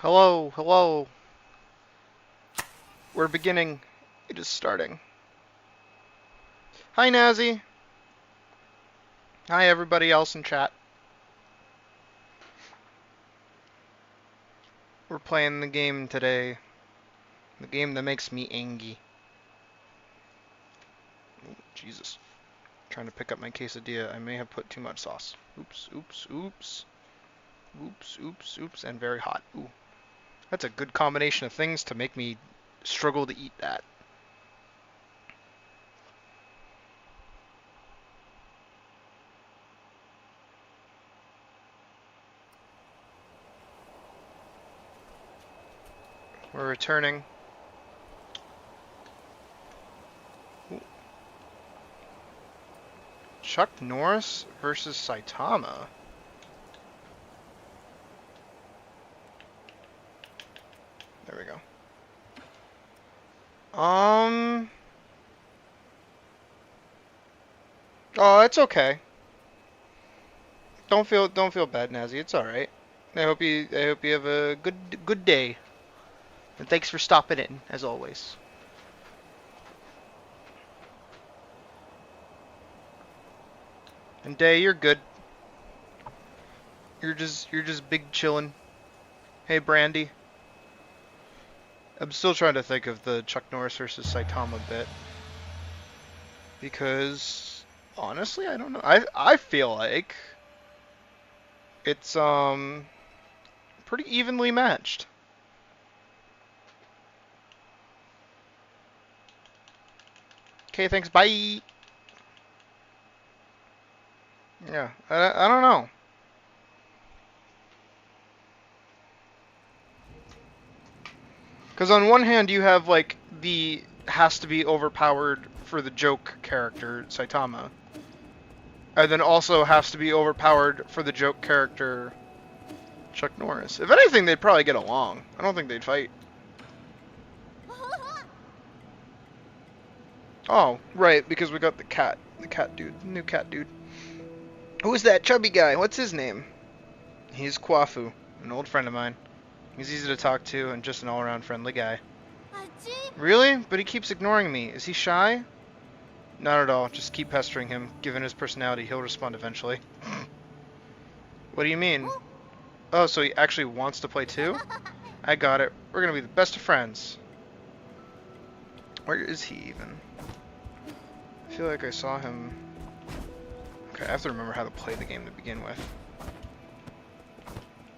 Hello, hello. We're beginning. It is starting. Hi, Nazi. Hi, everybody else in chat. We're playing the game today. The game that makes me angry. Oh, Jesus. Trying to pick up my quesadilla. I may have put too much sauce. Oops, oops, oops. Oops, oops, oops. And very hot. Ooh. That's a good combination of things to make me struggle to eat that. We're returning. Ooh. Chuck Norris versus Saitama. There we go. Oh, it's okay. Don't feel bad, Nazi. It's all right. I hope you have a good day. And thanks for stopping in, as always. And Day, you're good. You're just big chillin'. Hey, Brandy. I'm still trying to think of the Chuck Norris versus Saitama bit. Because honestly, I don't know. I feel like it's pretty evenly matched. Okay, thanks. Bye. Yeah, I don't know. Because on one hand, you have like the has to be overpowered for the joke character Saitama, and then also has to be overpowered for the joke character Chuck Norris. If anything, they'd probably get along. I don't think they'd fight. Oh, right, because we got the cat dude, the new cat dude. Who's that chubby guy? What's his name? He's Kwafu, an old friend of mine. He's easy to talk to and just an all-around friendly guy. Really? But he keeps ignoring me. Is he shy? Not at all. Just keep pestering him. Given his personality, he'll respond eventually. What do you mean? Oh, so he actually wants to play too? I got it. We're gonna be the best of friends. Where is he even? I feel like I saw him. Okay, I have to remember how to play the game to begin with.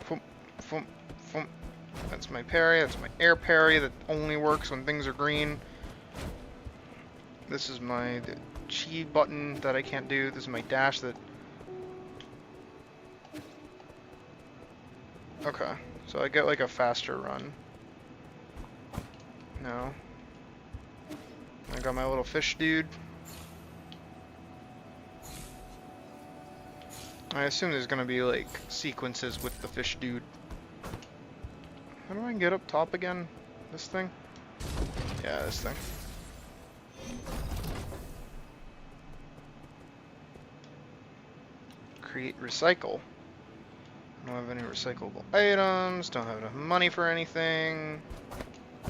Foom, foom, foom. That's my parry. That's my air parry that only works when things are green. This is my chi button that I can't do. This is my dash that... Okay, so I get like a faster run. No. I got my little fish dude. I assume there's gonna be like sequences with the fish dude. How do I get up top again? This thing? Yeah, this thing. Create recycle. I don't have any recyclable items, don't have enough money for anything. I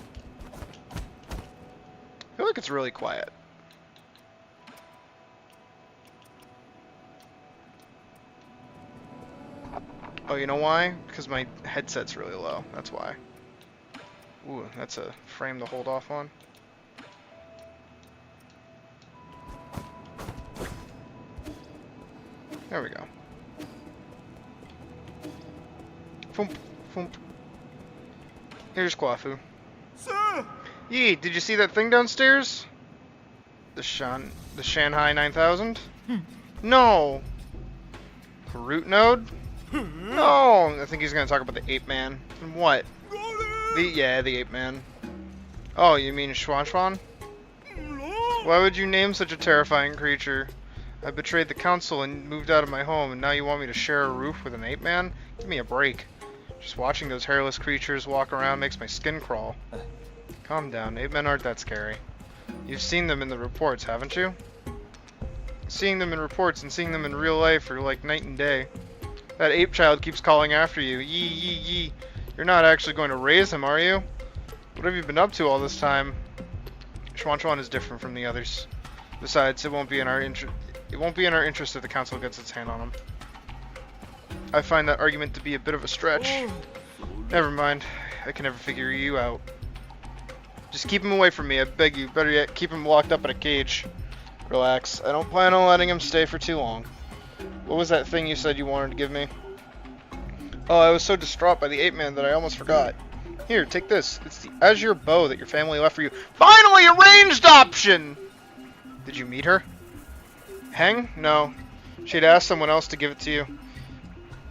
feel like it's really quiet. Oh, you know why? Because my headset's really low. That's why. Ooh, that's a frame to hold off on. There we go. Foomp, foomp. Here's Kwafu. Sir! Yee, did you see that thing downstairs? The Shanghai 9000? No! Root node? No! I think he's gonna talk about the ape man. And what? The ape man. Oh, you mean Schwan? Why would you name such a terrifying creature? I betrayed the council and moved out of my home, and now you want me to share a roof with an ape man? Give me a break. Just watching those hairless creatures walk around makes my skin crawl. Calm down, ape men aren't that scary. You've seen them in the reports, haven't you? Seeing them in reports and seeing them in real life are like night and day. That ape child keeps calling after you. Yee, yee, yee. You're not actually going to raise him, are you? What have you been up to all this time? Chuan is different from the others. Besides, it won't be in our interest if the council gets its hand on him. I find that argument to be a bit of a stretch. Never mind. I can never figure you out. Just keep him away from me, I beg you. Better yet, keep him locked up in a cage. Relax. I don't plan on letting him stay for too long. What was that thing you said you wanted to give me? Oh, I was so distraught by the ape man that I almost forgot. Here, take this. It's the azure bow that your family left for you. Finally, a ranged option! Did you meet her? Heng? No. She'd asked someone else to give it to you.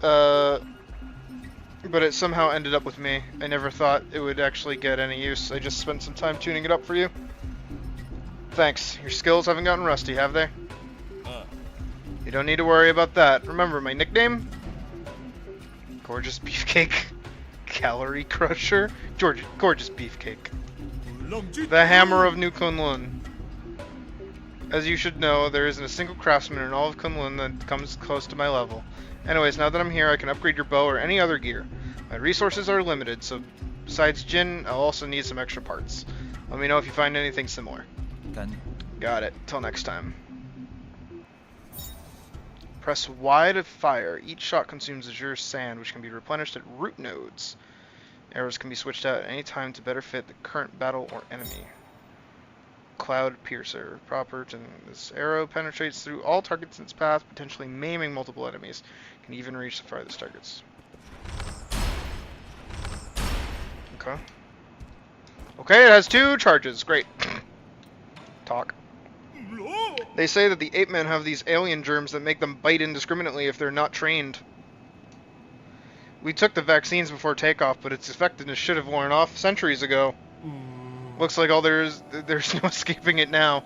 But it somehow ended up with me. I never thought it would actually get any use. I just spent some time tuning it up for you. Thanks. Your skills haven't gotten rusty, have they? You don't need to worry about that. Remember my nickname? Gorgeous Beefcake. Calorie Crusher? Gorgeous Beefcake. The Hammer of New Kunlun. As you should know, there isn't a single craftsman in all of Kunlun that comes close to my level. Anyways, now that I'm here, I can upgrade your bow or any other gear. My resources are limited, so besides Jin, I'll also need some extra parts. Let me know if you find anything similar. Got it. Till next time. Press Y to fire. Each shot consumes azure sand, which can be replenished at root nodes. Arrows can be switched out at any time to better fit the current battle or enemy. Cloud Piercer. Proper to this arrow penetrates through all targets in its path, potentially maiming multiple enemies. Can even reach the farthest targets. Okay. Okay, it has 2 charges. Great. Talk. They say that the ape men have these alien germs that make them bite indiscriminately if they're not trained. We took the vaccines before takeoff, but its effectiveness should have worn off centuries ago. Looks like there's no escaping it now.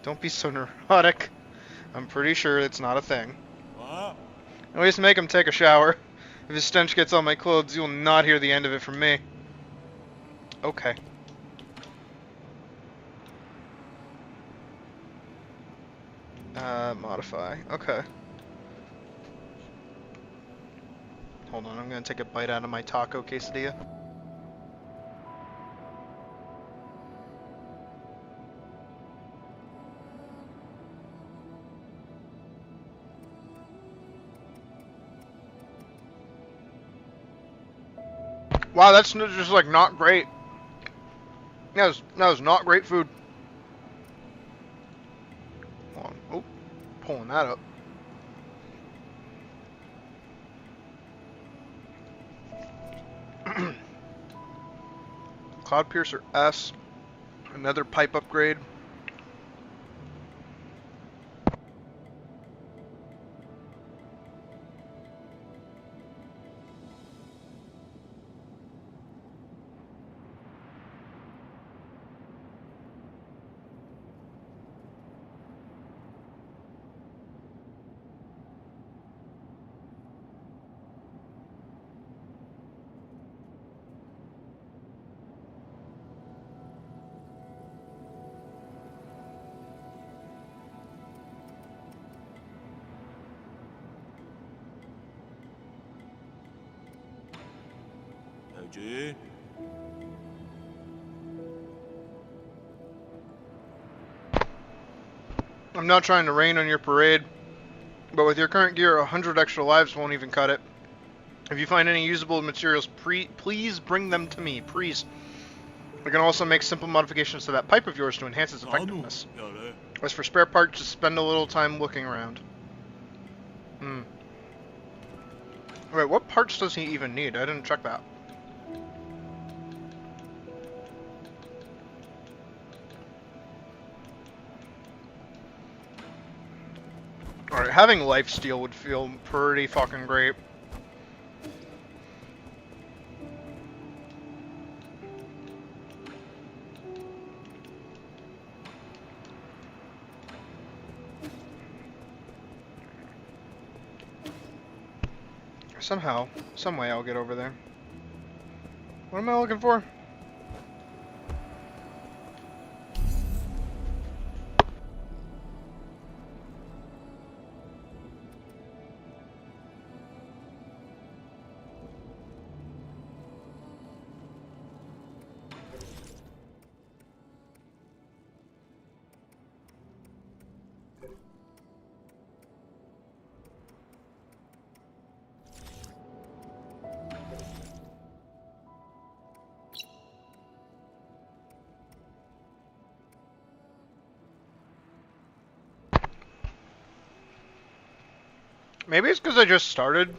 Don't be so neurotic. I'm pretty sure it's not a thing. At least make him take a shower. If his stench gets on my clothes, you'll not hear the end of it from me. Okay. Modify. Okay. Hold on, I'm gonna take a bite out of my taco quesadilla. Wow, that's just like not great. That was not great food. Hold on. Oh, pulling that up. Cloud Piercer S. Another pipe upgrade. I'm not trying to rain on your parade, but with your current gear, 100 extra lives won't even cut it. If you find any usable materials, please bring them to me, please. I can also make simple modifications to that pipe of yours to enhance its effectiveness. As for spare parts, just spend a little time looking around. Wait, what parts does he even need? I didn't check that. Alright, having lifesteal would feel pretty fucking great. Somehow, some way I'll get over there. What am I looking for? Maybe it's because I just started.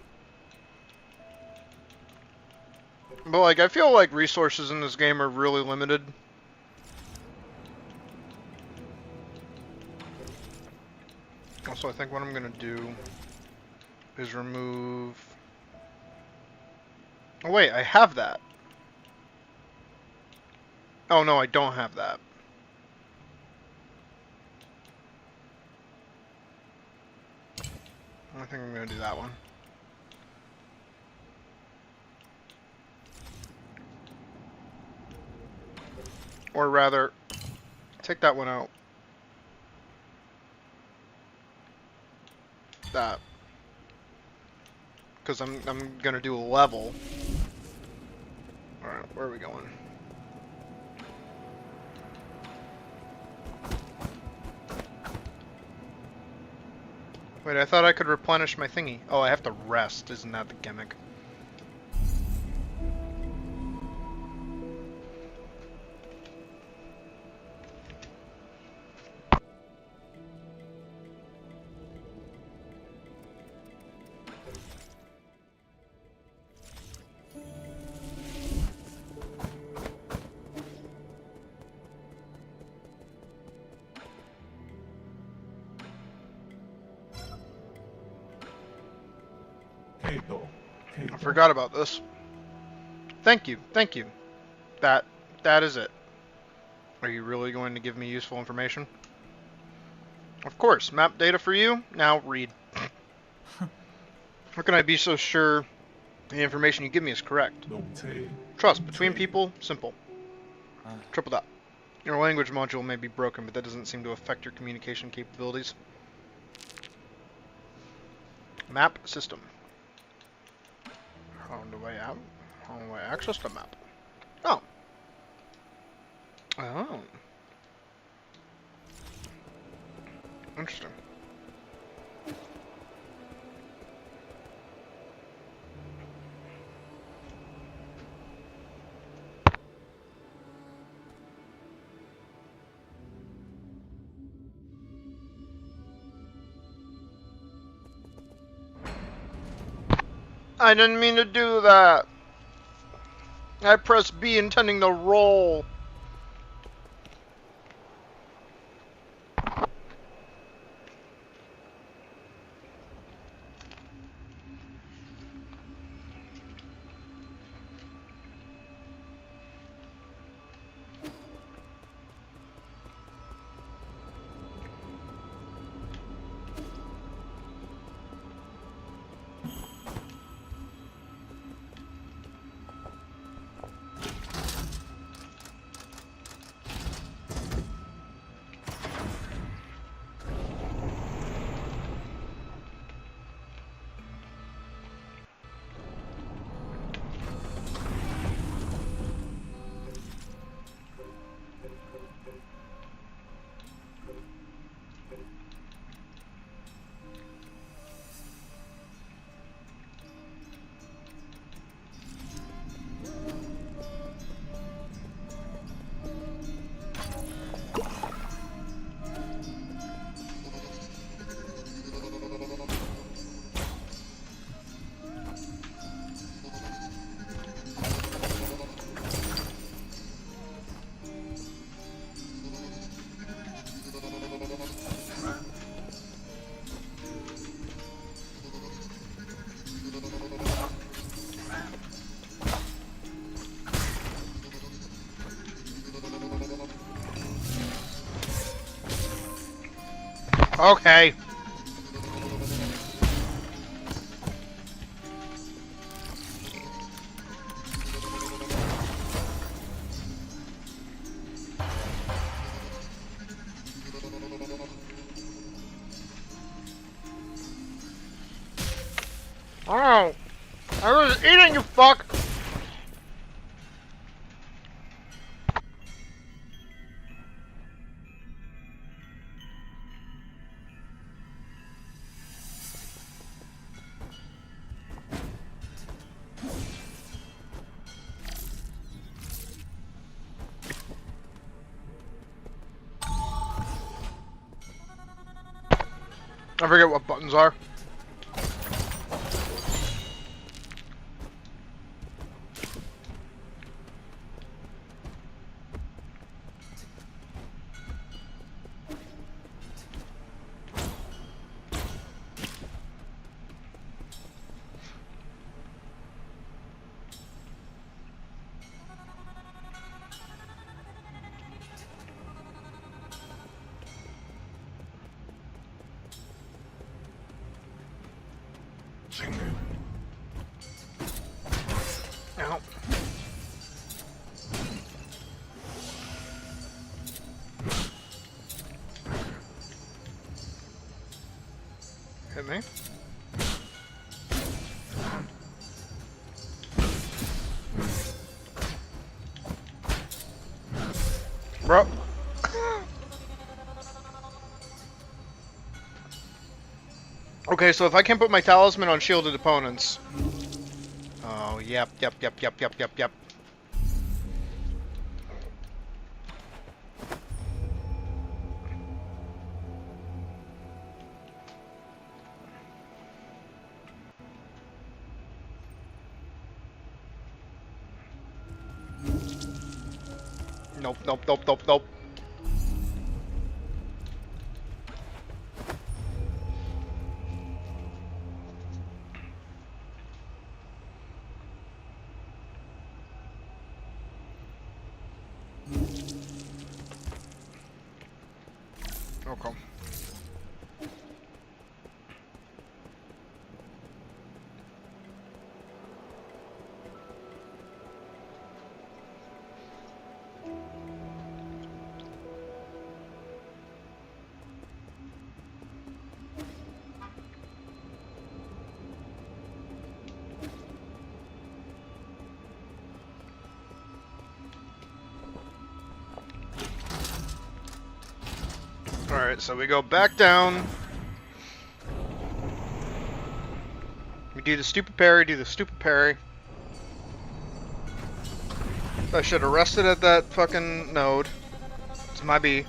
But, like, I feel like resources in this game are really limited. Also, I think what I'm going to do is remove... Oh, wait, I have that. Oh, no, I don't have that. I think I'm going to do that one. Or rather, take that one out. That. Because I'm going to do a level. Alright, where are we going? Wait, I thought I could replenish my thingy. Oh, I have to rest. Isn't that the gimmick? I forgot about this. Thank you, thank you. That is it. Are you really going to give me useful information? Of course, map data for you. Now read. How can I be so sure the information you give me is correct? Trust between people, simple. Triple dot. Your language module may be broken, but that doesn't seem to affect your communication capabilities. Map system. How do I access the map? Oh. Oh. Interesting. I didn't mean to do that. I pressed B intending to roll. Okay. Oh, I was eating, you fuck. I forget what buttons are. Ow. Hit me. Bro. Okay, so if I can't put my talisman on shielded opponents. Oh, yep. Nope. Okay. Alright, so we go back down. We do the stupid parry, I should have rested at that fucking node. It's my B.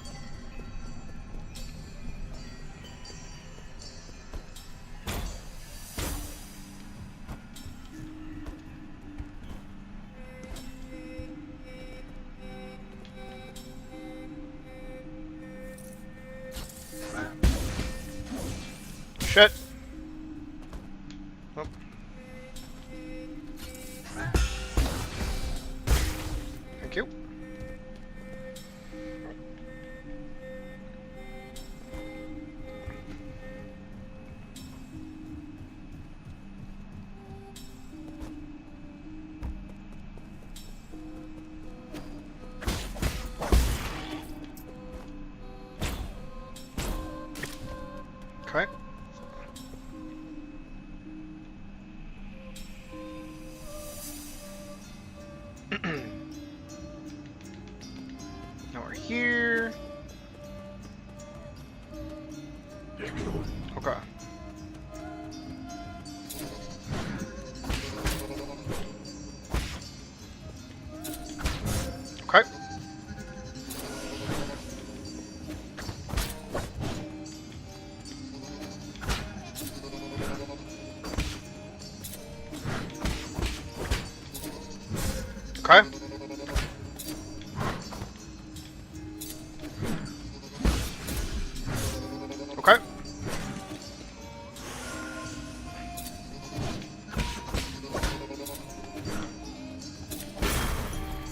Shit. Oh. Thank you. Okay. Now we're here. Okay. Okay. Okay. Okay.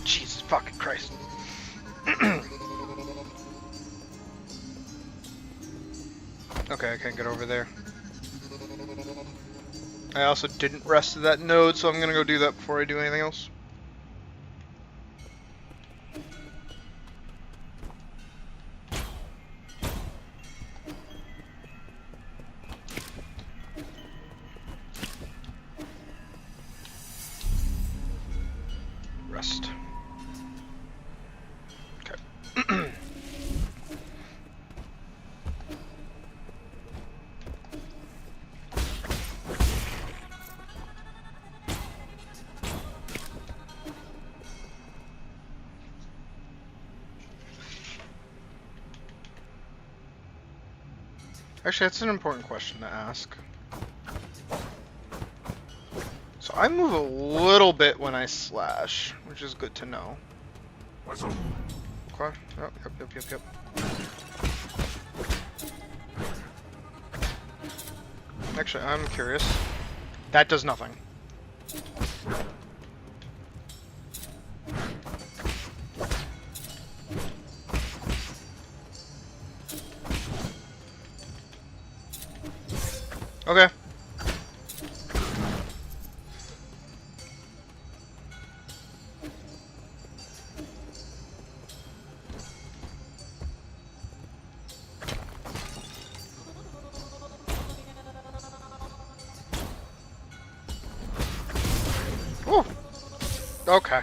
Jesus fucking Christ. Okay, I can't get over there. I also didn't rest at that node, so I'm gonna go do that before I do anything else. Rest. Okay. Actually, that's an important question to ask. So I move a little bit when I slash, which is good to know. Okay. Yep. Actually, I'm curious. That does nothing. Okay. Ooh. Okay.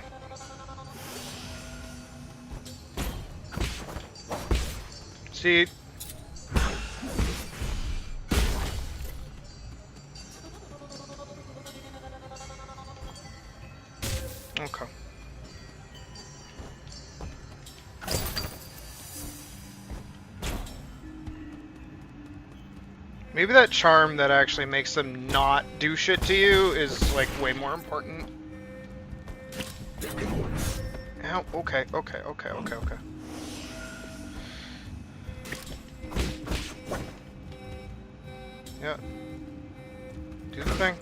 See. Okay. Maybe that charm that actually makes them not do shit to you is, like, way more important. Ow, okay. Yeah. Do the thing.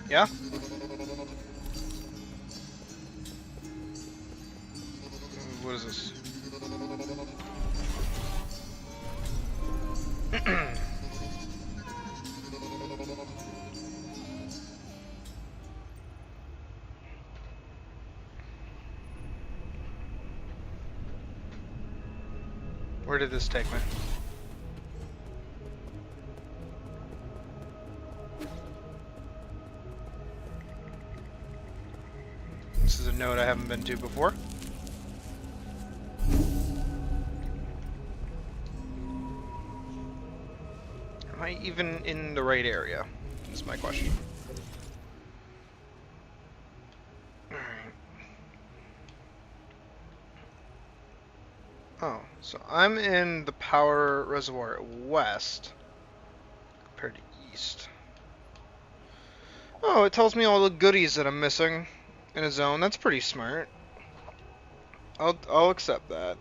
Yeah? What is this? Where did this take me? This is a node I haven't been to before. Am I even in the right area? Is my question. Alright. Oh, so I'm in the power reservoir west compared to east. Oh, it tells me all the goodies that I'm missing in a zone. That's pretty smart. I'll accept that.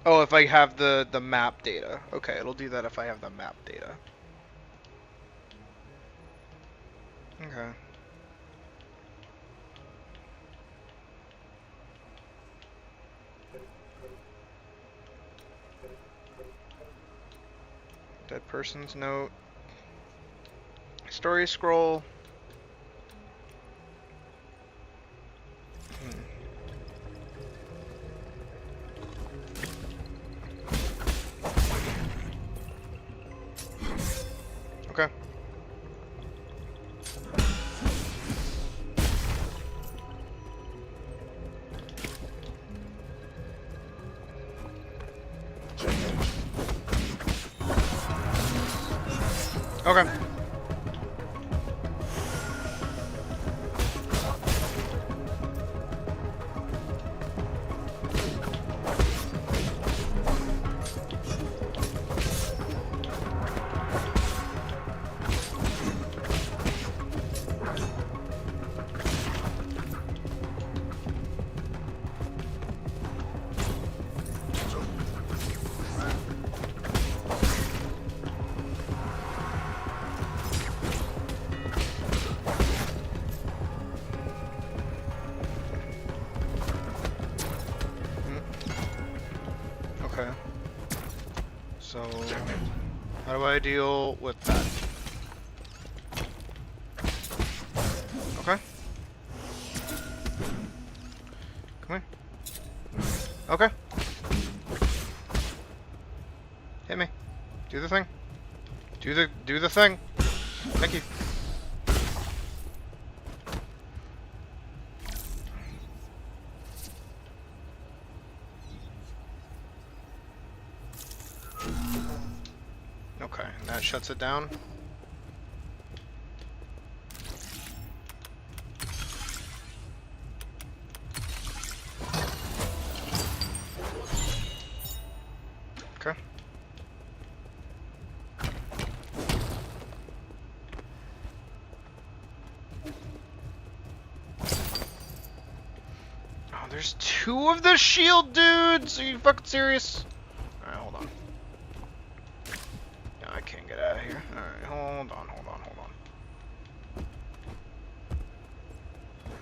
Oh, if I have the map data. Okay, it'll do that if I have the map data. Okay. Dead person's note. Story scroll. Okay. Okay. How do I deal with that? Okay. Come here. Okay. Hit me. Do the thing. Do the thing. Thank you. Okay, that shuts it down. Okay. Oh, there's two of the shield dudes! Are you fucking serious? Alright, hold on. I can't get out of here. Alright, hold on.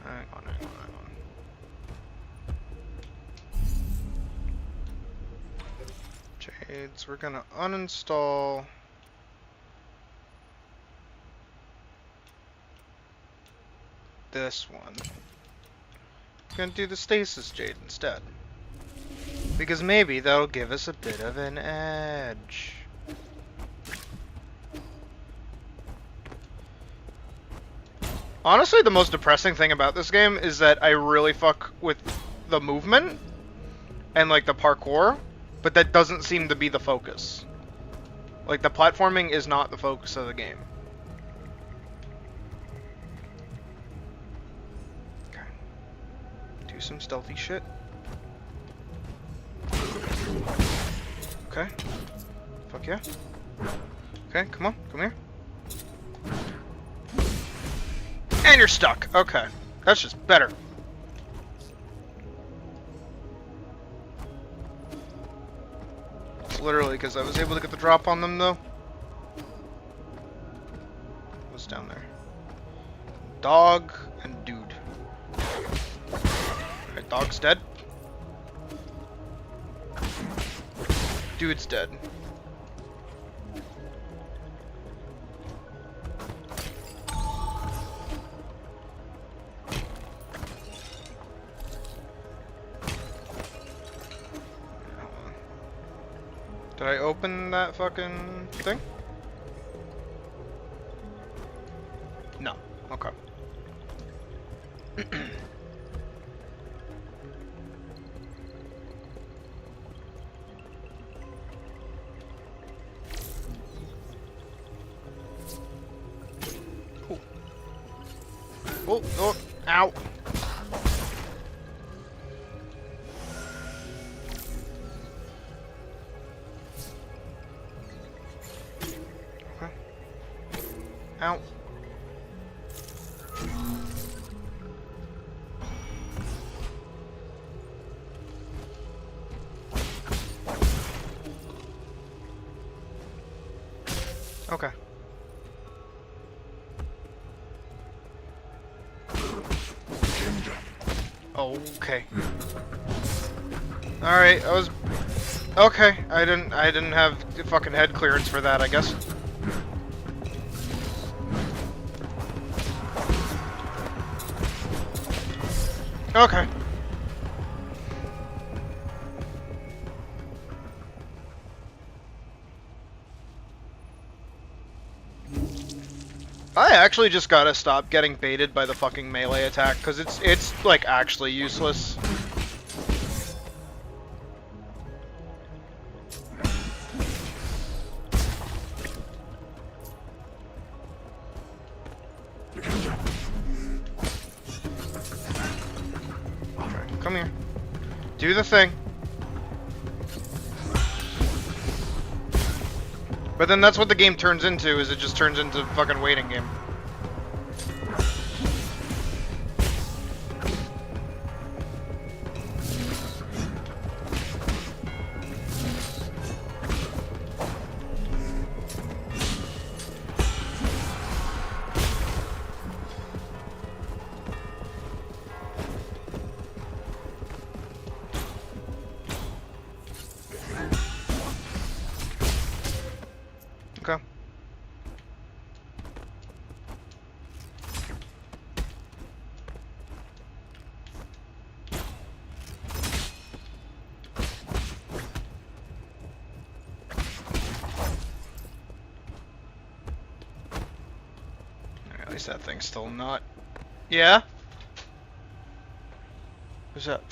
Hang on. Jades, we're gonna uninstall this one. We're gonna do the stasis jade instead. Because maybe that'll give us a bit of an edge. Honestly, the most depressing thing about this game is that I really fuck with the movement and like the parkour, but that doesn't seem to be the focus. Like the platforming is not the focus of the game. Okay. Do some stealthy shit. Okay. Fuck yeah. Okay, come on, come here. And you're stuck. Okay. That's just better. It's literally because I was able to get the drop on them, though. What's down there? Dog and dude. Alright, dog's dead. Dude's dead. Did I open that fucking thing? No. Okay. Oh, oh, ow. Ow. Okay. Okay. All right, I was okay. I didn't have the fucking head clearance for that, I guess. Okay. I actually just gotta stop getting baited by the fucking melee attack, because it's like actually useless. Okay, come here. Do the thing. But then that's what the game turns into, is it just turns into a fucking waiting game. At least that thing's still not. Yeah? What's up?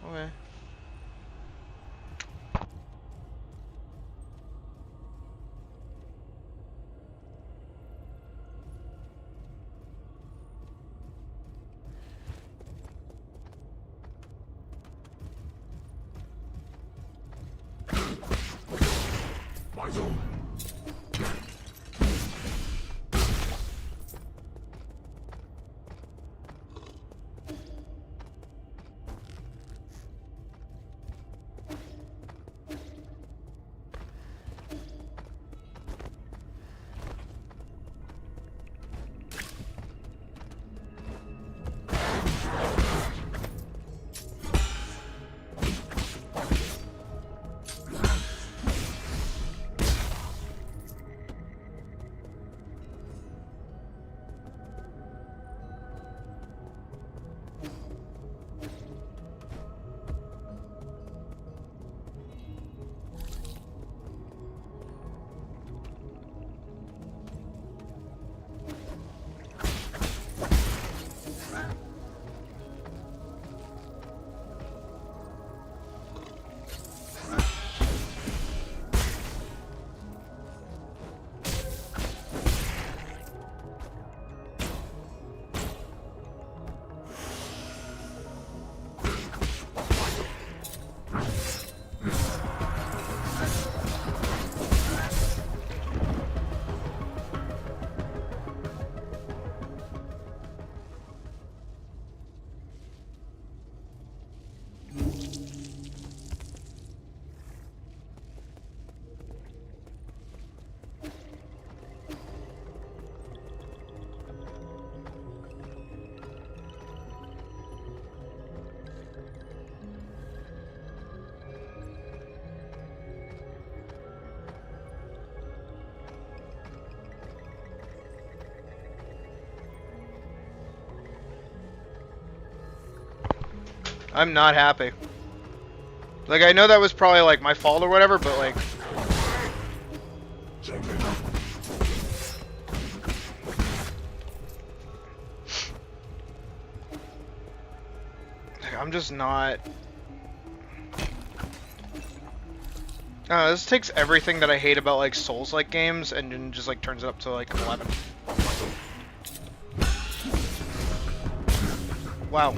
Okay. I'm not happy. Like, I know that was probably, like, my fault or whatever, but, like... I'm just not... this takes everything that I hate about, like, Souls-like games and then just, like, turns it up to, like, 11. Wow.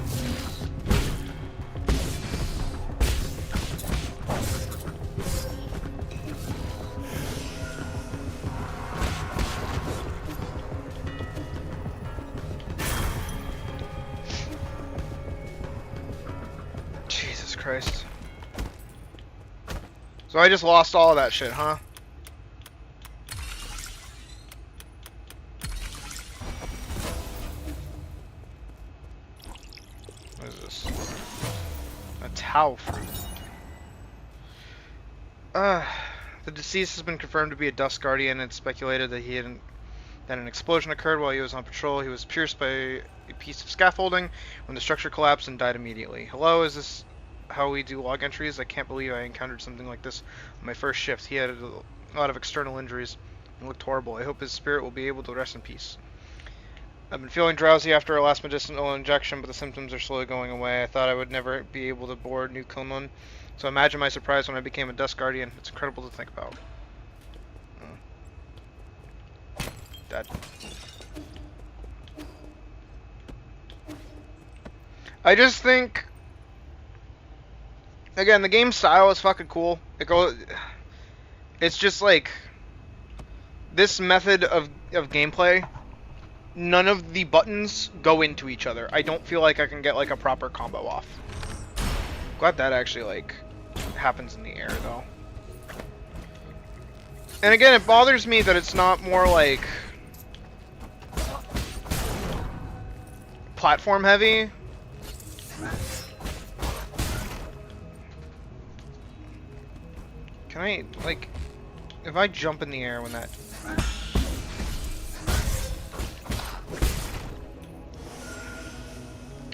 Jesus Christ. So I just lost all of that shit, huh? What is this? A Tau fruit. The deceased has been confirmed to be a Dust Guardian. It's speculated that that an explosion occurred while he was on patrol. He was pierced by a piece of scaffolding when the structure collapsed and died immediately. Hello, is this how we do log entries? I can't believe I encountered something like this on my first shift. He had a lot of external injuries and looked horrible. I hope his spirit will be able to rest in peace. I've been feeling drowsy after our last medicinal injection, but the symptoms are slowly going away. I thought I would never be able to board New Kunlun, so imagine my surprise when I became a Dust Guardian. It's incredible to think about. Dead. I just think, again, the game style is fucking cool. It's just like this method of gameplay. None of the buttons go into each other. I don't feel like I can get like a proper combo off. Glad that actually like happens in the air though. And again, it bothers me that it's not more like platform heavy. Can I, like, if I jump in the air when that...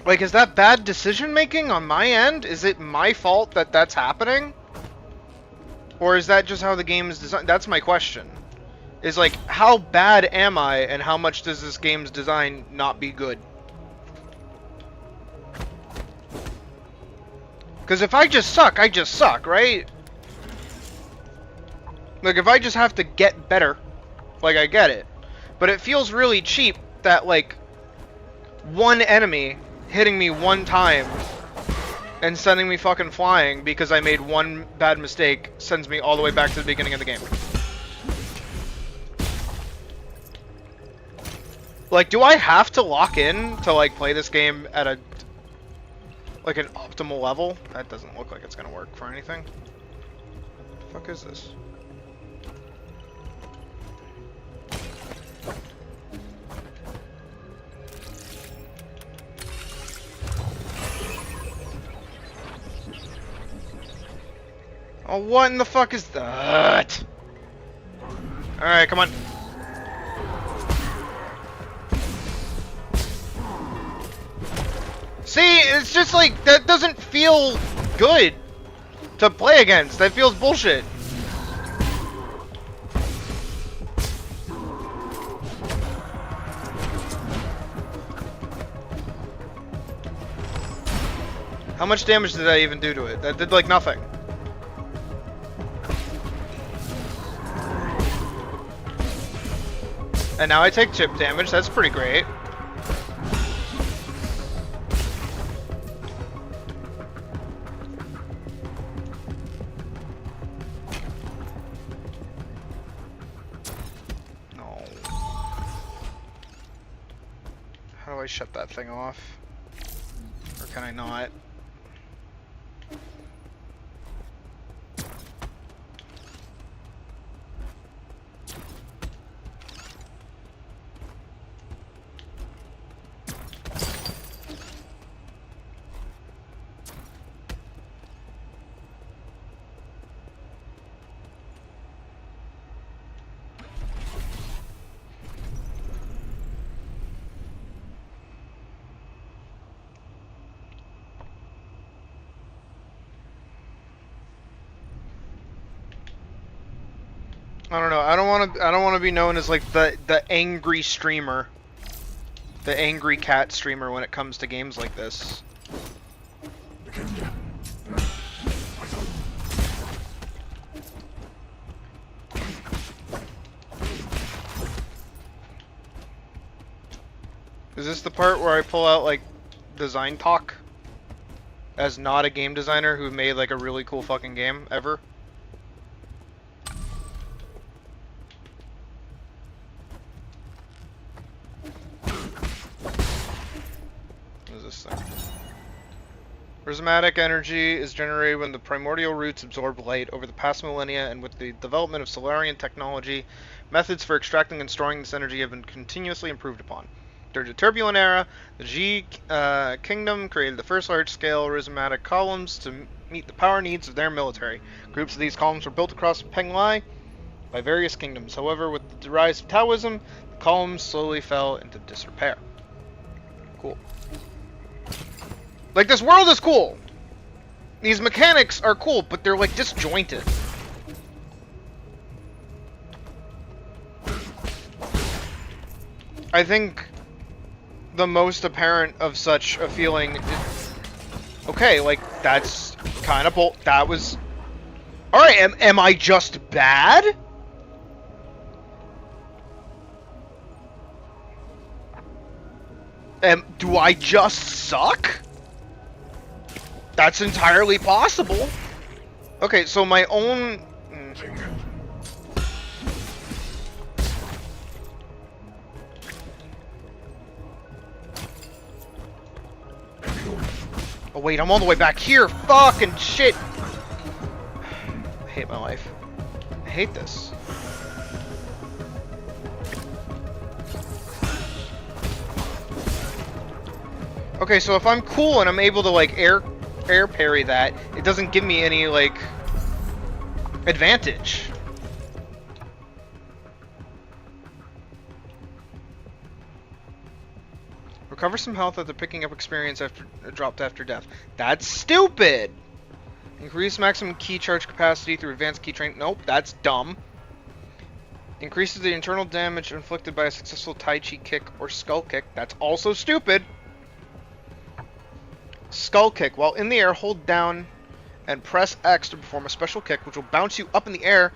Like, is that bad decision making on my end? Is it my fault that that's happening? Or is that just how the game is designed? That's my question. is like, how bad am I, and how much does this game's design not be good? Because if I just suck, I just suck, right? Like, if I just have to get better, like, I get it. But it feels really cheap that, like, one enemy hitting me one time and sending me fucking flying because I made one bad mistake sends me all the way back to the beginning of the game. Like, do I have to lock in to, like, play this game at a, like, an optimal level? That doesn't look like it's gonna work for anything. What the fuck is this? Oh, what in the fuck is that? Alright, come on. See, it's just like, that doesn't feel good to play against. That feels bullshit. How much damage did I even do to it? That did like nothing. And now I take chip damage, that's pretty great. No. How do I shut that thing off? Or can I not? I don't know. I don't want to be known as like the angry streamer, the angry cat streamer when it comes to games like this. Is this the part where I pull out like design talk as not a game designer who made like a really cool fucking game ever? Prismatic energy is generated when the primordial roots absorb light. Over the past millennia, and with the development of Solarian technology, methods for extracting and storing this energy have been continuously improved upon. During the Turbulent Era, the G Kingdom created the first large-scale prismatic columns to meet the power needs of their military. Groups of these columns were built across Penglai by various kingdoms. However, with the rise of Taoism, the columns slowly fell into disrepair. Cool. Like, this world is cool. These mechanics are cool, but they're, like, disjointed. I think the most apparent of such a feeling is... Okay, like, that's kind of bull... That was... Alright, am I just bad? Do I just suck? That's entirely possible. Okay, so my own... Oh wait, I'm all the way back here. Fucking shit. I hate my life. I hate this. Okay, so if I'm cool and I'm able to like air parry that, it doesn't give me any like advantage. Recover some health after picking up experience after dropped after death. That's stupid. Increase maximum key charge capacity through advanced key training. Nope, that's dumb. Increases the internal damage inflicted by a successful Tai Chi kick or skull kick. That's also stupid. Skull kick. While in the air, hold down and press X to perform a special kick, which will bounce you up in the air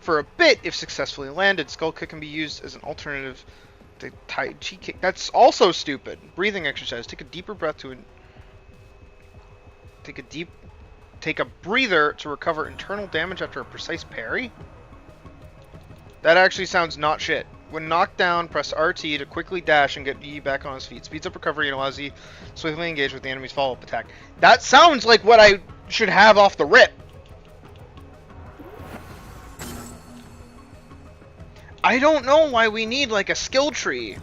for a bit if successfully landed. Skull kick can be used as an alternative to Tai Chi kick. That's also stupid. Breathing exercise. Take a deeper breath to take a breather to recover internal damage after a precise parry. That actually sounds not shit. When knocked down, press RT to quickly dash and get E back on his feet. Speeds up recovery and allows E to swiftly engage with the enemy's follow-up attack. That sounds like what I should have off the rip. I don't know why we need like a skill tree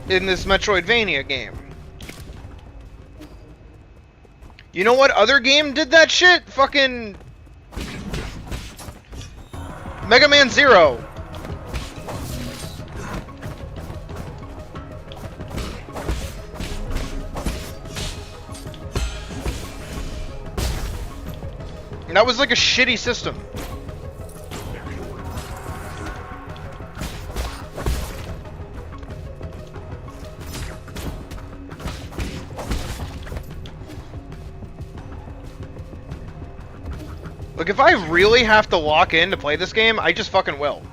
in this Metroidvania game. You know what other game did that shit? Fucking Mega Man Zero. And that was like a shitty system. Look, if I really have to lock in to play this game, I just fucking will.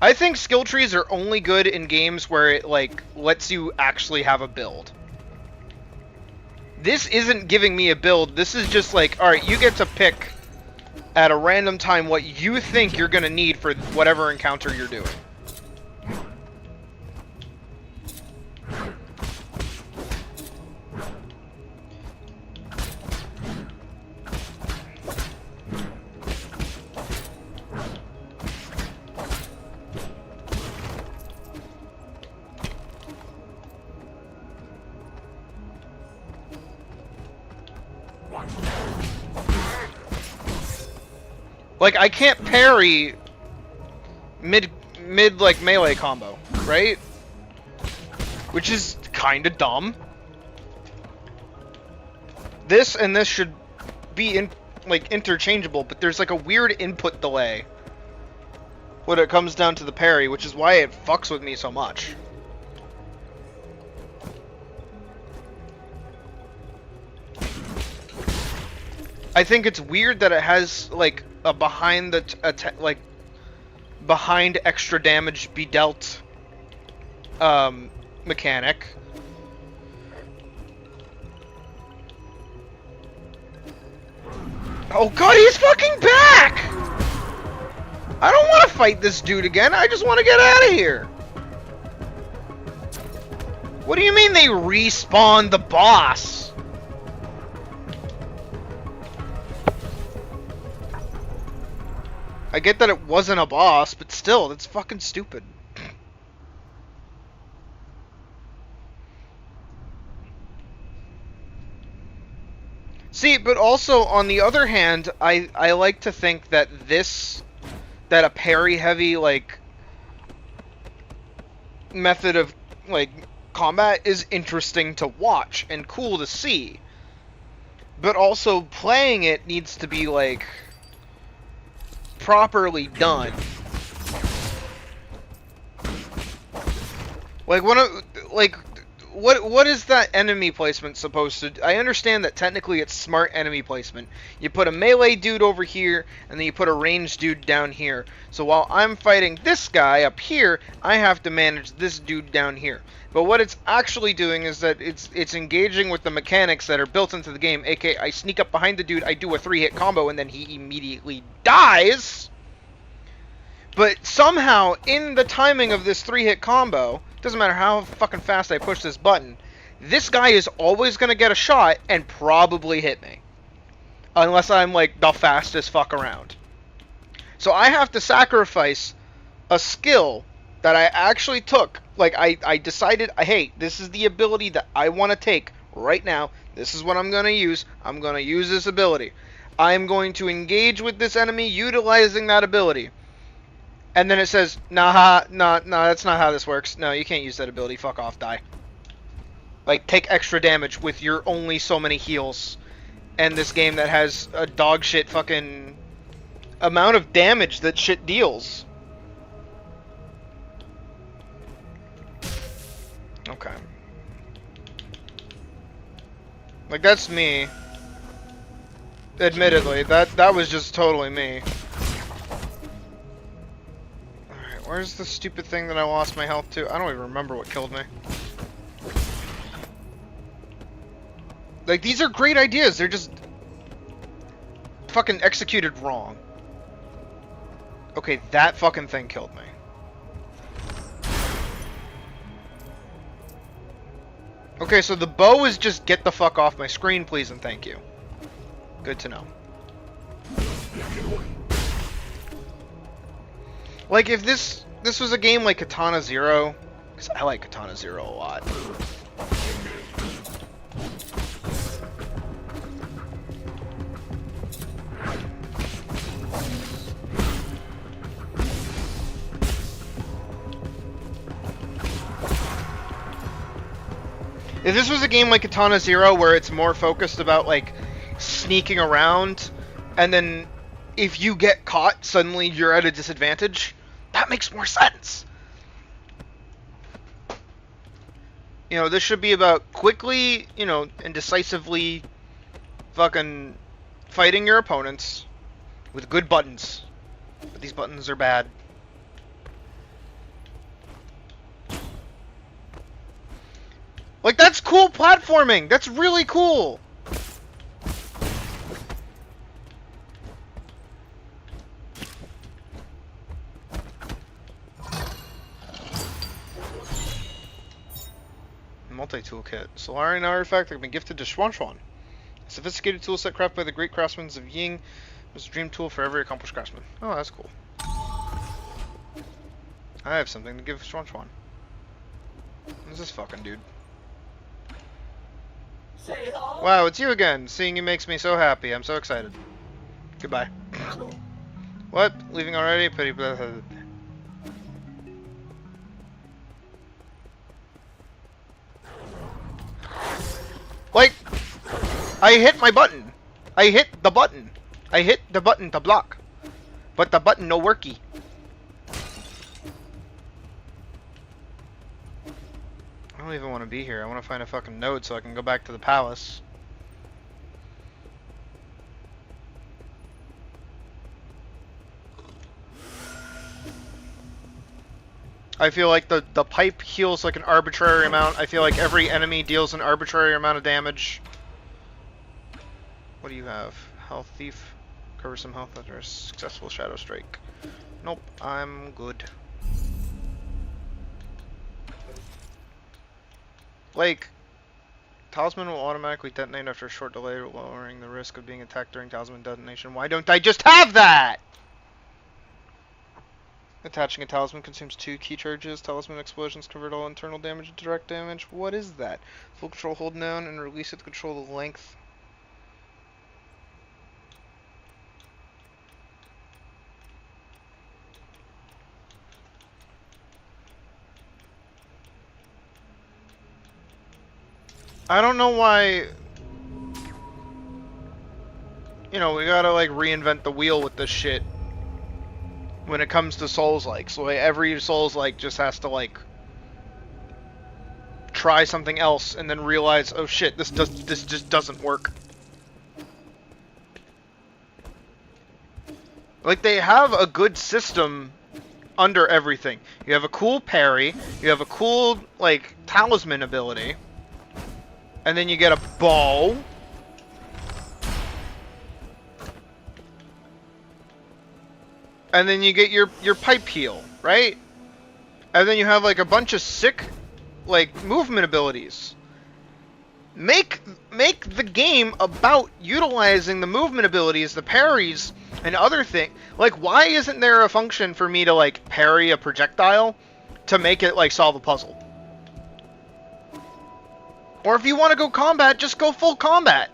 I think skill trees are only good in games where it, like, lets you actually have a build. This isn't giving me a build. This is just like, alright, you get to pick at a random time what you think you're gonna need for whatever encounter you're doing. Like, I can't parry mid like melee combo, right? Which is kind of dumb. This and this should be like interchangeable, but there's like a weird input delay when it comes down to the parry, which is why it fucks with me so much. I think it's weird that it has like a behind extra damage be dealt mechanic. Oh god, he's fucking back! I don't want to fight this dude again. I just want to get out of here. What do you mean they respawn the boss? I get that it wasn't a boss, but still, that's fucking stupid. See, but also, on the other hand, I like to think that a parry-heavy, like, method of, like, combat is interesting to watch and cool to see. But also, playing it needs to be, like, properly done. Like, what is that enemy placement supposed to do? I understand that technically it's smart enemy placement. You put a melee dude over here, and then you put a ranged dude down here. So while I'm fighting this guy up here, I have to manage this dude down here. But what it's actually doing is that it's engaging with the mechanics that are built into the game, aka I sneak up behind the dude, I do a 3-hit combo, and then he immediately dies. But somehow, in the timing of this 3-hit combo, doesn't matter how fucking fast I push this button, this guy is always going to get a shot and probably hit me. Unless I'm, like, the fastest fuck around. So I have to sacrifice a skill that I actually took. Like, I decided, hey, this is the ability that I want to take right now. This is what I'm going to use. I'm going to use this ability. I'm going to engage with this enemy utilizing that ability. And then it says, nah, that's not how this works. No, you can't use that ability. Fuck off, die. Like, take extra damage with your only so many heals. And this game that has a dog shit fucking amount of damage that shit deals. Okay. Like, that's me. Admittedly, that was just totally me. Alright, where's the stupid thing that I lost my health to? I don't even remember what killed me. Like, these are great ideas, they're just fucking executed wrong. Okay, that fucking thing killed me. Okay, so the bow is just get the fuck off my screen, please and thank you. Good to know. Like, if this was a game like Katana Zero, because I like Katana Zero a lot. If this was a game like Katana Zero where it's more focused about, like, sneaking around, and then if you get caught, suddenly you're at a disadvantage, that makes more sense. You know, this should be about quickly, you know, and decisively fucking fighting your opponents with good buttons. But these buttons are bad. Like, that's cool platforming! That's really cool! Multi-tool kit. Solarian artifact that has been gifted to Schwanchuan. A sophisticated tool set crafted by the great craftsmen of Ying was a dream tool for every accomplished craftsman. Oh, that's cool. I have something to give Schwanchuan. Who's this fucking dude? Wow, it's you again. Seeing you makes me so happy. I'm so excited. Goodbye. What? Leaving already? Pity. Like, I hit my button. I hit the button. I hit the button to block. But the button no worky. I don't even want to be here. I want to find a fucking node so I can go back to the palace. I feel like the pipe heals like an arbitrary amount. I feel like every enemy deals an arbitrary amount of damage. What do you have? Health Thief. Cover some health after a successful Shadow Strike. Nope, I'm good. Like, Talisman will automatically detonate after a short delay, lowering the risk of being attacked during Talisman detonation. Why don't I just have that? Attaching a talisman consumes 2 key charges. Talisman explosions convert all internal damage into direct damage. What is that? Full control, hold down and release it to control the length. I don't know why, you know, we gotta like reinvent the wheel with this shit. When it comes to Souls-like, so like, every Souls-like just has to like try something else and then realize, oh shit, this just doesn't work. Like, they have a good system under everything. You have a cool parry, you have a cool like talisman ability, and then you get a bow. And then you get your pipe heal, right? And then you have like a bunch of sick like movement abilities. Make the game about utilizing the movement abilities, the parries, and other things. Like, why isn't there a function for me to like parry a projectile to make it like solve a puzzle? Or if you want to go combat, just go full combat.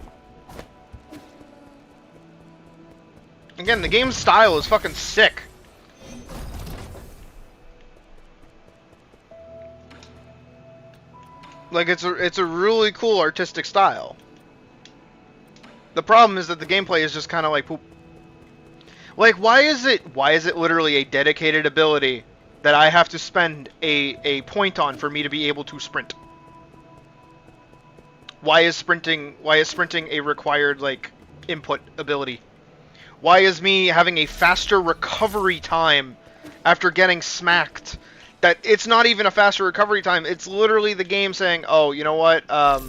Again, the game's style is fucking sick. Like, it's a really cool artistic style. The problem is that the gameplay is just kind of like poop. Like, why is it literally a dedicated ability that I have to spend a point on for me to be able to sprint? Why is sprinting a required, like, input ability? Why is me having a faster recovery time after getting smacked? That it's not even a faster recovery time. It's literally the game saying, "Oh, you know what? I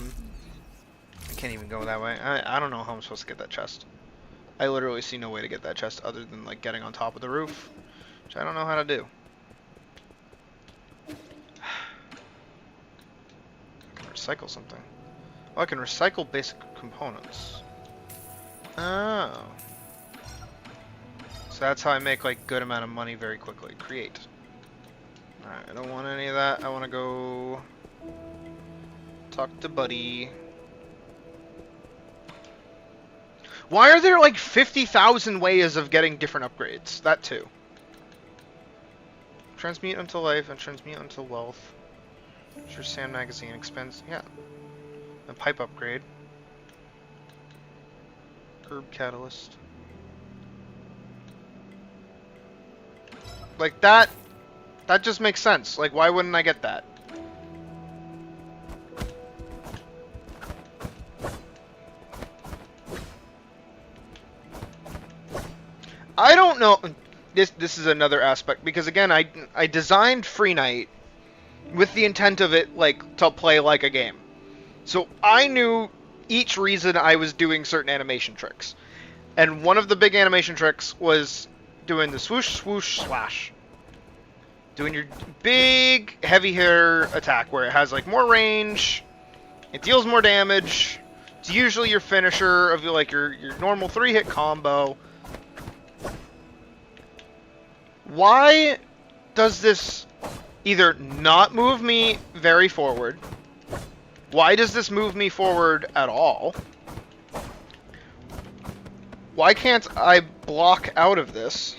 can't even go that way. I don't know how I'm supposed to get that chest. I literally see no way to get that chest other than, like, getting on top of the roof, which I don't know how to do." I can recycle something. Oh, I can recycle basic components. Oh. So that's how I make, like, good amount of money very quickly. Create. Alright, I don't want any of that. I want to go talk to Buddy. Why are there, like, 50,000 ways of getting different upgrades? That too. Transmute until life and transmute until wealth. Sure, sand magazine expense. Yeah. A pipe upgrade. Herb catalyst. Like, that just makes sense. Like, why wouldn't I get that? I don't know. This is another aspect, because again, I designed Free Night with the intent of it, like, to play like a game. So I knew each reason I was doing certain animation tricks. And one of the big animation tricks was doing the swoosh, swoosh, slash. Doing your big, heavy hitter attack where it has, like, more range, it deals more damage. It's usually your finisher of, like, your normal 3-hit combo. Why does this either not move me very forward? Why does this move me forward at all? Why can't I block out of this?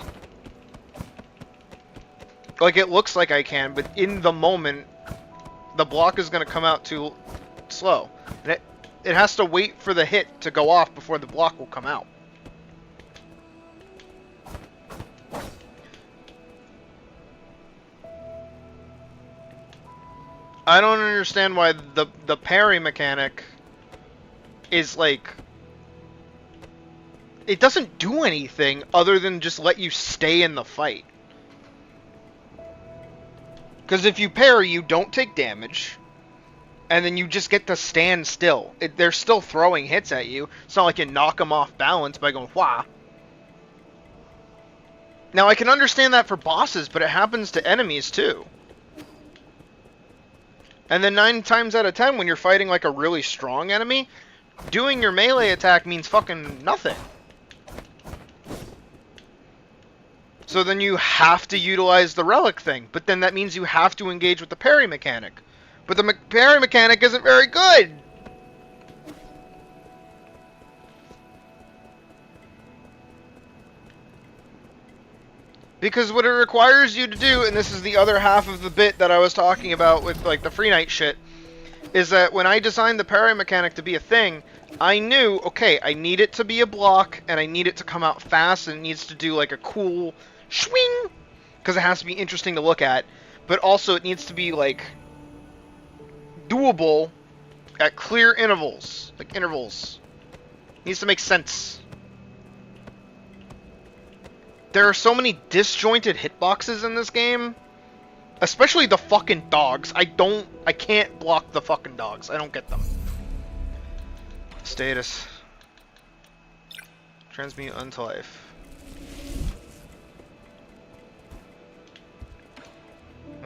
Like, it looks like I can, but in the moment, the block is going to come out too slow. And it has to wait for the hit to go off before the block will come out. I don't understand why the parry mechanic is, like, it doesn't do anything other than just let you stay in the fight. Because if you parry, you don't take damage, and then you just get to stand still. They're still throwing hits at you. It's not like you knock them off balance by going, wah. Now, I can understand that for bosses, but it happens to enemies, too. And then 9 times out of 10, when you're fighting, like, a really strong enemy, doing your melee attack means fucking nothing. So then you have to utilize the relic thing, but then that means you have to engage with the parry mechanic. But the parry mechanic isn't very good! Because what it requires you to do, and this is the other half of the bit that I was talking about with, like, the Free Night shit, is that when I designed the parry mechanic to be a thing, I knew, okay, I need it to be a block, and I need it to come out fast, and it needs to do, like, a cool swing, because it has to be interesting to look at, but also it needs to be, like, doable at clear intervals, like intervals. It needs to make sense. There are so many disjointed hitboxes in this game, especially the fucking dogs. I can't block the fucking dogs. I don't get them. Status. Transmute unto life.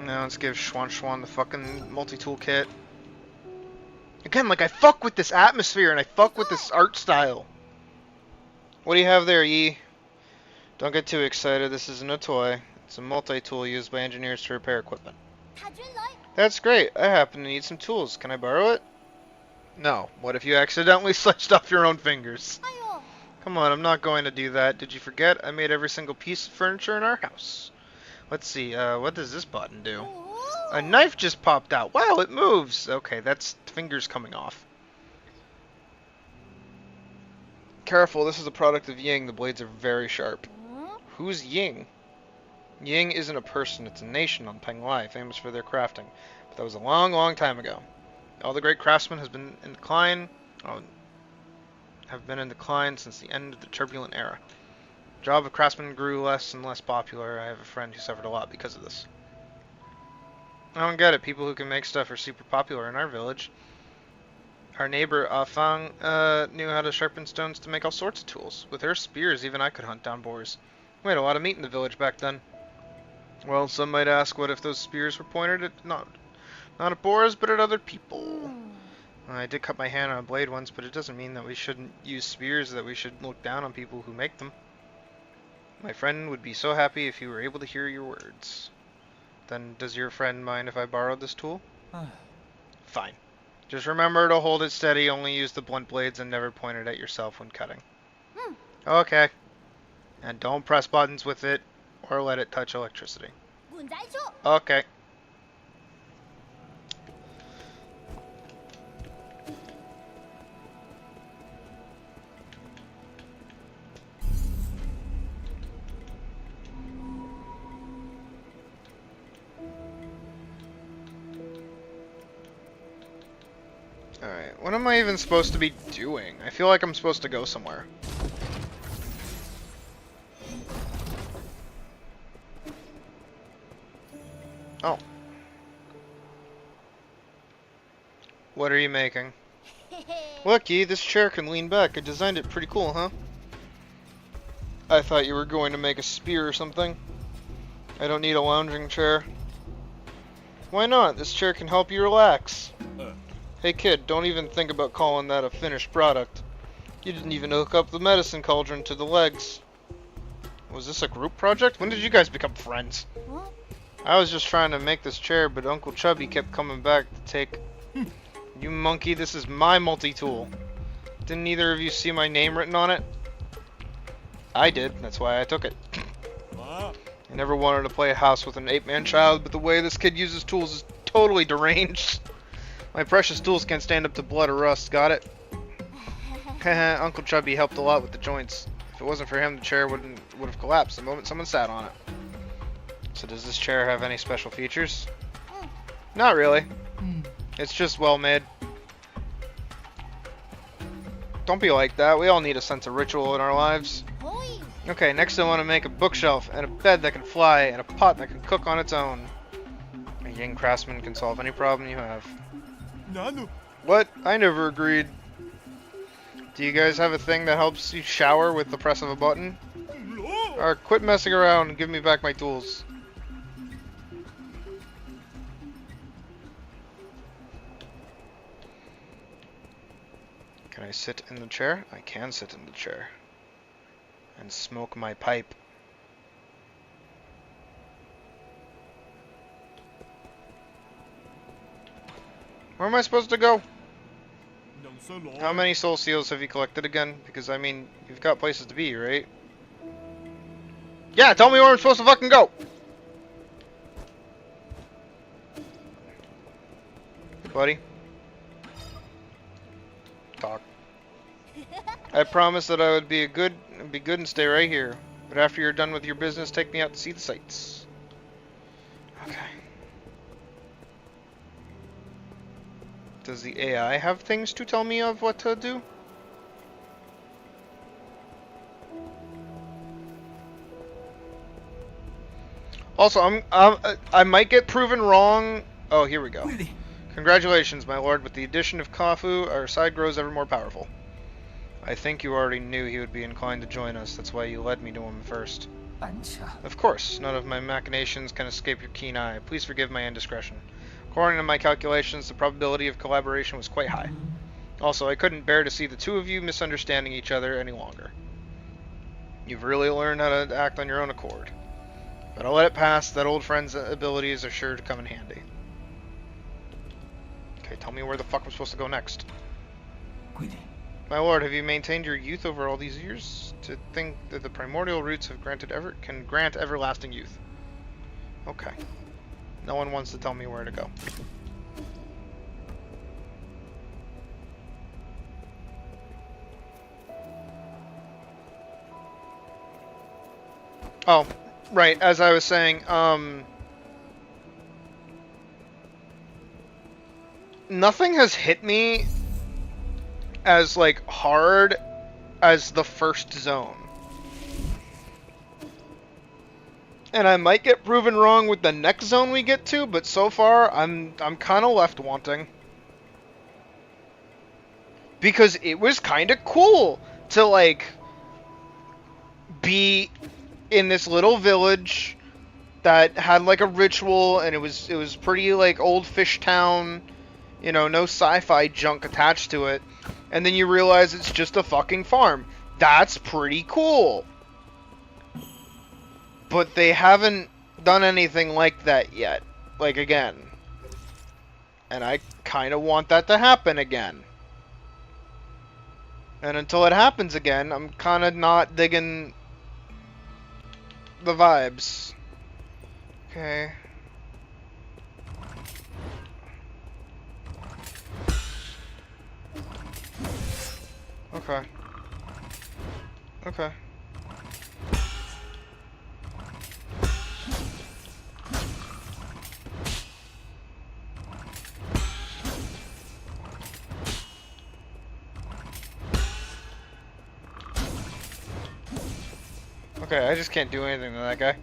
Now let's give Schwan the fucking multi-tool kit. Again, like, I fuck with this atmosphere and I fuck with this art style. What do you have there, Yi? Don't get too excited. This isn't a toy. It's a multi-tool used by engineers to repair equipment. That's great. I happen to need some tools. Can I borrow it? No. What if you accidentally sliced off your own fingers? Come on, I'm not going to do that. Did you forget? I made every single piece of furniture in our house. Let's see, what does this button do? A knife just popped out. Wow, it moves. Okay, that's fingers coming off. Careful, this is a product of Ying. The blades are very sharp. Who's Ying? Ying isn't a person, it's a nation on Penglai, famous for their crafting. But that was a long, long time ago. All the great craftsmen have been in decline since the end of the turbulent era. The job of craftsman grew less and less popular. I have a friend who suffered a lot because of this. I don't get it. People who can make stuff are super popular in our village. Our neighbor Afang knew how to sharpen stones to make all sorts of tools. With her spears, even I could hunt down boars. We had a lot of meat in the village back then. Well, some might ask, what if those spears were pointed at not at boars, but at other people? I did cut my hand on a blade once, but it doesn't mean that we shouldn't use spears, that we should look down on people who make them. My friend would be so happy if he were able to hear your words. Then, does your friend mind if I borrowed this tool? Fine. Just remember to hold it steady, only use the blunt blades, and never point it at yourself when cutting. Okay. And don't press buttons with it, or let it touch electricity. Okay. Alright, what am I even supposed to be doing? I feel like I'm supposed to go somewhere. Oh. What are you making? Lucky, this chair can lean back. I designed it pretty cool, huh? I thought you were going to make a spear or something. I don't need a lounging chair. Why not? This chair can help you relax. Hey kid, don't even think about calling that a finished product. You didn't even hook up the medicine cauldron to the legs. Was this a group project? When did you guys become friends? I was just trying to make this chair, but Uncle Chubby kept coming back to take... You monkey, this is my multi-tool. Didn't either of you see my name written on it? I did, that's why I took it. I never wanted to play a house with an 8-man child, but the way this kid uses tools is totally deranged. My precious tools can't stand up to blood or rust, got it? Uncle Chubby helped a lot with the joints. If it wasn't for him, the chair would have collapsed the moment someone sat on it. So does this chair have any special features? Not really. It's just well made. Don't be like that. We all need a sense of ritual in our lives. Okay, next I want to make a bookshelf, and a bed that can fly, and a pot that can cook on its own. A Ying craftsman can solve any problem you have. What? I never agreed. Do you guys have a thing that helps you shower with the press of a button? Or quit messing around and give me back my tools. Can I sit in the chair? I can sit in the chair. And smoke my pipe. Where am I supposed to go? How many soul seals have you collected again? Because, I mean, you've got places to be, right? Yeah, tell me where I'm supposed to fucking go! Buddy? Talk. I promised that I would be good and stay right here. But after you're done with your business, take me out to see the sights. Okay. Does the AI have things to tell me of what to do? Also, I might get proven wrong. Oh, here we go. Congratulations, my lord. With the addition of Kafu, our side grows ever more powerful. I think you already knew he would be inclined to join us. That's why you led me to him first. Of course, none of my machinations can escape your keen eye. Please forgive my indiscretion. According to my calculations, the probability of collaboration was quite high. Also, I couldn't bear to see the two of you misunderstanding each other any longer. You've really learned how to act on your own accord. But I'll let it pass. That old friend's abilities are sure to come in handy. Okay, tell me where the fuck I'm supposed to go next. My lord, have you maintained your youth over all these years? To think that the primordial roots have can grant everlasting youth. Okay. No one wants to tell me where to go. Oh, right, as I was saying, nothing has hit me as, like, hard as the first zone. And I might get proven wrong with the next zone we get to, but so far, I'm kind of left wanting. Because it was kind of cool to, like, be in this little village that had, like, a ritual, and it was pretty, like, old fish town, you know, no sci-fi junk attached to it. And then you realize it's just a fucking farm. That's pretty cool. But they haven't done anything like that yet. Like, again. And I kind of want that to happen again. And until it happens again, I'm kind of not digging the vibes. Okay. Okay. Okay. Okay, I just can't do anything to that guy.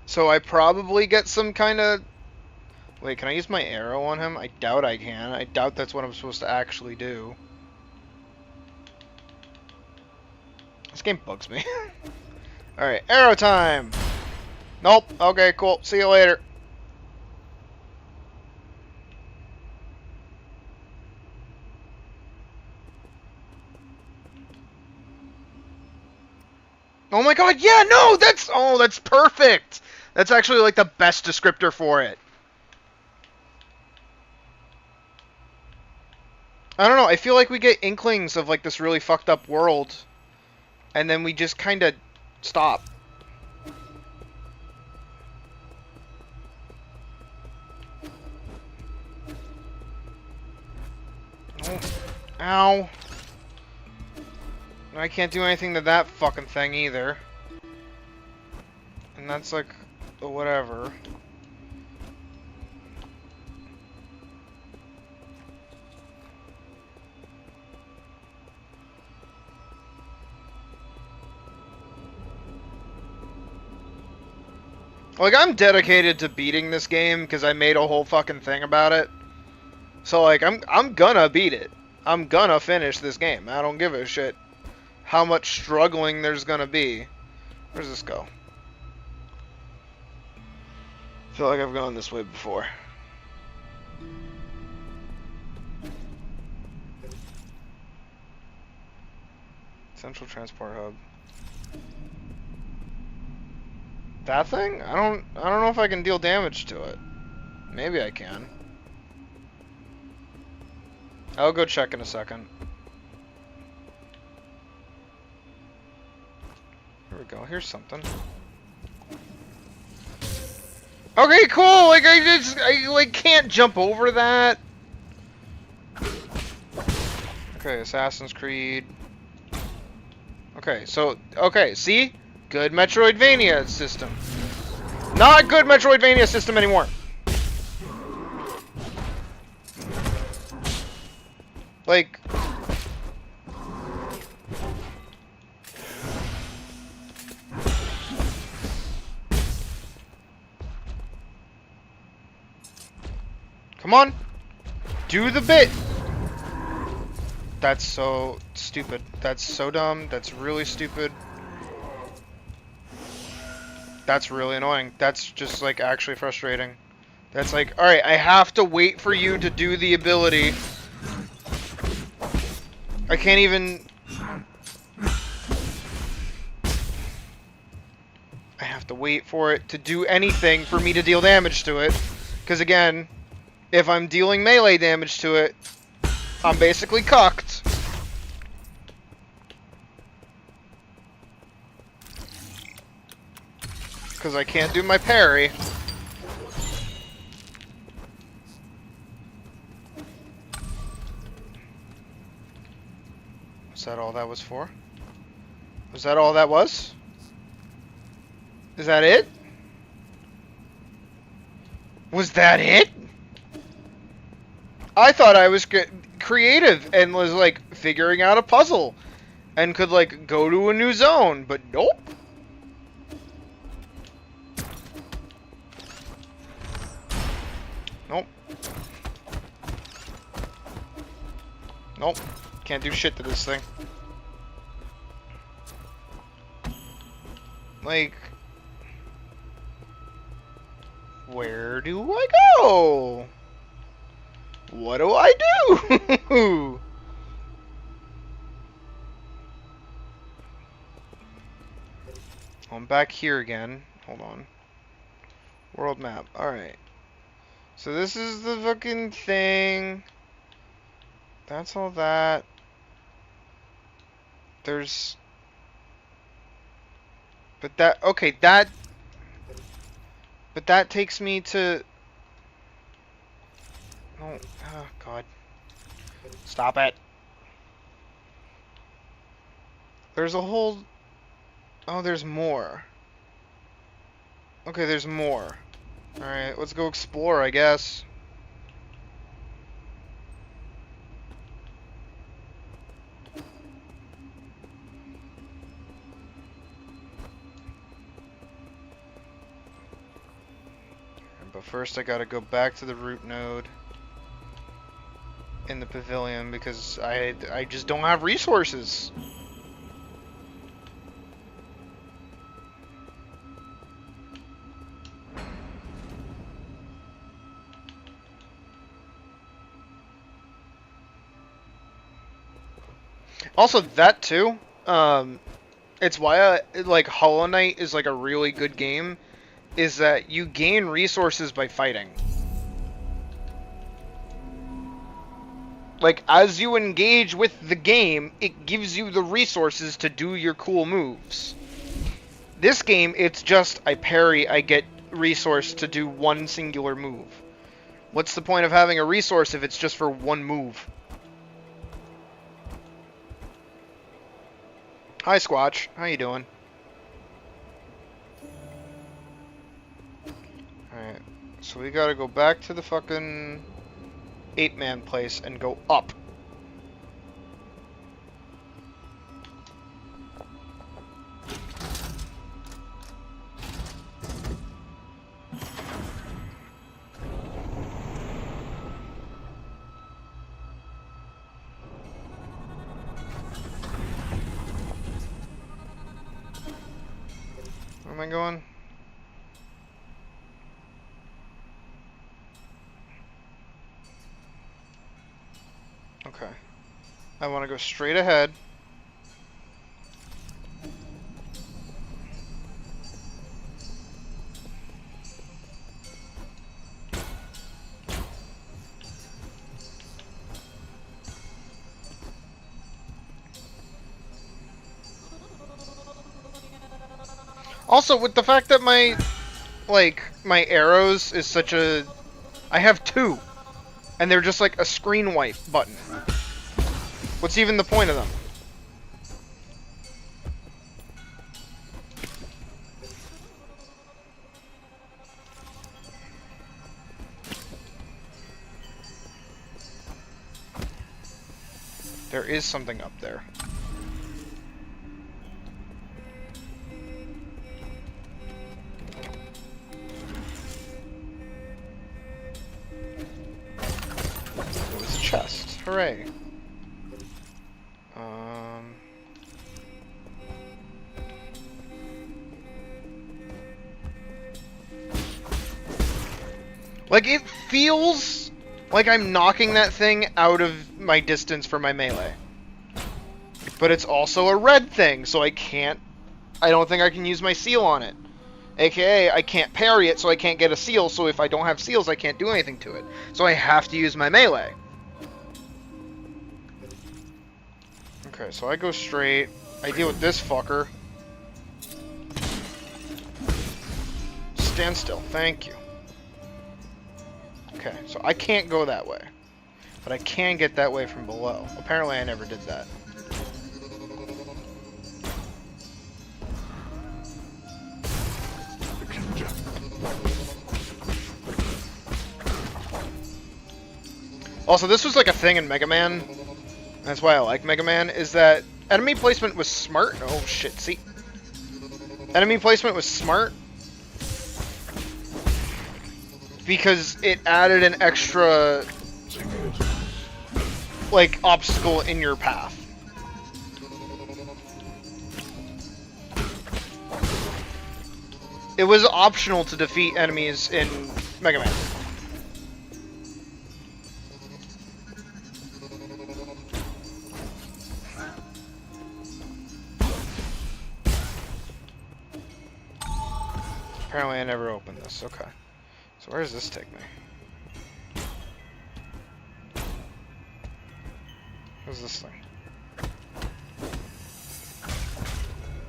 So I probably get some kind of... Wait, can I use my arrow on him? I doubt I can. I doubt that's what I'm supposed to actually do. This game bugs me. Alright, arrow time! Nope. Okay, cool. See you later. Oh my god, yeah, no! That's perfect! That's actually, like, the best descriptor for it. I don't know, I feel like we get inklings of, like, this really fucked up world. And then we just kind of stop. Oh. Ow. I can't do anything to that fucking thing either. And that's like, whatever. Like, I'm dedicated to beating this game because I made a whole fucking thing about it. So, like, I'm gonna beat it. I'm gonna finish this game. I don't give a shit how much struggling there's gonna be. Where's this go? I feel like I've gone this way before. Central Transport Hub. That thing? I don't know if I can deal damage to it. Maybe I can. I'll go check in a second. Here we go. Here's something. Okay, cool. Like I like can't jump over that. Okay, Assassin's Creed. Okay, so see? Good Metroidvania system. Not good Metroidvania system anymore. Like, come on, do the bit. That's so stupid. That's so dumb. That's really stupid. That's really annoying. That's just, like, actually frustrating. That's like, alright, I have to wait for you to do the ability. I can't even... I have to wait for it to do anything for me to deal damage to it. Because, again, if I'm dealing melee damage to it, I'm basically cucked. because I can't do my parry. Was that all that was for? Was that all that was? Is that it? Was that it? I thought I was creative and was like figuring out a puzzle and could like go to a new zone, but nope. Nope. Nope. Can't do shit to this thing. Like, where do I go? What do I do? I'm back here again. Hold on. World map. Alright. So this is the fucking thing. That's all that. There's... But that... Okay, that... But that takes me to... Oh, oh God. Stop it. There's a whole... Oh, there's more. Okay, there's more. Alright, let's go explore, I guess. But first I gotta go back to the root node in the pavilion because I just don't have resources. Also, that too, it's why like Hollow Knight is like a really good game, is that you gain resources by fighting. Like, as you engage with the game, it gives you the resources to do your cool moves. This game, it's just, I parry, I get resource to do one singular move. What's the point of having a resource if it's just for one move? Hi, Squatch. How you doing? Alright, so we gotta go back to the fucking ape-man place and go up. Where am I going? Okay. I want to go straight ahead. Also, with the fact that my arrows is such a... I have two. And they're just like a screen wipe button. What's even the point of them? There is something up there. It was a chest. Hooray. Like, it feels like I'm knocking that thing out of my distance for my melee. But it's also a red thing, so I don't think I can use my seal on it. AKA, I can't parry it, so I can't get a seal, so if I don't have seals, I can't do anything to it. So I have to use my melee. Okay, so I go straight. I deal with this fucker. stand still. Thank you. Okay, so I can't go that way. But I can get that way from below. Apparently I never did that. Also, this was like a thing in Mega Man. That's why I like Mega Man, is that enemy placement was smart. Oh shit, see? Enemy placement was smart because it added an extra, like, obstacle in your path. It was optional to defeat enemies in Mega Man. Apparently I never opened this. Okay. So where does this take me? What's this thing?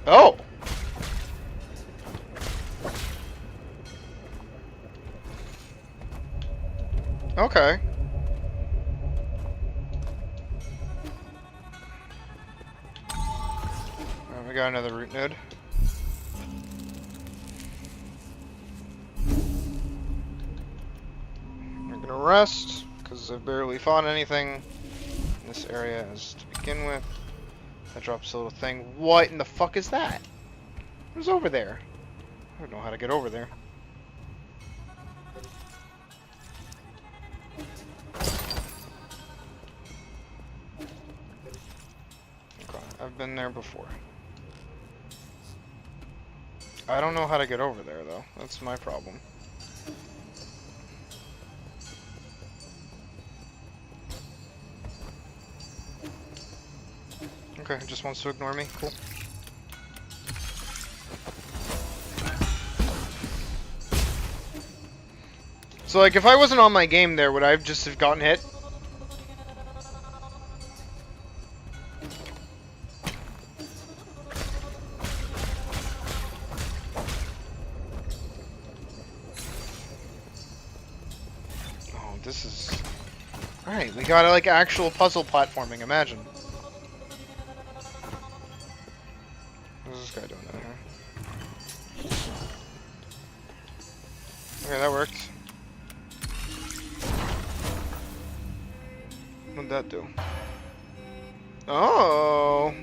Oh! Okay. Alright, we got another root node. Rest, because I've barely fought anything in this area as to begin with. That drops a little thing. What in the fuck is that? Who's over there? I don't know how to get over there. Okay, I've been there before. I don't know how to get over there though. That's my problem. Okay, it just wants to ignore me. Cool. So, like, if I wasn't on my game there, would I just have gotten hit? Oh, this is... Alright, we got, like, actual puzzle platforming, imagine. What's this guy doing down here? Okay, that worked. What'd that do? Oh!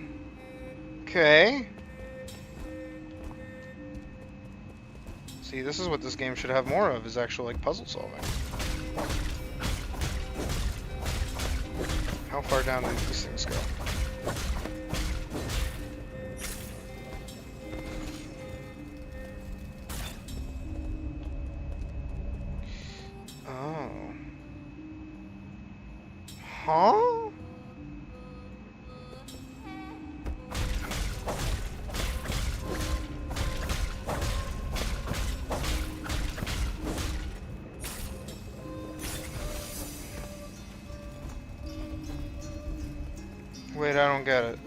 Okay. See, this is what this game should have more of, is actual, like, puzzle solving. How far down do these things go? Oh. Huh? Wait, I don't get it.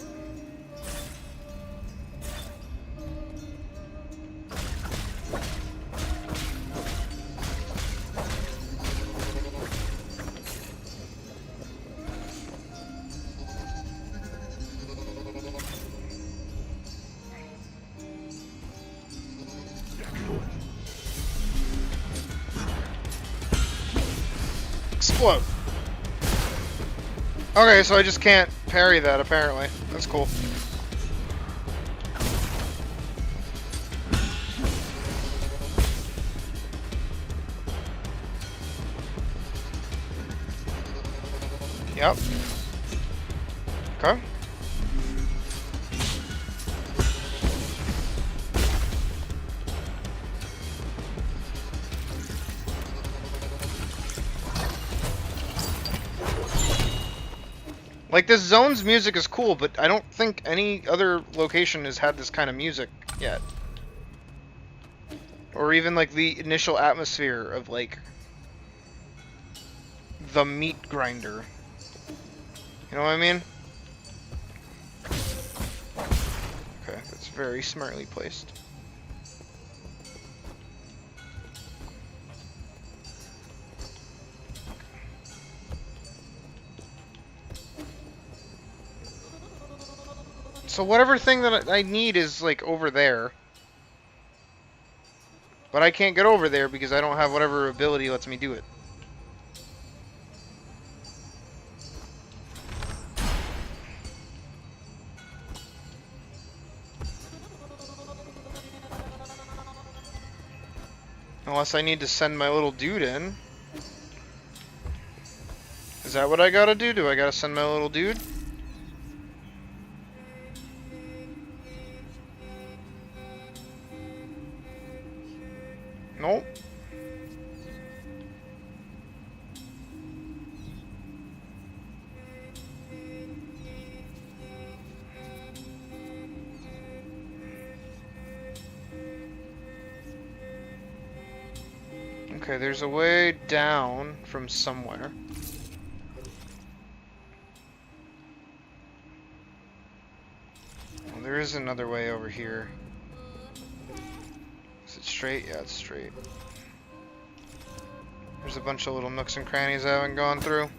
Explode. Okay, so I just can't parry that, apparently. That's cool. Yep. Okay. Like, this zone's music is cool, but I don't think any other location has had this kind of music yet. Or even, like, the initial atmosphere of, like, the meat grinder. You know what I mean? Okay, that's very smartly placed. So whatever thing that I need is like over there. But I can't get over there because I don't have whatever ability lets me do it. Unless I need to send my little dude in. Is that what I gotta do? Do I gotta send my little dude? Nope. Okay, there's a way down from somewhere. Well, there is another way over here. Is it straight? Yeah, it's straight. There's a bunch of little nooks and crannies I haven't gone through.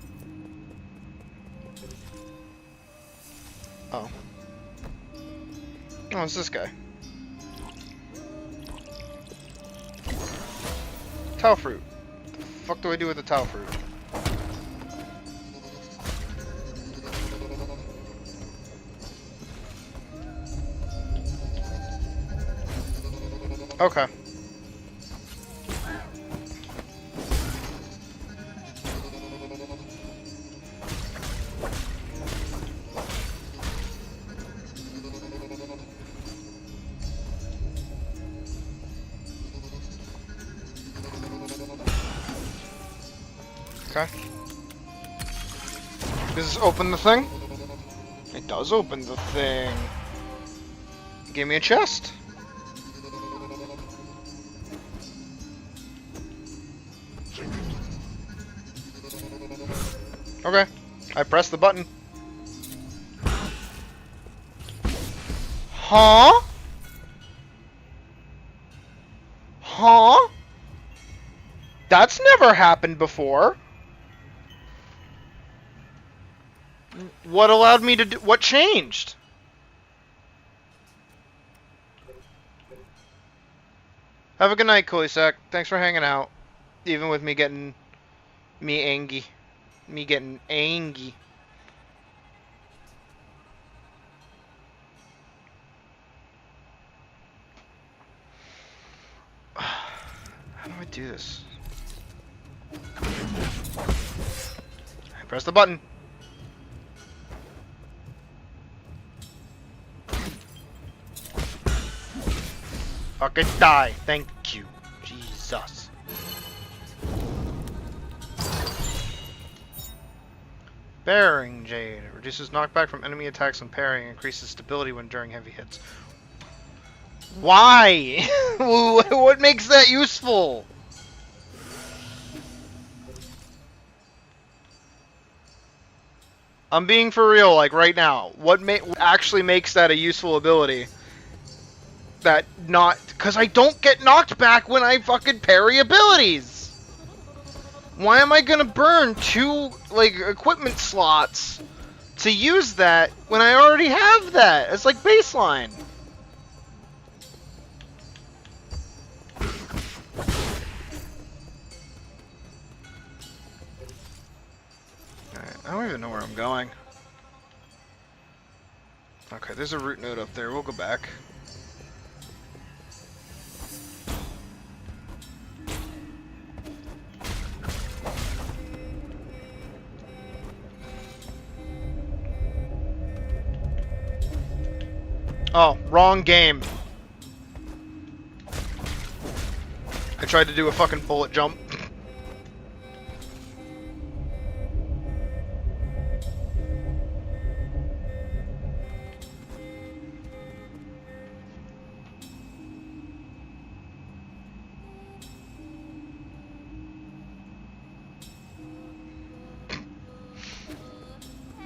Oh. Oh, it's this guy. Tau fruit. What the fuck do I do with the tau fruit? Okay. Okay. Does this open the thing? It does open the thing. Give me a chest. Okay. I pressed the button. Huh? Huh? That's never happened before. What allowed me to do? What changed? Have a good night, Kulisak. Thanks for hanging out. Even with me getting angry. Me getting angry. How do I do this? I press the button. Fucking die. Thank you. Jesus. Bearing Jade. Reduces knockback from enemy attacks when parrying. Increases stability when during heavy hits. Why? What makes that useful? I'm being for real, like right now. What actually makes that a useful ability? That not... Because I don't get knocked back when I fucking parry abilities! Why am I gonna burn 2, like, equipment slots to use that when I already have that? It's like baseline. Alright, I don't even know where I'm going. Okay, there's a root node up there. We'll go back. Oh, wrong game. I tried to do a fucking bullet jump.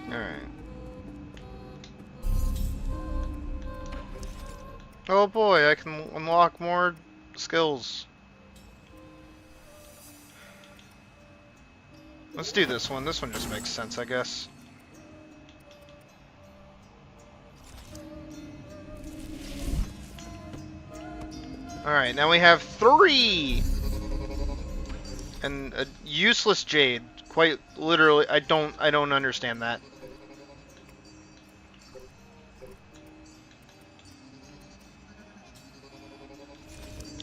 Alright. Oh boy, I can unlock more skills. Let's do this one. This one just makes sense, I guess. Alright, now we have 3! And a useless jade. Quite literally, I don't understand that.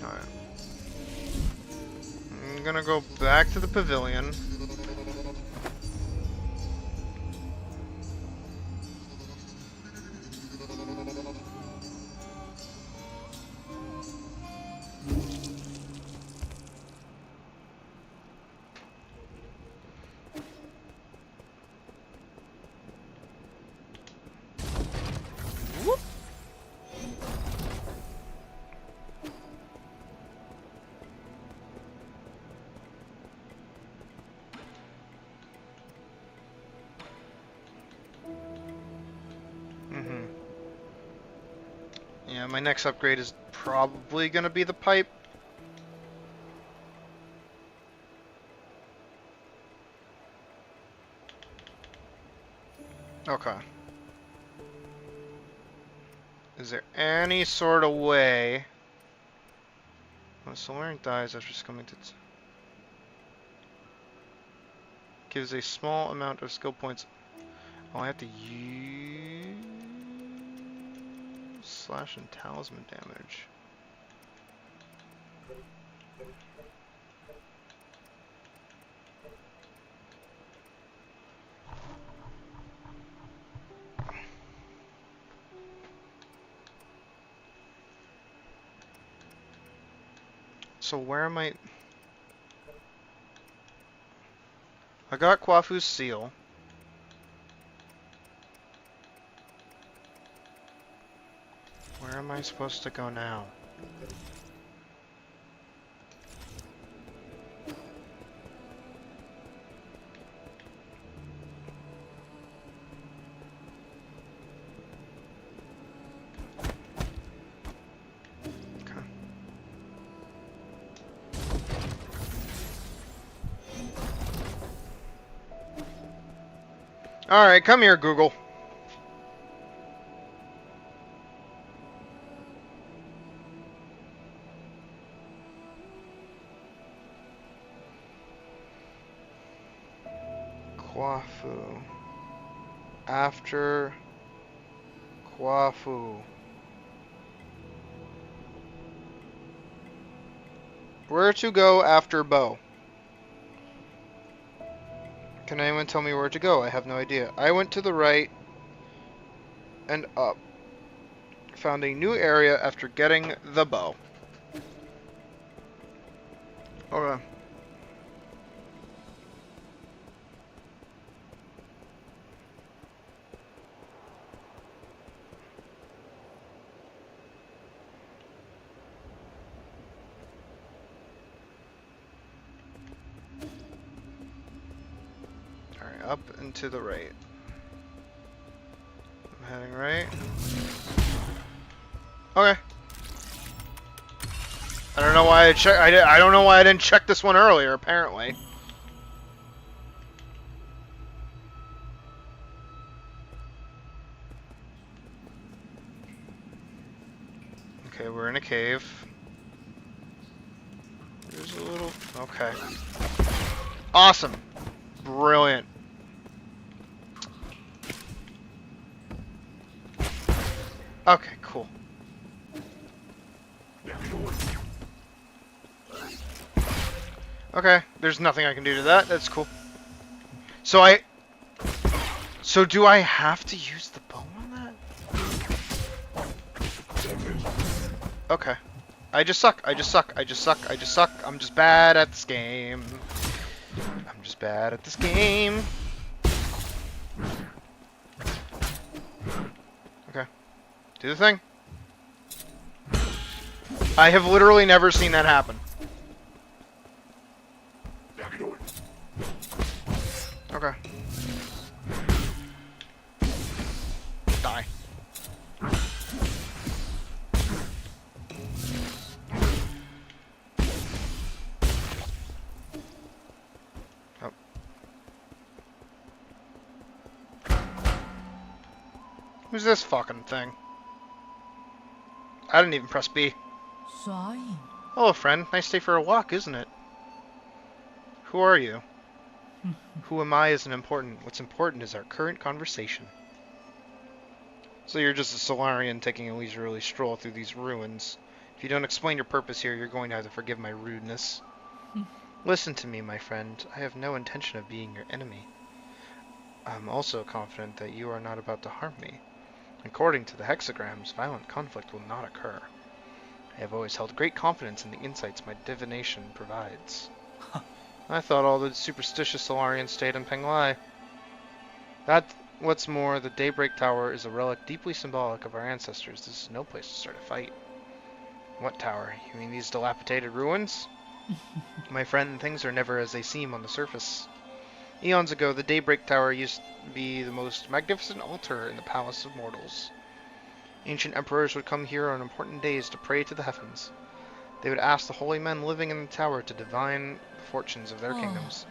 Alright. I'm gonna go back to the pavilion. Yeah, my next upgrade is probably gonna be the pipe. Okay. Is there any sort of way... When Solarian dies after succumbing to... Gives a small amount of skill points. Oh, I have to use... Slash and talisman damage. So where am I... I got Kwafu's seal. Where am I supposed to go now? Okay. Alright, come here, Google. Kwafu. After Kwafu. Where to go after Bo? Can anyone tell me where to go? I have no idea. I went to the right and up. Found a new area after getting the bow. Okay. Alright, up and to the right. I'm heading right. Okay. I don't know why I don't know why I didn't check this one earlier, apparently. Okay, we're in a cave. There's a little... Okay. Awesome. Brilliant. Okay, cool. Okay, there's nothing I can do to that. That's cool. So do I have to use the bow on that? Okay. I just suck. I just suck. I just suck. I just suck. I'm just bad at this game. I'm just bad at this game. Okay. Do the thing. I have literally never seen that happen. Okay. Die. Oh. Who's this fucking thing? I didn't even press B. Hello, friend. Nice day for a walk, isn't it? Who are you? Who am I isn't important. What's important is our current conversation. So you're just a Solarian taking a leisurely stroll through these ruins. If you don't explain your purpose here, you're going to have to forgive my rudeness. Listen to me, my friend. I have no intention of being your enemy. I'm also confident that you are not about to harm me. According to the hexagrams, violent conflict will not occur. I have always held great confidence in the insights my divination provides. I thought all the superstitious Solarians stayed in Penglai. What's more, the Daybreak Tower is a relic deeply symbolic of our ancestors. This is no place to start a fight. What tower? You mean these dilapidated ruins? My friend, things are never as they seem on the surface. Eons ago, the Daybreak Tower used to be the most magnificent altar in the Palace of Mortals. Ancient emperors would come here on important days to pray to the heavens. They would ask the holy men living in the tower to divine the fortunes of their kingdoms.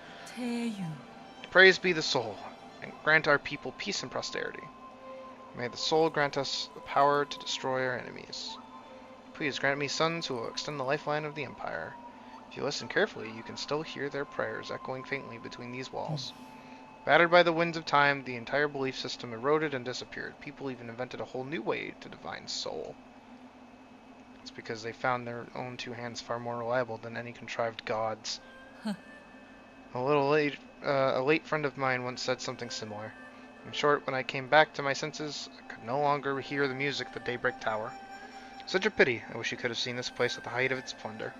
Praise be the soul, and grant our people peace and prosperity. May the soul grant us the power to destroy our enemies. Please grant me sons who will extend the lifeline of the Empire. If you listen carefully, you can still hear their prayers echoing faintly between these walls. Battered by the winds of time, the entire belief system eroded and disappeared. People even invented a whole new way to divine soul. It's because they found their own two hands far more reliable than any contrived gods. A late friend of mine once said something similar. In short, when I came back to my senses, I could no longer hear the music of the Daybreak Tower. Such a pity. I wish you could have seen this place at the height of its splendor.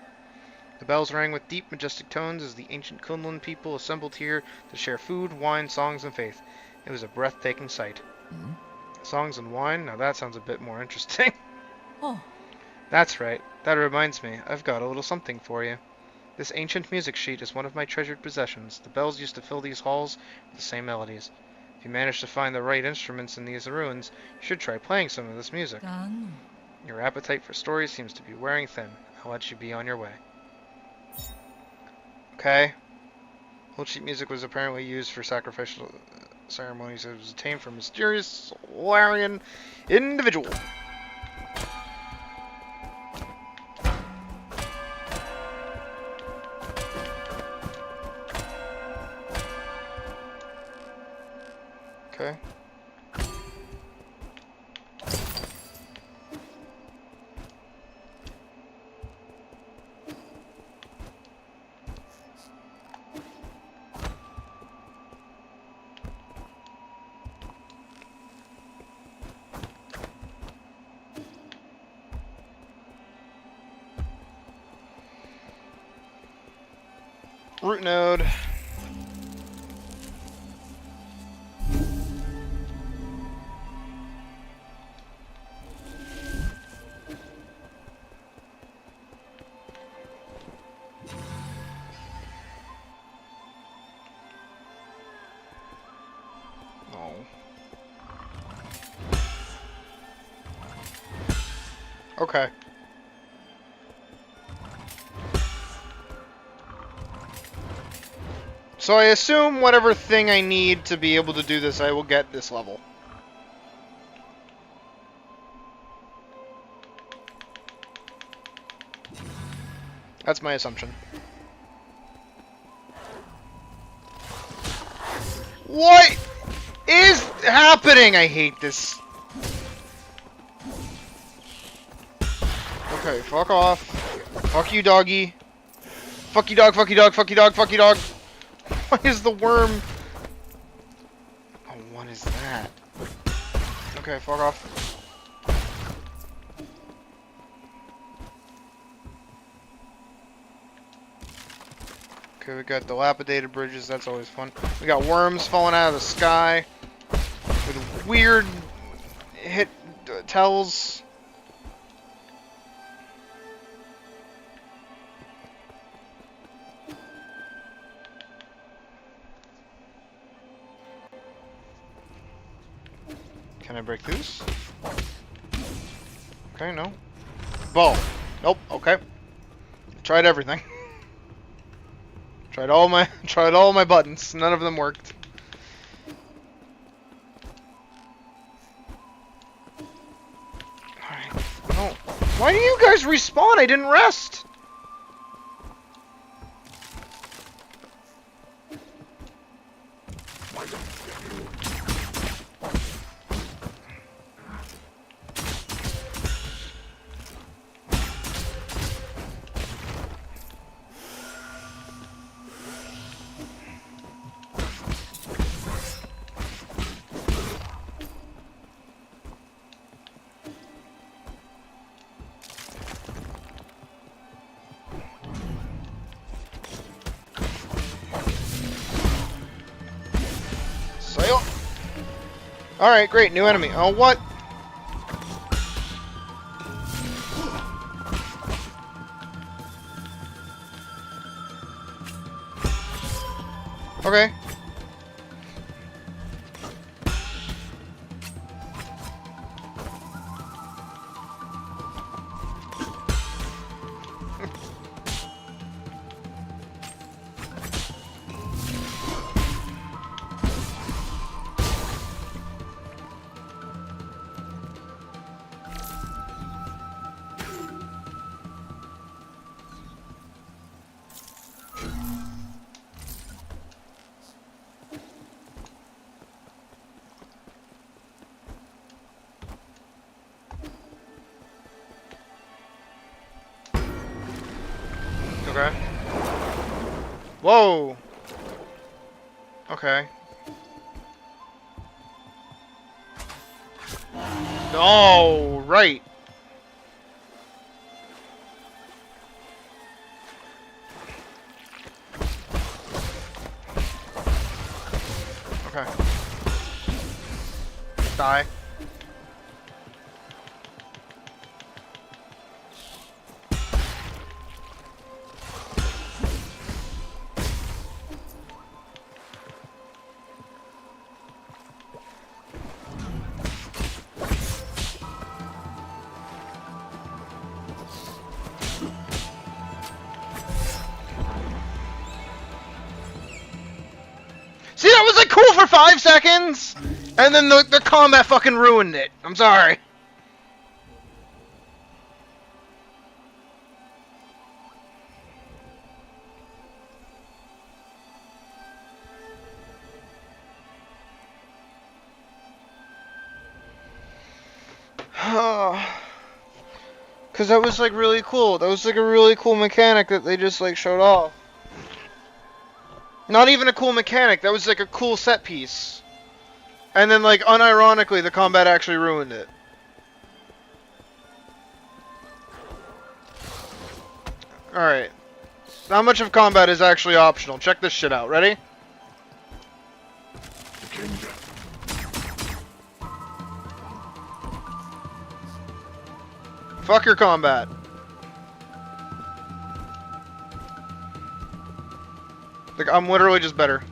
The bells rang with deep, majestic tones as the ancient Kunlun people assembled here to share food, wine, songs, and faith. It was a breathtaking sight. Songs and wine? Now that sounds a bit more interesting. That's right. That reminds me. I've got a little something for you. This ancient music sheet is one of my treasured possessions. The bells used to fill these halls with the same melodies. If you manage to find the right instruments in these ruins, you should try playing some of this music. Your appetite for stories seems to be wearing thin. I'll let you be on your way. Okay. Old sheet music was apparently used for sacrificial ceremonies. It was obtained from a mysterious Solarian individual. Okay. Root node. No. Okay. So I assume whatever thing I need to be able to do this, I will get this level. That's my assumption. What is happening? I hate this. Okay, fuck off. Fuck you, doggy. Fuck you, dog, fuck you, dog, fuck you, dog, fuck you, dog. What is the worm? Oh, what is that? Okay, fuck off. Okay, we got dilapidated bridges, that's always fun. We got worms falling out of the sky with weird tells. Can I break these? Okay, no. Bow. Nope, okay. Tried everything. Tried all my buttons. None of them worked. Alright. No. Why do you guys respawn? I didn't rest. Sail. Alright, great. New enemy. Oh, what? Okay. Okay. Whoa. Okay. No, right. Okay. Die. See, that was like cool for 5 seconds, and then the combat fucking ruined it. I'm sorry. Cause that was like really cool. That was like a really cool mechanic that they just like showed off. Not even a cool mechanic. That was like a cool set piece. And then like unironically, the combat actually ruined it. All right. How much of combat is actually optional? Check this shit out. Ready? Fuck your combat. Like, I'm literally just better.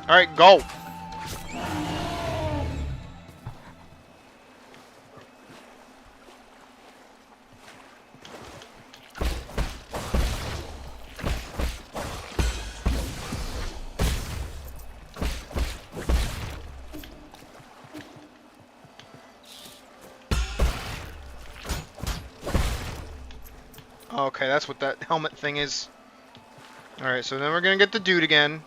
Alright, go. Okay, that's what that helmet thing is. Alright, so then we're gonna get the dude again.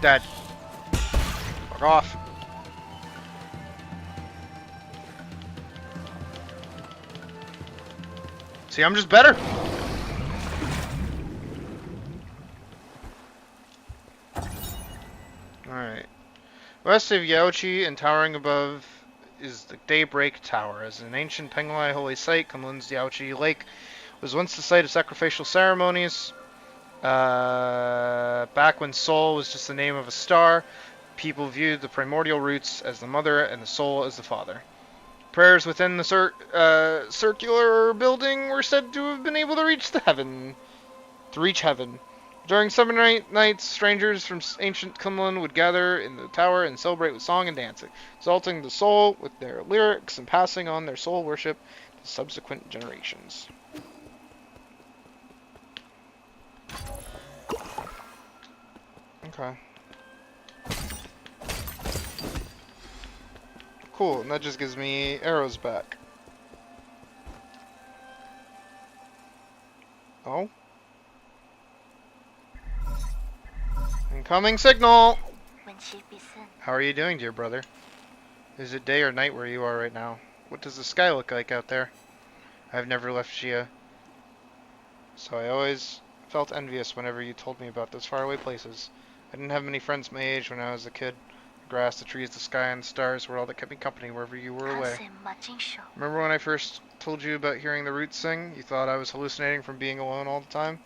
Dead. Fuck off. See, I'm just better. Alright. West of Yaochi and towering above is the Daybreak Tower. As an ancient Penglai holy site, Kunlun's Yaochi Lake was once the site of sacrificial ceremonies. Back when Sol was just the name of a star, people viewed the primordial roots as the mother and the soul as the father. Prayers within the circular building were said to have been able to reach heaven. During summer nights, strangers from ancient Kunlun would gather in the tower and celebrate with song and dancing, exalting the soul with their lyrics and passing on their soul worship to subsequent generations. Okay. Cool, and that just gives me arrows back. Oh? Incoming signal! How are you doing, dear brother? Is it day or night where you are right now? What does the sky look like out there? I've never left Shia, so I always felt envious whenever you told me about those faraway places. I didn't have many friends my age when I was a kid. The grass, the trees, the sky, and the stars were all that kept me company wherever you were away. Remember when I first told you about hearing the roots sing? You thought I was hallucinating from being alone all the time?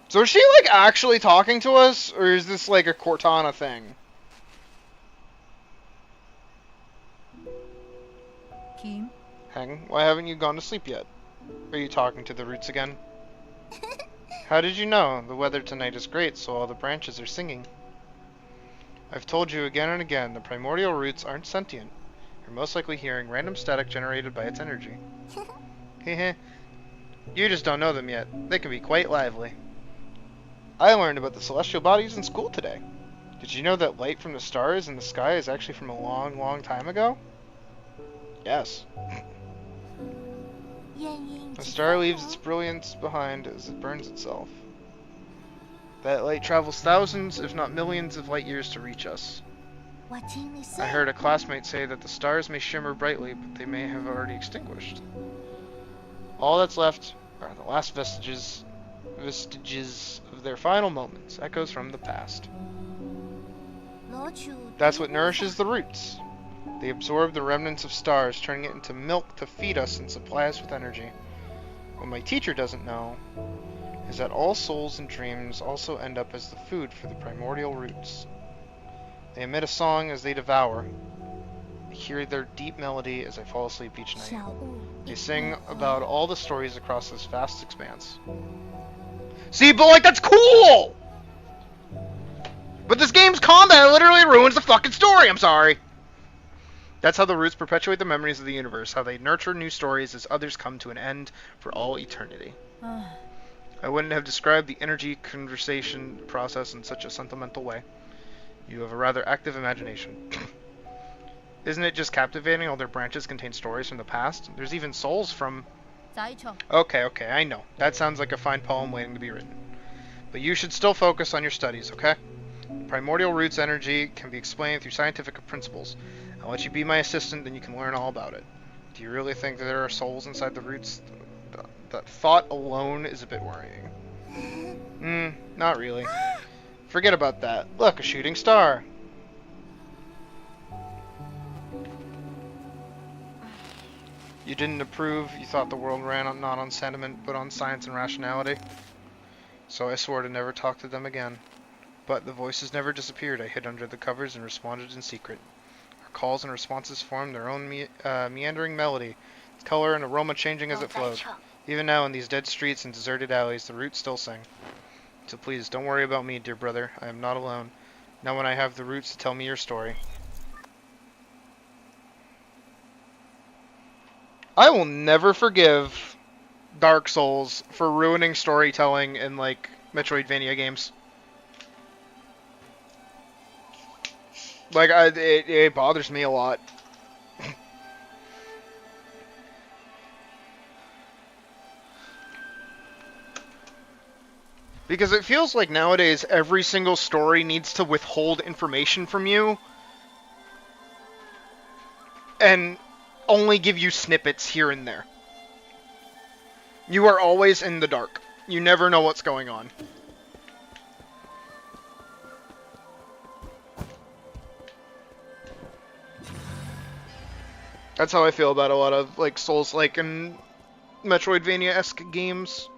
So is she, like, actually talking to us? Or is this, like, a Cortana thing? Kim? Heng, why haven't you gone to sleep yet? Are you talking to the roots again? How did you know? The weather tonight is great, so all the branches are singing. I've told you again and again, the primordial roots aren't sentient. You're most likely hearing random static generated by its energy. Heh. You just don't know them yet. They can be quite lively. I learned about the celestial bodies in school today. Did you know that light from the stars in the sky is actually from a long, long time ago? Yes. A star leaves its brilliance behind as it burns itself. That light travels thousands, if not millions, of light years to reach us. I heard a classmate say that the stars may shimmer brightly, but they may have already extinguished. All that's left are the last vestiges of their final moments, echoes from the past. That's what nourishes the roots. They absorb the remnants of stars, turning it into milk to feed us and supply us with energy. What my teacher doesn't know is that all souls and dreams also end up as the food for the primordial roots. They emit a song as they devour. I hear their deep melody as I fall asleep each night. They sing about all the stories across this vast expanse. See, but like, that's cool! But this game's combat literally ruins the fucking story, I'm sorry! That's how the roots perpetuate the memories of the universe, how they nurture new stories as others come to an end for all eternity. I wouldn't have described the energy conversation process in such a sentimental way. You have a rather active imagination. Isn't it just captivating? All their branches contain stories from the past. There's even souls from... Okay, I know. That sounds like a fine poem waiting to be written. But you should still focus on your studies, okay? Primordial roots energy can be explained through scientific principles. I'll let you be my assistant, then you can learn all about it. Do you really think that there are souls inside the roots? That thought alone is a bit worrying. Not really. Forget about that. Look, a shooting star. You didn't approve. You thought the world ran not on sentiment, but on science and rationality. So I swore to never talk to them again. But the voices never disappeared. I hid under the covers and responded in secret. Our calls and responses formed their own meandering melody, color and aroma changing as it flowed. Even now, in these dead streets and deserted alleys, the roots still sing. So please, don't worry about me, dear brother. I am not alone. Now when I have the roots to tell me your story. I will never forgive Dark Souls for ruining storytelling in, like, Metroidvania games. Like, it bothers me a lot. Because it feels like nowadays every single story needs to withhold information from you and only give you snippets here and there. You are always in the dark. You never know what's going on. That's how I feel about a lot of, like, Souls-like and Metroidvania-esque games.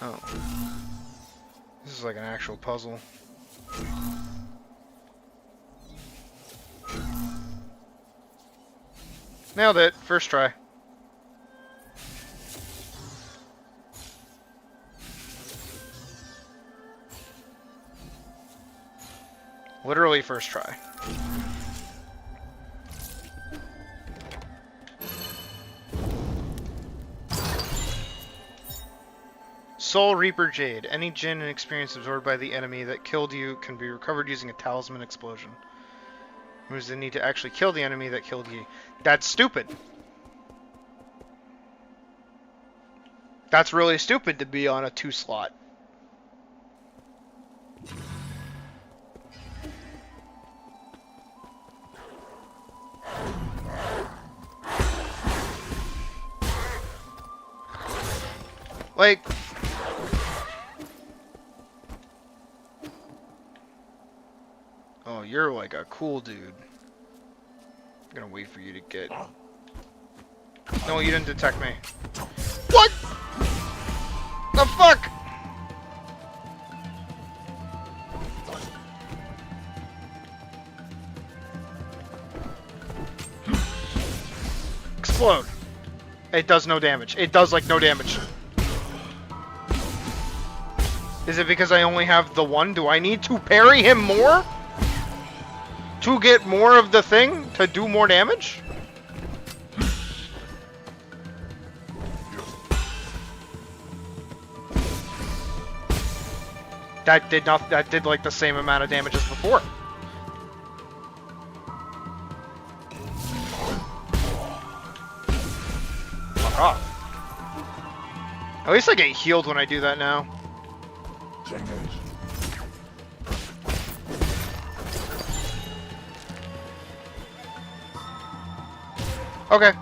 Oh. This is like an actual puzzle. Nailed it. First try. Literally first try. Soul Reaper Jade. Any Jinn and experience absorbed by the enemy that killed you can be recovered using a talisman explosion. Removes the need to actually kill the enemy that killed you. That's stupid. That's really stupid to be on a 2 slot. Like, oh, you're like a cool dude. I'm gonna wait for you to get. No, you didn't detect me. What? The fuck? Explode. It does no damage. It does like no damage. Is it because I only have the one? Do I need to parry him more? To get more of the thing? To do more damage? That did not. That did like the same amount of damage as before. Fuck off. At least I get healed when I do that now. Okay.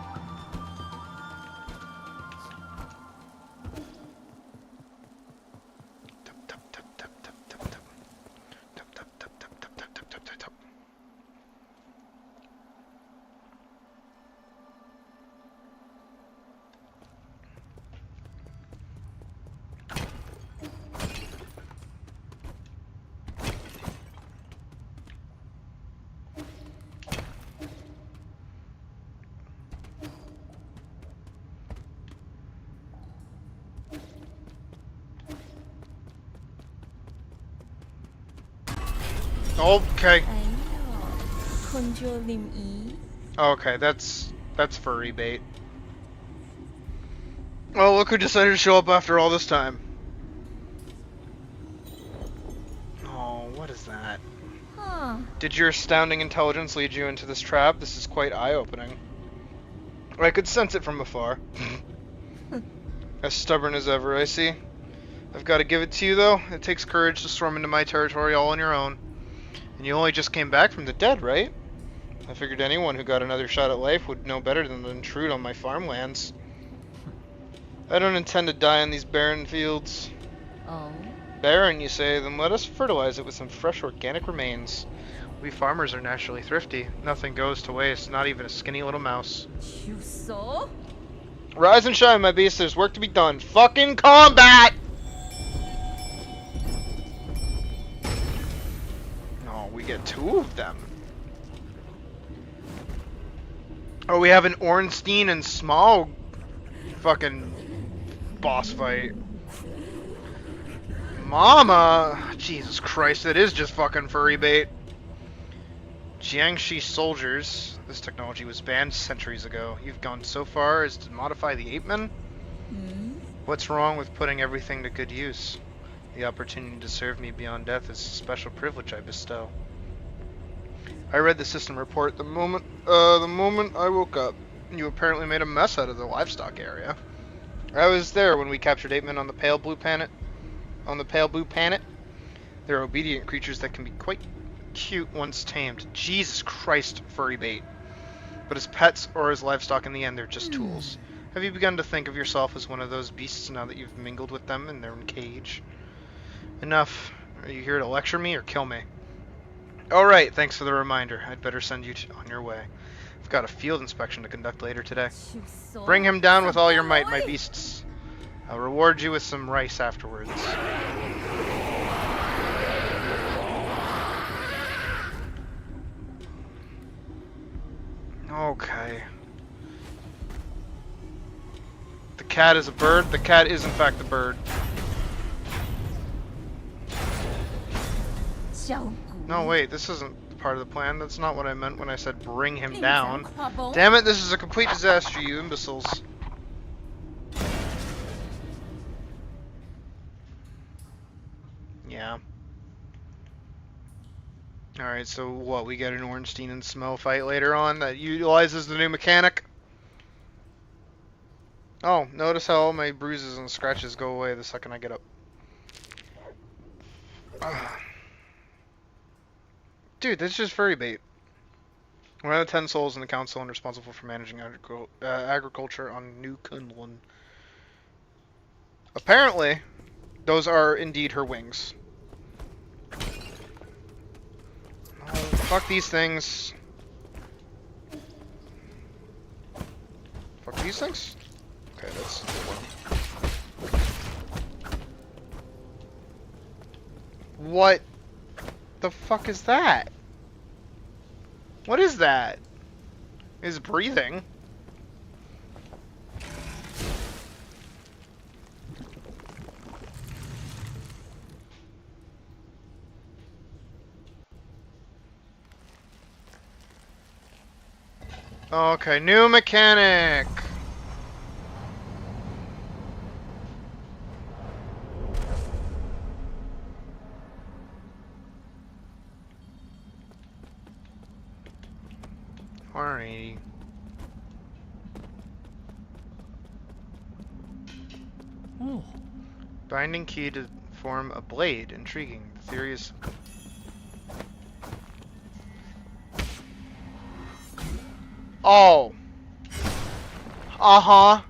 Okay. Okay, that's furry bait. Oh, look who decided to show up after all this time. Oh, what is that? Huh. Did your astounding intelligence lead you into this trap? This is quite eye-opening. I could sense it from afar. As stubborn as ever, I see. I've got to give it to you, though. It takes courage to storm into my territory all on your own. And you only just came back from the dead, right? I figured anyone who got another shot at life would know better than to intrude on my farmlands. I don't intend to die on these barren fields. Oh. Barren, you say? Then let us fertilize it with some fresh organic remains. We farmers are naturally thrifty. Nothing goes to waste, not even a skinny little mouse. You saw? Rise and shine, my beast. There's work to be done. Fucking combat! We get 2 of them. Oh, we have an Ornstein and Small fucking boss fight. Mama! Jesus Christ, that is just fucking furry bait. Jiangxi soldiers. This technology was banned centuries ago. You've gone so far as to modify the ape-men? What's wrong with putting everything to good use? The opportunity to serve me beyond death is a special privilege I bestow. I read the system report the moment I woke up. You apparently made a mess out of the livestock area. I was there when we captured 8 men on the pale blue planet. They're obedient creatures that can be quite cute once tamed. Jesus Christ, furry bait. But as pets or as livestock in the end, they're just tools. Have you begun to think of yourself as one of those beasts now that you've mingled with them in their cage? Enough. Are you here to lecture me or kill me? Alright, thanks for the reminder. I'd better send you on your way. I've got a field inspection to conduct later today. Bring him down with all your might, my beasts. I'll reward you with some rice afterwards. Okay. The cat is a bird. The cat is in fact a bird. No, wait, this isn't part of the plan. That's not what I meant when I said bring him Please, down. Uncle. Damn it, this is a complete disaster, you imbeciles. Yeah. Alright, so what, we get an Ornstein and Smell fight later on that utilizes the new mechanic? Oh, notice how all my bruises and scratches go away the second I get up. Dude, that's just furry bait. 1 out of 10 souls in the council and responsible for managing agriculture on New Kunlun. Apparently, those are indeed her wings. Oh, fuck these things. Fuck these things? Okay, that's one. What the fuck is that? What is that? Is breathing. Okay, new mechanic. Alrighty. Oh. Binding key to form a blade. Intriguing. The theory is... Oh. Uh-huh.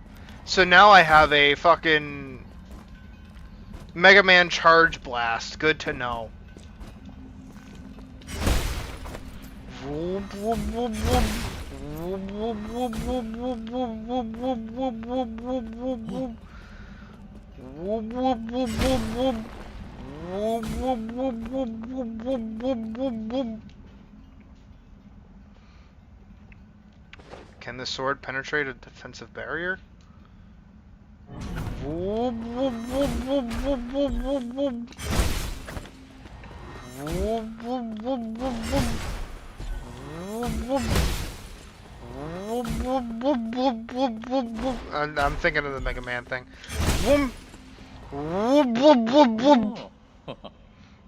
So now I have a fucking Mega Man Charge Blast. Good to know. Can the sword penetrate a defensive barrier? I'm thinking of the Mega Man thing.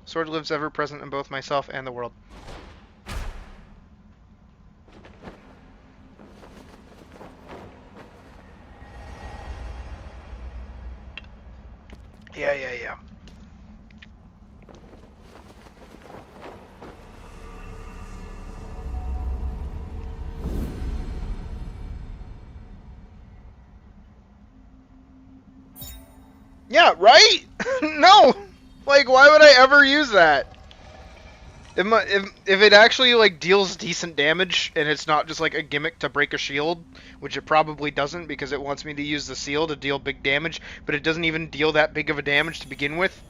Sword lives ever present in both myself and the world. Yeah. Yeah, right? No! Like, why would I ever use that? If it actually, like, deals decent damage, and it's not just, like, a gimmick to break a shield, which it probably doesn't, because it wants me to use the seal to deal big damage, but it doesn't even deal that big of a damage to begin with.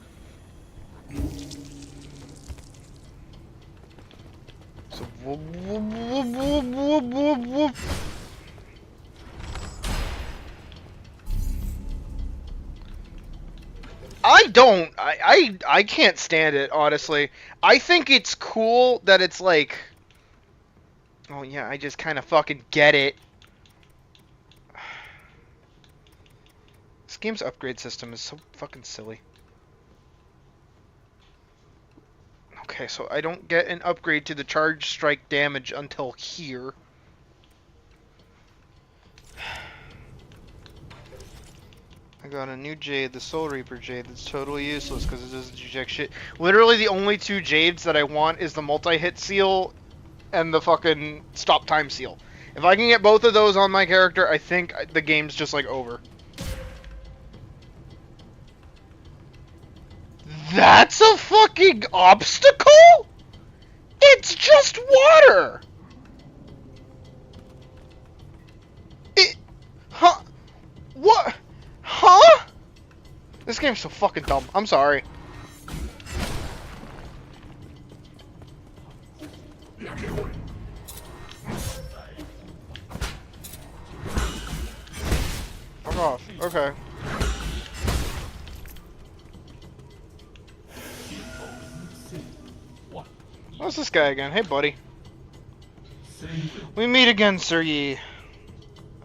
So, I can't stand it, honestly. I think it's cool that it's like, oh yeah, I just kind of fucking get it. This game's upgrade system is so fucking silly. Okay, so I don't get an upgrade to the charge strike damage until here. I got a new Jade, the Soul Reaper Jade, that's totally useless because it doesn't do jack shit. Literally the only two Jades that I want is the multi-hit seal and the fucking stop time seal. If I can get both of those on my character, I think the game's just like over. That's a fucking obstacle? It's just water! Huh? What? Huh? This game's so fucking dumb. I'm sorry. Fuck off. Okay. What's this guy again? Hey, buddy. We meet again, Sir Yi.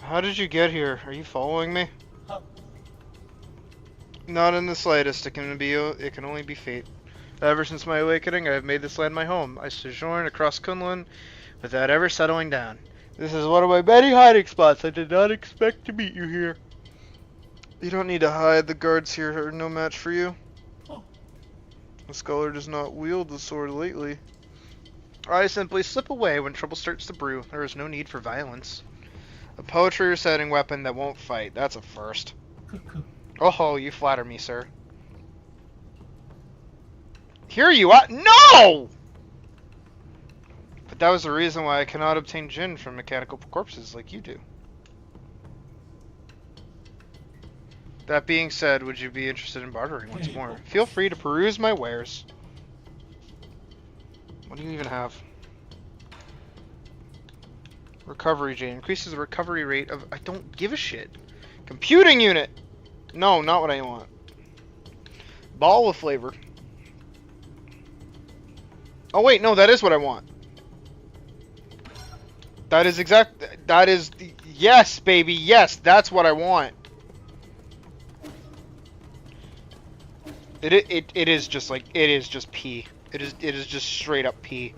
How did you get here? Are you following me? Not in the slightest. It can only be fate. Ever since my awakening, I have made this land my home. I sojourn across Kunlun without ever settling down. This is one of my many hiding spots. I did not expect to meet you here. You don't need to hide. The guards here are no match for you. The scholar does not wield the sword lately. I simply slip away when trouble starts to brew. There is no need for violence. A poetry reciting weapon that won't fight. That's a first. Oh, you flatter me, sir. Here you are. No! But that was the reason why I cannot obtain gin from mechanical corpses like you do. That being said, would you be interested in bartering once more? Feel free to peruse my wares. What do you even have? Recovery Jane. Increases the recovery rate of... I don't give a shit. Computing unit! No, not what I want. Ball with flavor. Oh wait, no, that is what I want. That is exact... That is... Yes, baby, yes, that's what I want. It is just like... It is just pee. It is just straight up pee.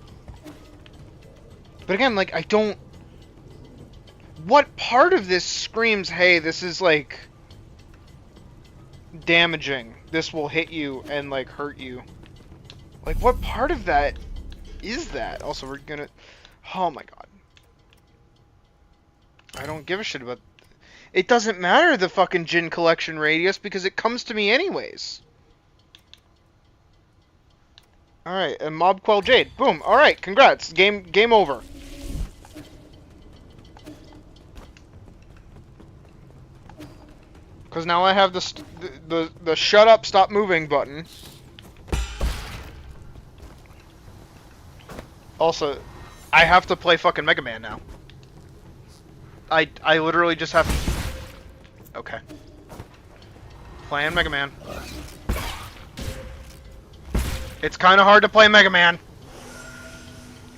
But again, like, I don't... What part of this screams, hey, this is like... damaging. This will hit you and like hurt you. Like, what part of that is that? Also, we're gonna... Oh my god. I don't give a shit about... It doesn't matter the fucking gin collection radius because it comes to me anyways. Alright, and Mob Quell Jade. Boom. Alright, congrats. Game over. Because now I have the shut up, stop moving button. Also, I have to play fucking Mega Man now. I literally just have to... Okay. Playing Mega Man. It's kind of hard to play Mega Man.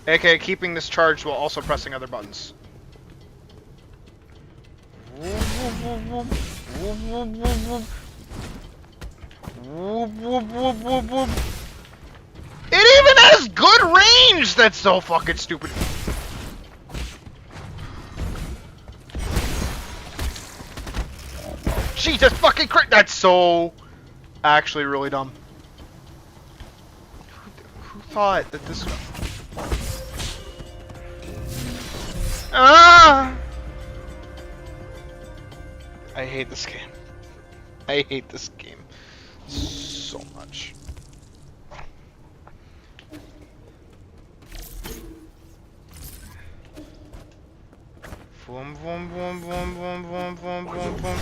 AKA keeping this charged while also pressing other buttons. It even has good range! That's so fucking stupid. Jesus fucking Christ! That's so... actually really dumb. Who thought that this... Ah! I hate this game. I hate this game so much. Boom, boom, boom, boom, boom, boom, boom, boom, boom.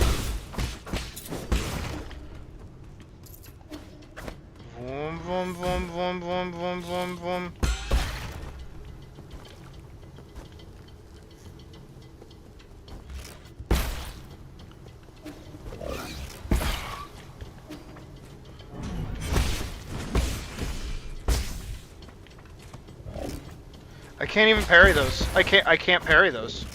Boom, boom, boom, boom, boom, boom, boom, boom. I can't even parry those. I can't parry those.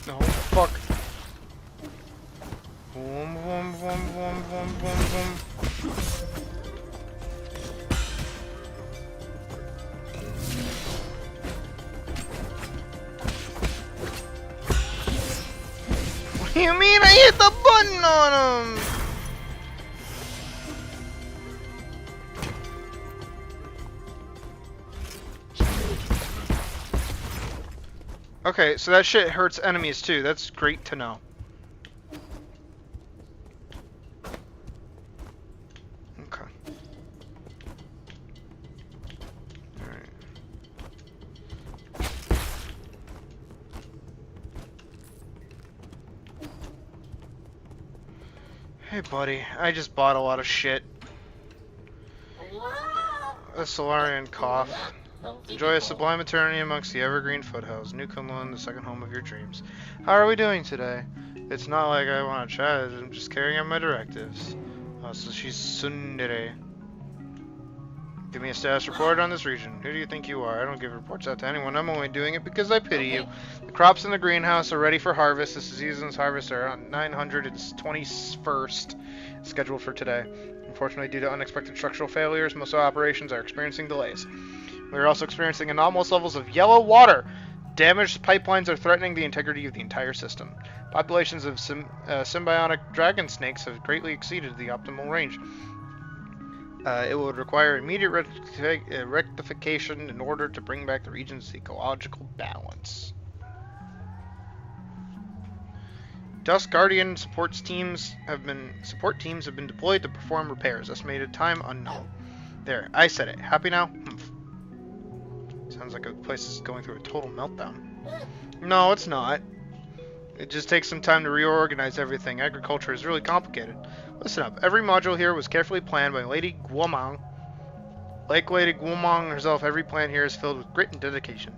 No, fuck. Boom, boom, boom, boom, boom, boom, boom. What do you mean I hit the button on him? Okay, so that shit hurts enemies too. That's great to know. Okay. Alright. Hey buddy, I just bought a lot of shit. A Solarian cough. Enjoy a sublime eternity amongst the evergreen foothills. New Kunlun, the second home of your dreams. How are we doing today? It's not like I want to chat. I'm just carrying out my directives. Oh, so she's tsundere. Give me a status report on this region. Who do you think you are? I don't give reports out to anyone. I'm only doing it because I pity you. The crops in the greenhouse are ready for harvest. This season's harvest are on 921st, scheduled for today. Unfortunately, due to unexpected structural failures, most operations are experiencing delays. We are also experiencing anomalous levels of yellow water. Damaged pipelines are threatening the integrity of the entire system. Populations of symbiotic dragon snakes have greatly exceeded the optimal range. It would require immediate rectification in order to bring back the region's ecological balance. Dusk Guardian support teams have been deployed to perform repairs. Estimated time unknown. There, I said it. Happy now? Sounds like a place is going through a total meltdown. No, it's not. It just takes some time to reorganize everything. Agriculture is really complicated. Listen up. Every module here was carefully planned by Lady Guomang. Like Lady Guomang herself, every plant here is filled with grit and dedication.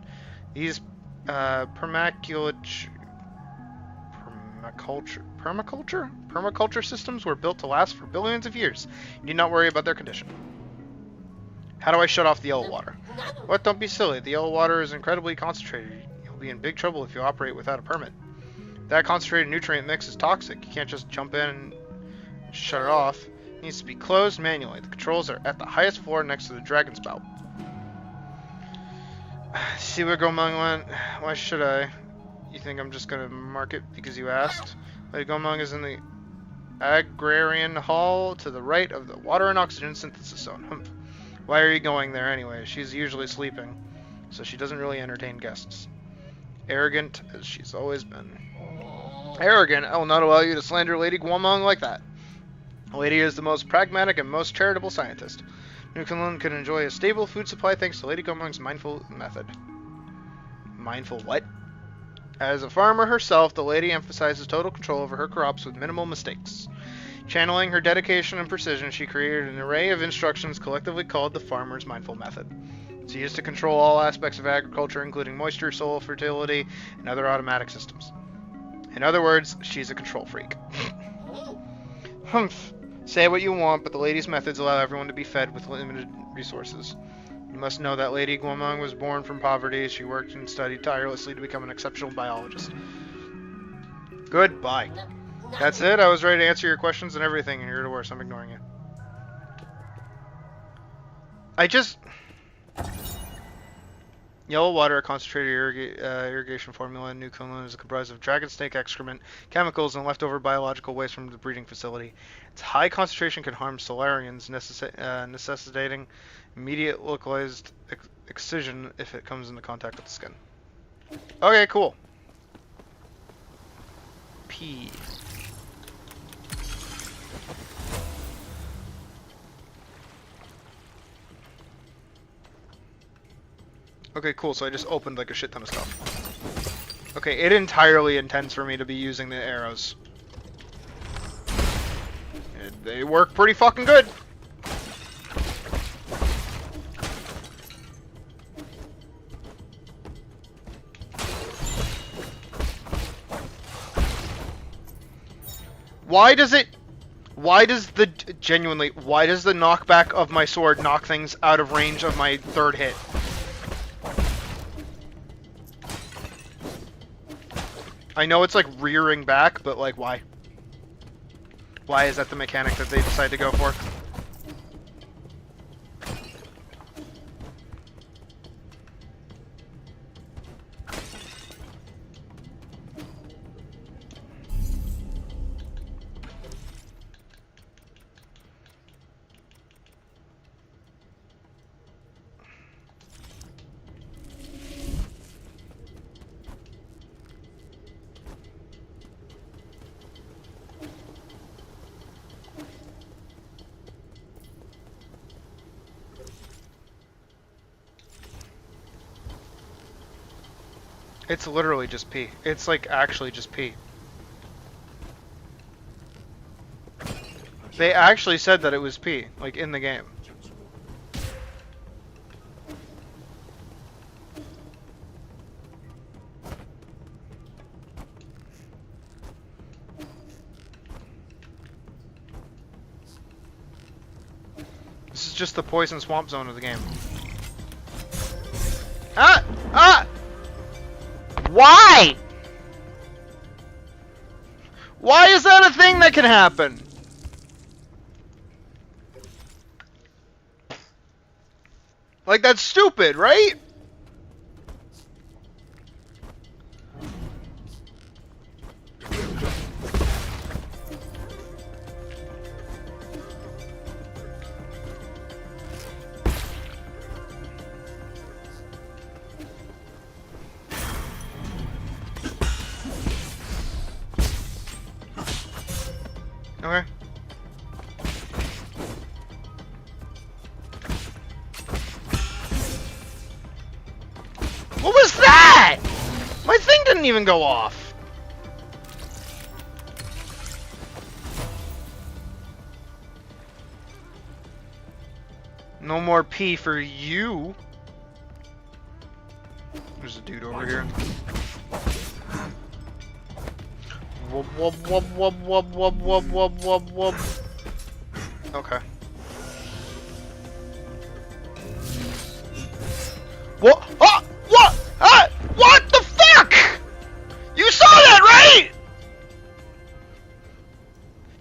These permaculture systems were built to last for billions of years. You need not worry about their condition. How do I shut off the yellow water? What? Don't be silly. The yellow water is incredibly concentrated. You'll be in big trouble if you operate without a permit. That concentrated nutrient mix is toxic. You can't just jump in and shut it off. It needs to be closed manually. The controls are at the highest floor next to the dragon spout. See where Gomung went? Why should I? You think I'm just gonna mark it because you asked? Lady Gomung is in the agrarian hall to the right of the water and oxygen synthesis zone. Why are you going there anyway? She's usually sleeping, so she doesn't really entertain guests. Arrogant as she's always been. Arrogant? I will not allow you to slander Lady Guomang like that. The lady is the most pragmatic and most charitable scientist. New Kunlun can enjoy a stable food supply thanks to Lady Gomang's mindful method. Mindful what? As a farmer herself, the lady emphasizes total control over her crops with minimal mistakes. Channeling her dedication and precision, she created an array of instructions collectively called the Farmer's Mindful Method. It's used to control all aspects of agriculture, including moisture, soil, fertility, and other automatic systems. In other words, she's a control freak. Humph. Say what you want, but the lady's methods allow everyone to be fed with limited resources. You must know that Lady Guomang was born from poverty. She worked and studied tirelessly to become an exceptional biologist. Goodbye. That's it. I was ready to answer your questions and everything, and you're the worst. I'm ignoring you. Yellow water, a concentrated irrigation formula in New Kunlun, is comprised of dragon snake excrement, chemicals, and leftover biological waste from the breeding facility. Its high concentration can harm solarians, necessitating immediate localized excision if it comes into contact with the skin. Okay, cool. P. Okay, cool, so I just opened like a shit ton of stuff. Okay, it entirely intends for me to be using the arrows. They work pretty fucking good. Why does the knockback of my sword knock things out of range of my third hit? I know it's like rearing back, but like why? Why is that the mechanic that they decide to go for? It's literally just P. It's like actually just P. They actually said that it was P, like in the game. just the poison swamp zone of the game. Ah! Ah! Why? Why is that a thing that can happen? Like, that's stupid, right? Okay. What was that? My thing didn't even go off. No more pee for you. There's a dude over here. Wub wub wub wub wub wub wub wub wub wub. Okay. What? Ah! What? Ah! What the fuck? You saw that, right?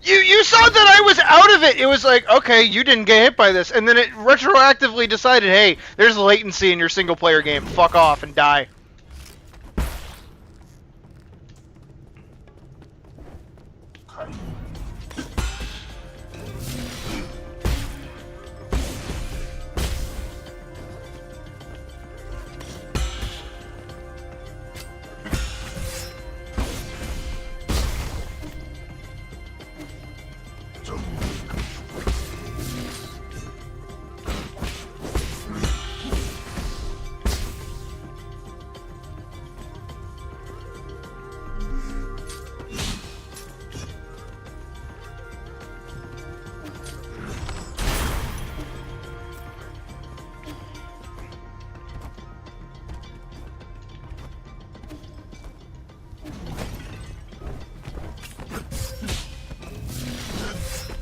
You saw that I was out of it. It was like, okay, you didn't get hit by this, and then it retroactively decided, hey, there's latency in your single player game. Fuck off and die.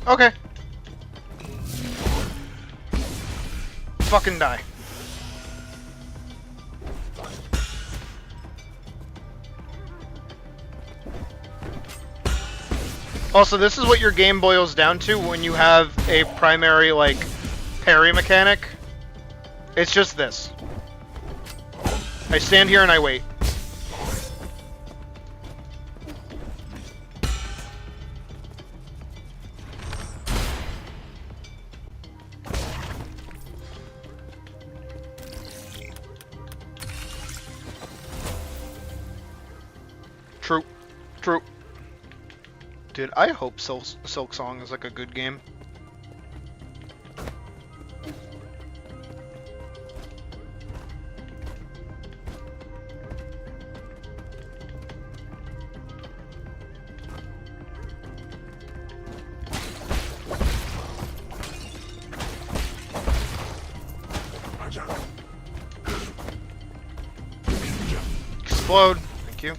Okay. Fucking die. Also, this is what your game boils down to when you have a primary, like, parry mechanic. It's just this. I stand here and I wait. True. True. Dude, I hope Silk Song is like a good game. Explode. Thank you.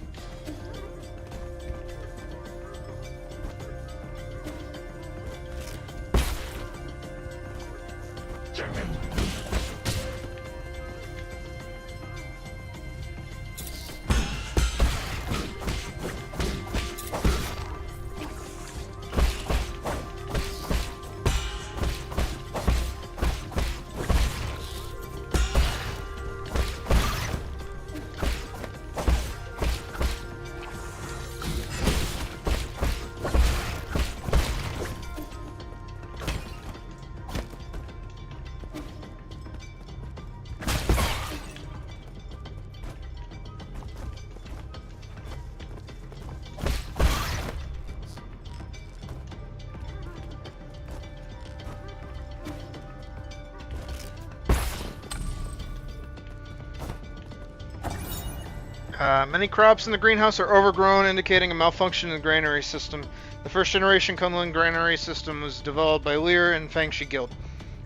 Many crops in the greenhouse are overgrown, indicating a malfunction in the granary system. The first generation Kunlun granary system was developed by Lear and Fangshi Guild.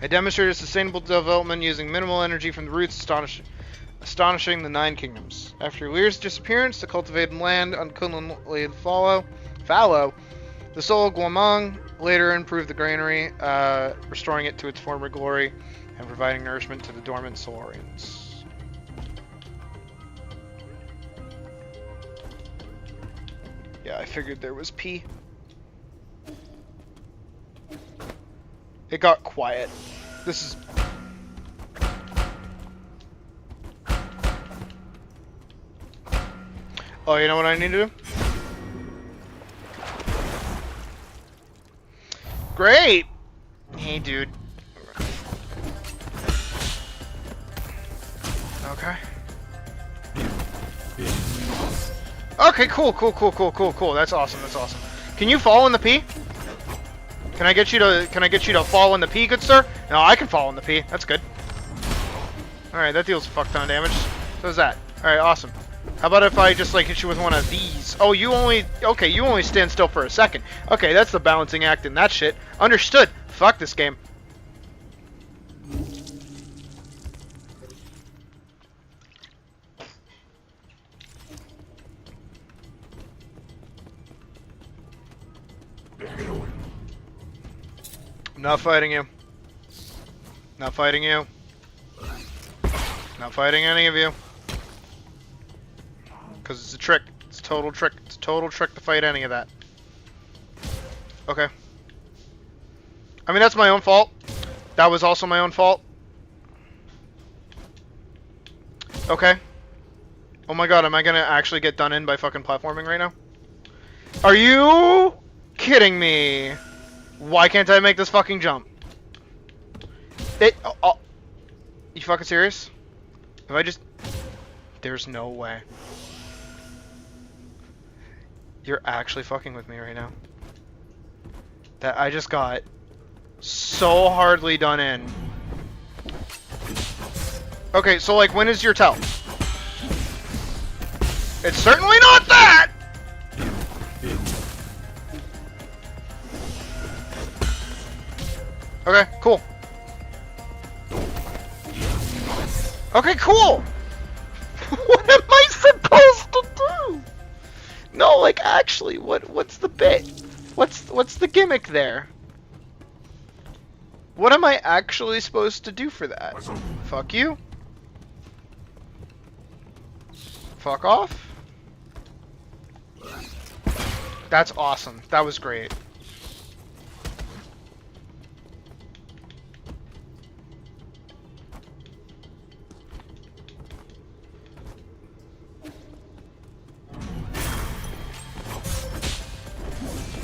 It demonstrated sustainable development using minimal energy from the roots, astonishing the Nine Kingdoms. After Lear's disappearance, the cultivated land on Kunlun laid fallow. The soul of Guamang Later, improve the granary, restoring it to its former glory and providing nourishment to the dormant Solarians. Yeah, I figured there was P. It got quiet. This is... Oh, you know what I need to do? Great! Hey, dude. Okay. Okay, cool. That's awesome, Can you fall in the P? Can I get you to fall in the P, good sir? No, I can fall in the P. That's good. Alright, that deals a fuck ton of damage. So is that. Alright, awesome. How about if I just like hit you with one of these? Oh, you only stand still for a second. Okay, that's the balancing act in that shit. Understood. Fuck this game. Not fighting you. Not fighting you. Not fighting any of you. Because it's a trick. It's a total trick. It's a total trick to fight any of that. Okay. I mean, that's my own fault. That was also my own fault. Okay. Oh my god, am I gonna actually get done in by fucking platforming right now? Are you kidding me? Why can't I make this fucking jump? You fucking serious? If I just... There's no way. You're actually fucking with me right now. That I just got so hardly done in. Okay, so like, when is your tell? It's certainly not that! Okay, cool. Okay, cool! What am I supposed to do? No, like, actually, what's the bit? What's the gimmick there? What am I actually supposed to do for that? Fuck you? Fuck off? That's awesome. That was great.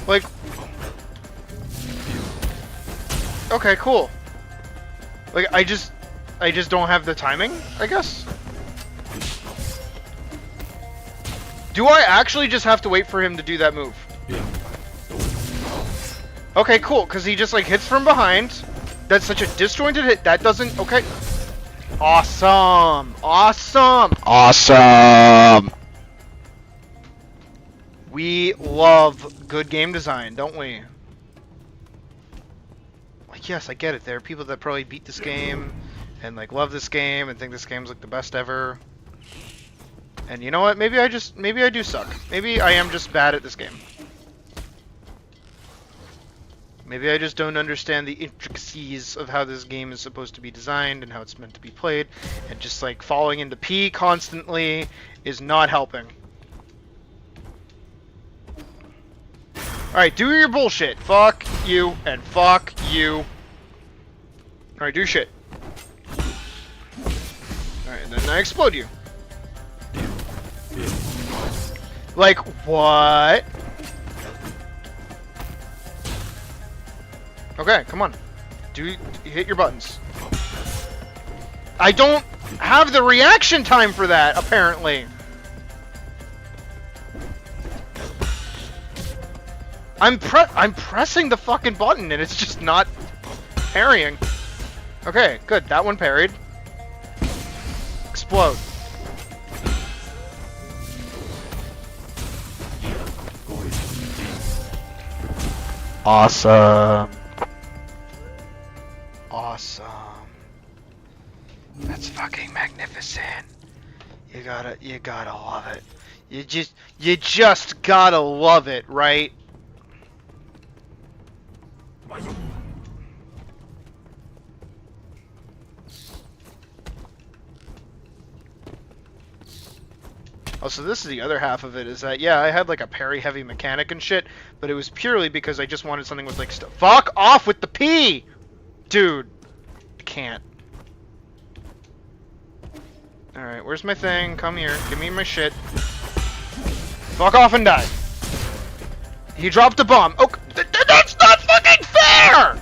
Like... Okay, cool. Like, I just don't have the timing, I guess? Do I actually just have to wait for him to do that move? Okay, cool, because he just, like, hits from behind. That's such a disjointed hit. That doesn't... Okay. Awesome! Awesome! Awesome! We love good game design, don't we? Like, yes, I get it. There are people that probably beat this game and like love this game and think this game's like the best ever. And you know what? Maybe I do suck. Maybe I am just bad at this game. Maybe I just don't understand the intricacies of how this game is supposed to be designed and how it's meant to be played, and just like falling into P constantly is not helping. Alright, do your bullshit. Fuck you and fuck you. Alright, do shit. Alright, and then I explode you. Like, what? Okay, come on. Hit your buttons. I don't have the reaction time for that, apparently. I'm pressing the fucking button and it's just not parrying. Okay, good. That one parried. Explode. Awesome. Awesome. That's fucking magnificent. You gotta love it. You just gotta love it, right? Oh, so this is the other half of it, is that, yeah, I had like a parry heavy mechanic and shit, but it was purely because I just wanted something with like fuck off with the P! Dude. I can't. Alright, where's my thing? Come here. Give me my shit. Fuck off and die. He dropped a bomb. Oh, that's not fucking fair!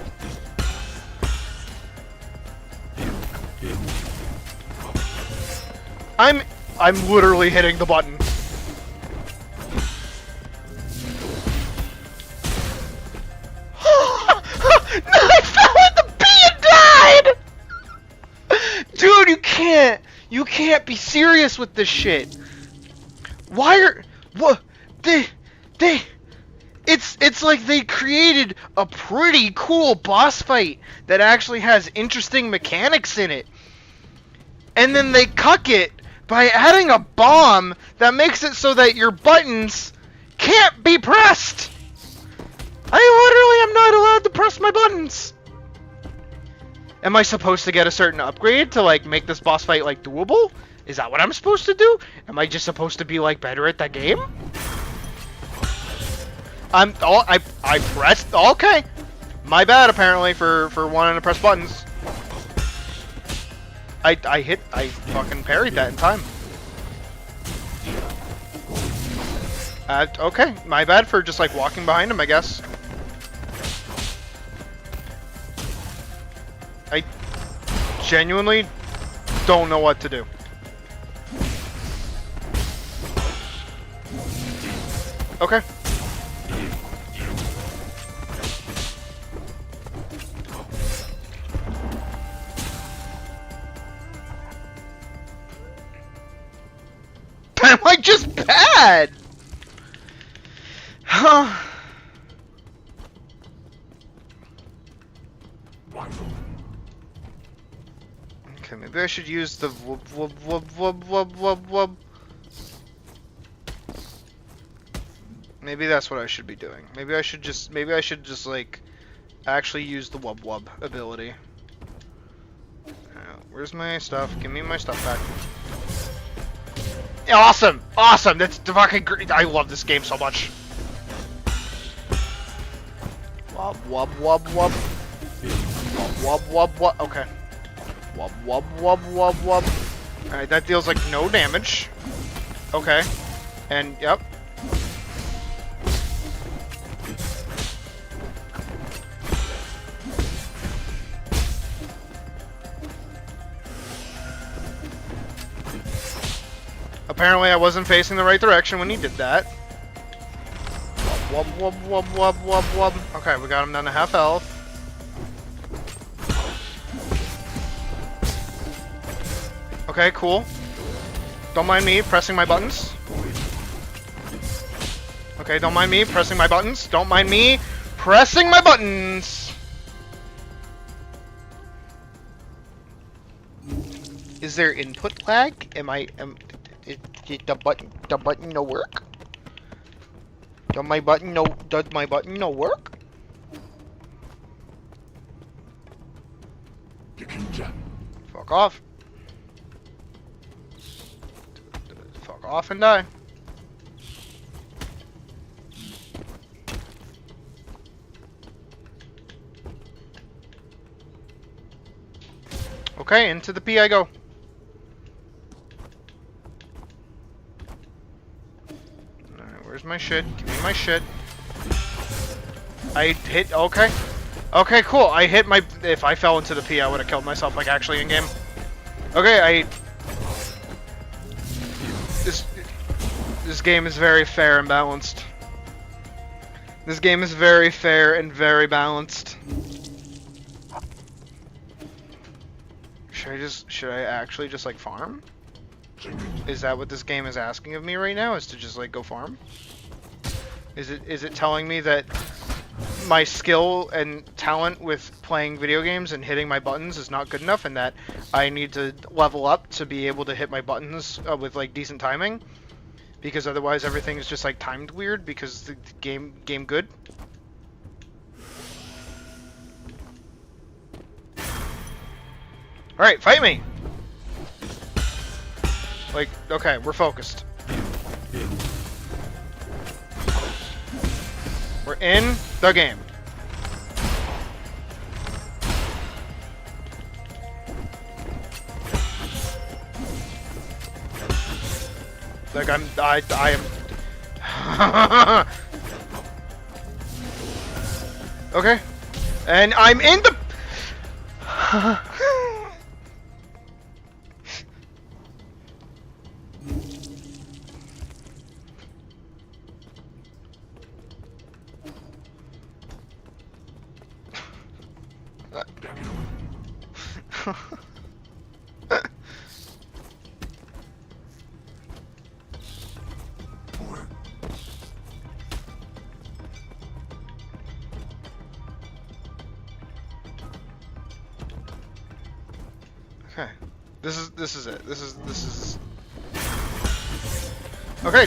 I'm literally hitting the button. I fell in the pee and died! Dude, you can't be serious with this shit. Why are what it's like they created a pretty cool boss fight that actually has interesting mechanics in it. And then they cuck it by adding a bomb that makes it so that your buttons can't be pressed. I literally am not allowed to press my buttons. Am I supposed to get a certain upgrade to like make this boss fight like doable? Is that what I'm supposed to do? Am I just supposed to be like better at that game? I pressed, okay. My bad apparently for wanting to press buttons. I fucking parried that in time. Okay, my bad for just like walking behind him, I guess. I genuinely don't know what to do. Okay. Am I just bad? Huh. Okay, maybe I should use the wub wub wub wub wub wub wub. Maybe that's what I should be doing. Maybe I should just like actually use the wub wub ability. Where's my stuff? Give me my stuff back. Awesome! Awesome! That's fucking great. I love this game so much. Wub wub wub wub. Wub wub wub. Okay. Wub wub wub wub wub. Alright, that deals like no damage. Okay. And yep. Apparently I wasn't facing the right direction when he did that. Wub wub wub wub wub wub. Okay, we got him down to half health. Okay, cool. Don't mind me pressing my buttons. Okay, don't mind me pressing my buttons. Don't mind me pressing my buttons. Is there input lag? Did the button no work? Does my button no work? Fuck off. Fuck off and die. Okay, into the P I go. Where's my shit? Give me my shit. I hit, okay. Okay, cool. I hit my, if I fell into the P, I would have killed myself, like, actually in game. Okay, this game is very fair and balanced. This game is very fair and very balanced. Should I actually just, like, farm? Is that what this game is asking of me right now? Is to just like go farm? Is it telling me that my skill and talent with playing video games and hitting my buttons is not good enough, and that I need to level up to be able to hit my buttons with like decent timing? Because otherwise everything is just like timed weird because the game good. All right, fight me. Like, okay, we're focused. We're in the game. Like I am. Okay, and I'm in the. Okay, this is it. This is. Okay,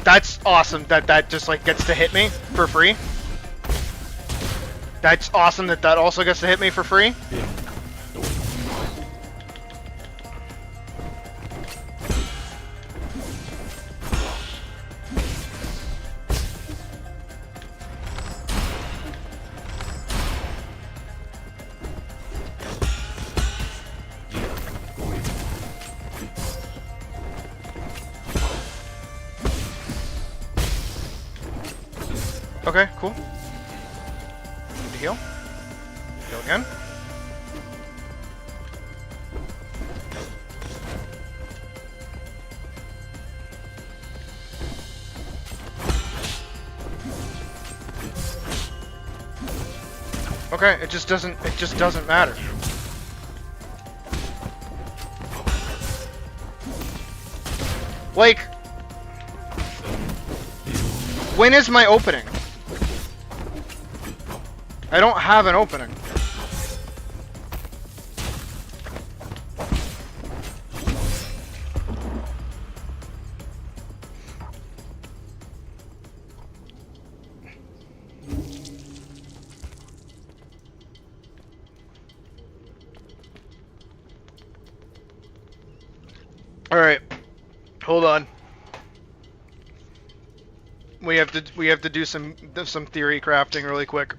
that's awesome. That just like gets to hit me for free. That's awesome that also gets to hit me for free. Okay, cool. Need to heal. Heal again. Okay, it just doesn't matter. Like, when is my opening? I don't have an opening. All right, hold on. We have to do some theory crafting really quick.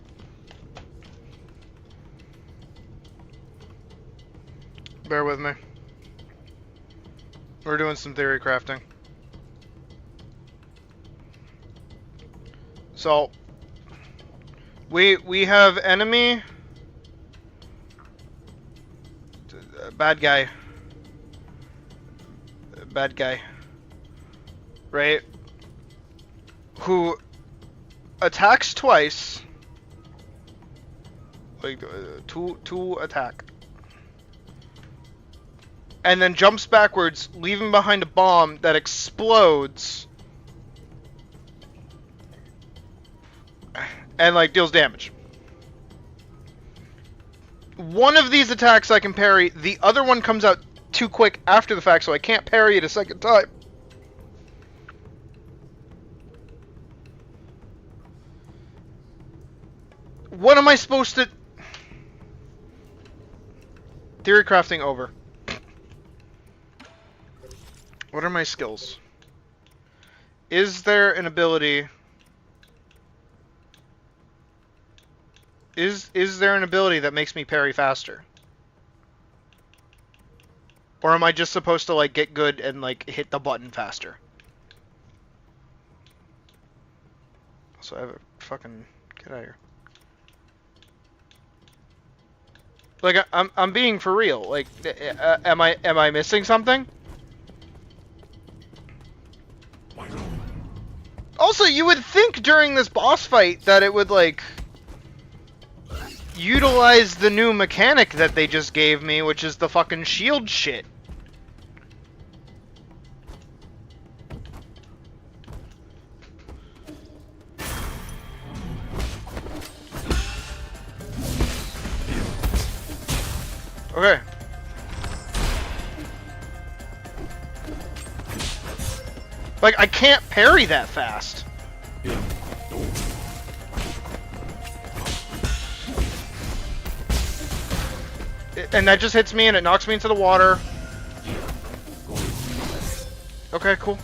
Bear with me. We're doing some theory crafting. So we have enemy bad guy, right? Who attacks twice, like two attack. And then jumps backwards, leaving behind a bomb that explodes and like deals damage. One of these attacks I can parry, the other one comes out too quick after the fact, so I can't parry it a second time. What am I supposed to... Theory crafting over. What are my skills? Is there an ability... Is there an ability that makes me parry faster? Or am I just supposed to like get good and like hit the button faster? So I have a fucking... Get out of here. Like I'm being for real. Like am I missing something? Also, you would think during this boss fight that it would, like, utilize the new mechanic that they just gave me, which is the fucking shield shit. Okay. Like, I can't parry that fast. And that just hits me and it knocks me into the water. Okay, cool.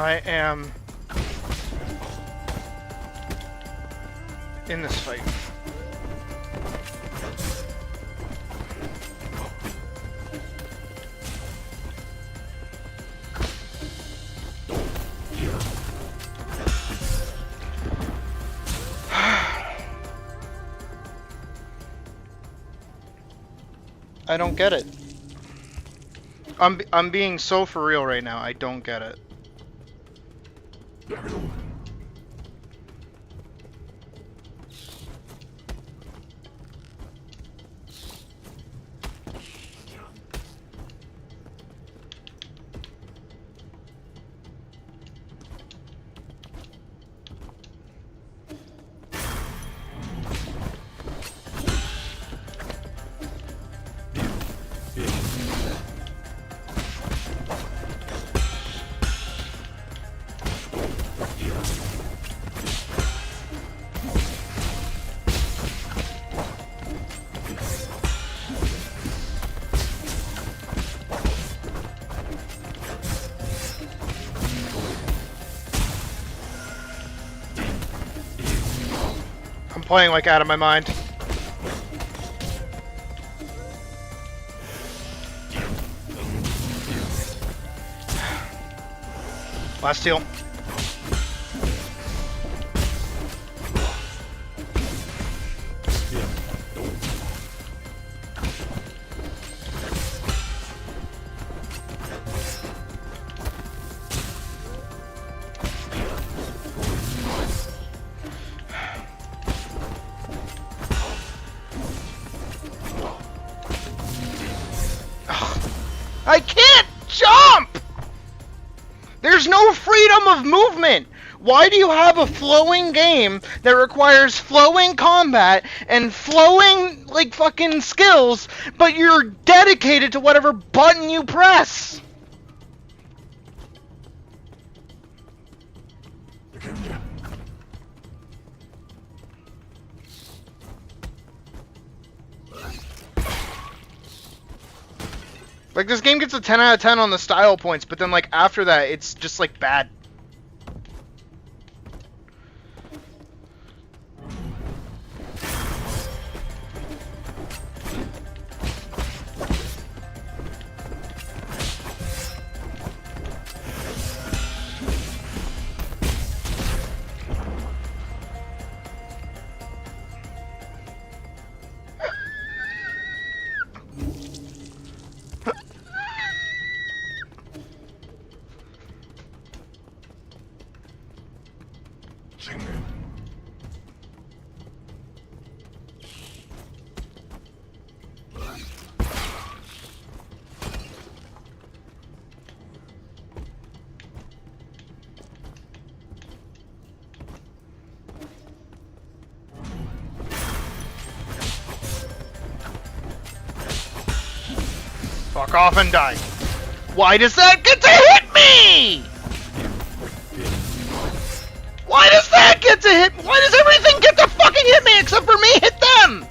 I am in this fight. I don't get it. I'm being so for real right now. I don't get it. I'm playing like out of my mind. Last heal. I can't jump! There's no freedom of movement! Why do you have a flowing game that requires flowing combat and flowing, like, fucking skills, but you're dedicated to whatever button you press? Like, this game gets a 10 out of 10 on the style points, but then, like, after that, it's just, like, bad. Fuck off and die. Why does that get to hit me? Why does that get to hit? Why does everything get to fucking hit me except for me hit them?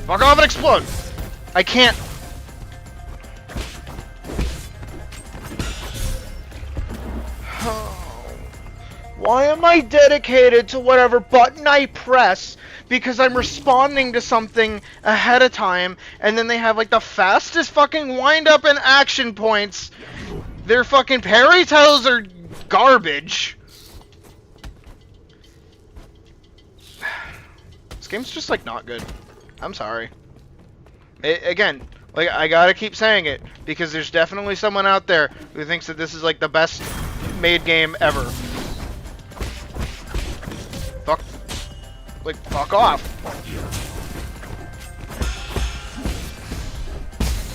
Fuck off and explode. I can't. Why am I dedicated to whatever button I press? Because I'm responding to something ahead of time, and then they have like the fastest fucking wind up and action points. Their fucking parry tells are garbage. This game's just like not good. I'm sorry. Again, like I gotta keep saying it because there's definitely someone out there who thinks that this is like the best made game ever. Fuck. Like, fuck off.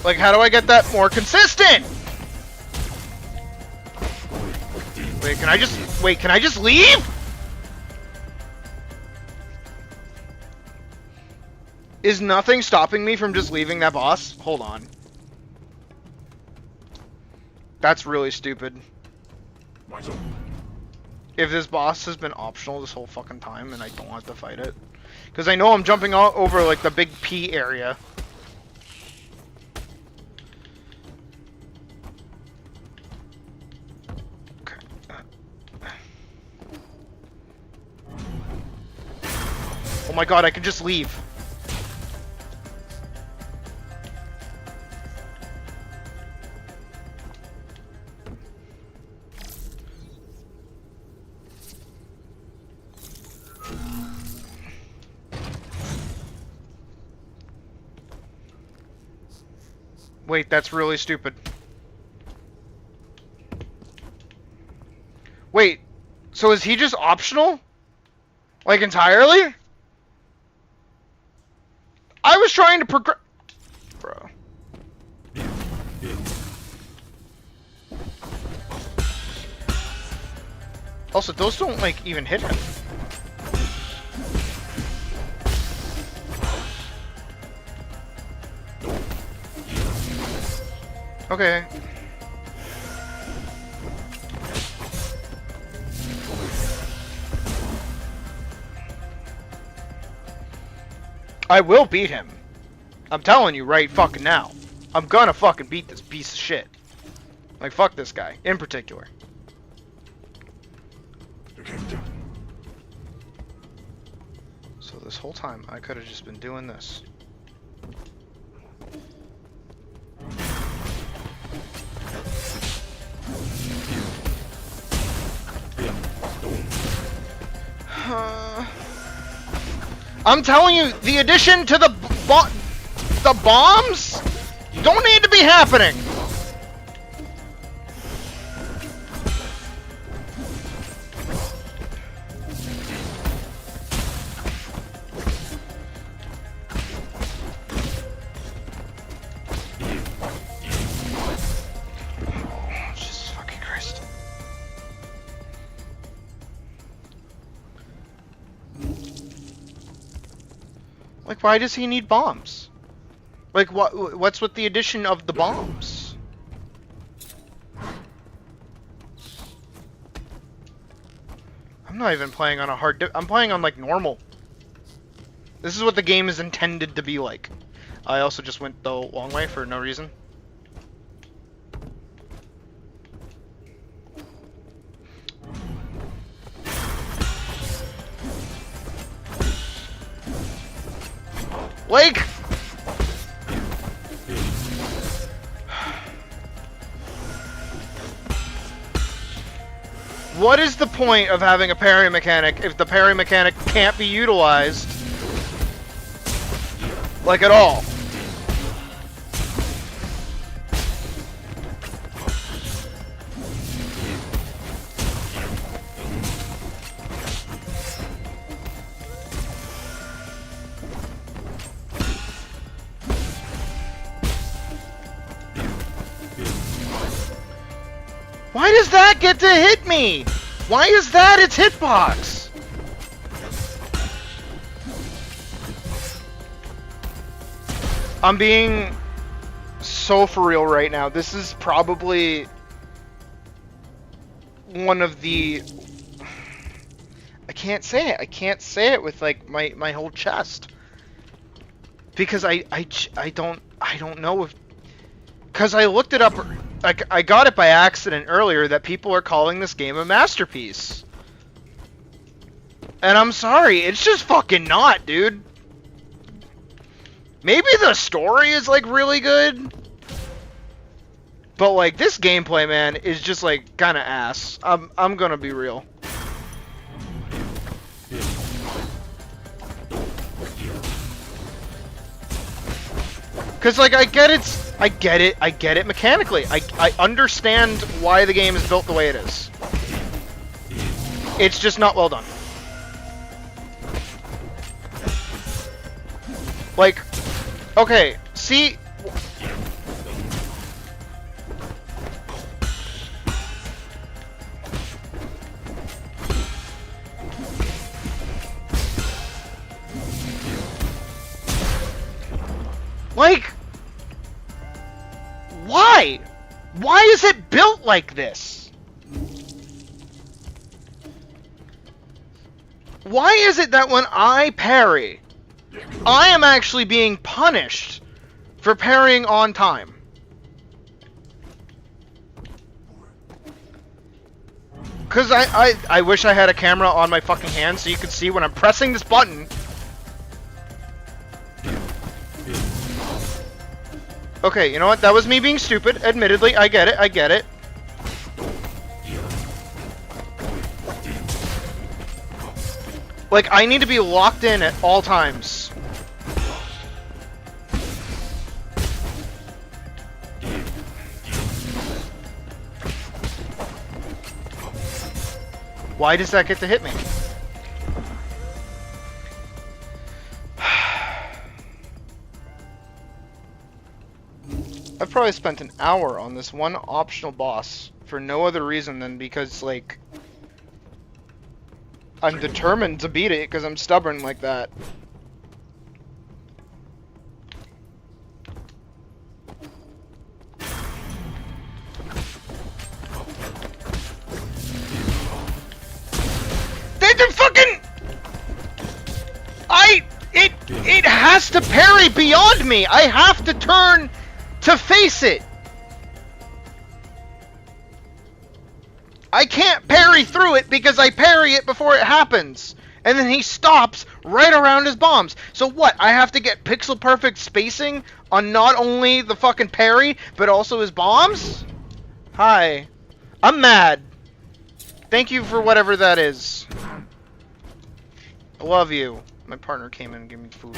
Like, how do I get that more consistent? Wait, can I just leave? Is nothing stopping me from just leaving that boss? Hold on. That's really stupid. If this boss has been optional this whole fucking time and I don't have to fight it. Because I know I'm jumping all over like the big P area. Oh my god, I can just leave. Wait, that's really stupid. Wait, so is he just optional? Like, entirely? I was trying to progress... Bro. Also, those don't, like, even hit him. Okay. I will beat him. I'm telling you right fucking now. I'm gonna fucking beat this piece of shit. Like, fuck this guy, in particular. So this whole time, I could have just been doing this. I'm telling you, the addition to the bombs don't need to be happening. Oh, Jesus fucking Christ. Like, why does he need bombs? Like, what's with the addition of the bombs? I'm not even playing on a hard... I'm playing on, like, normal. This is what the game is intended to be like. I also just went the long way for no reason. Like... What is the point of having a parry mechanic if the parry mechanic can't be utilized? Like, at all? Why does that get to hit me? Why is that its hitbox? I'm being so for real right now. This is probably one of the... I can't say it. I can't say it with like my whole chest. Because I don't know if... Because I looked it up... I got it by accident earlier that people are calling this game a masterpiece. And I'm sorry, it's just fucking not, dude. Maybe the story is, like, really good. But, like, this gameplay, man, is just, like, kind of ass. I'm gonna be real. Because, like, I get it mechanically. I understand why the game is built the way it is. It's just not well done. Like, okay, see... Like... Why? Why is it built like this? Why is it that when I parry, I am actually being punished for parrying on time? Because I wish I had a camera on my fucking hand so you could see when I'm pressing this button, Okay, you know what? That was me being stupid. Admittedly, I get it. I get it. Like, I need to be locked in at all times. Why does that get to hit me? I've probably spent an hour on this one optional boss for no other reason than because, like, I'm determined to beat it because I'm stubborn like that. It has to parry beyond me. I have to turn to face it. I can't parry through it because I parry it before it happens. And then he stops right around his bombs. So what? I have to get pixel perfect spacing on not only the fucking parry, but also his bombs? Hi. I'm mad. Thank you for whatever that is. I love you. My partner came in and gave me food.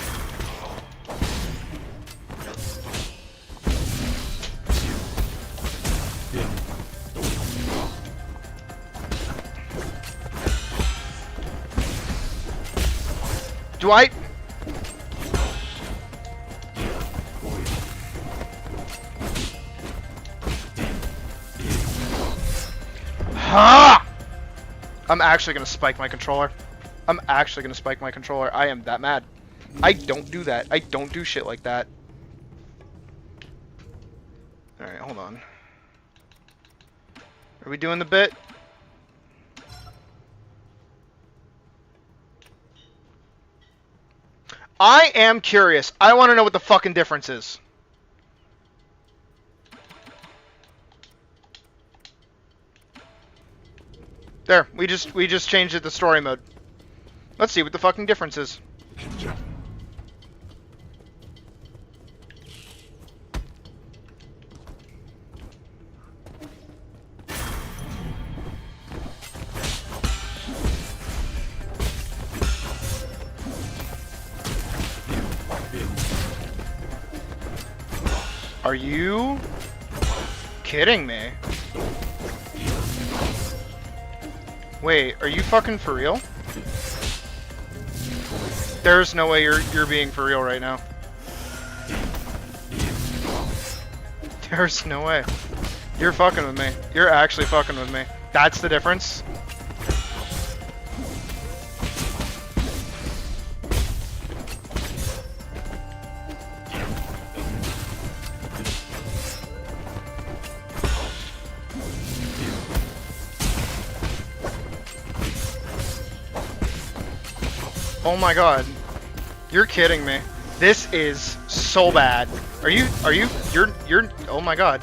Do I? Ha! I'm actually gonna spike my controller. I'm actually gonna spike my controller. I am that mad. I don't do that. I don't do shit like that. Alright, hold on. Are we doing the bit? I am curious. I want to know what the fucking difference is. There, we just changed it to story mode. Let's see what the fucking difference is. Are you kidding me? Wait, are you fucking for real? There's no way you're being for real right now. There's no way. You're fucking with me. You're actually fucking with me. That's the difference? Oh my god. You're kidding me. This is so bad. You're, oh my god.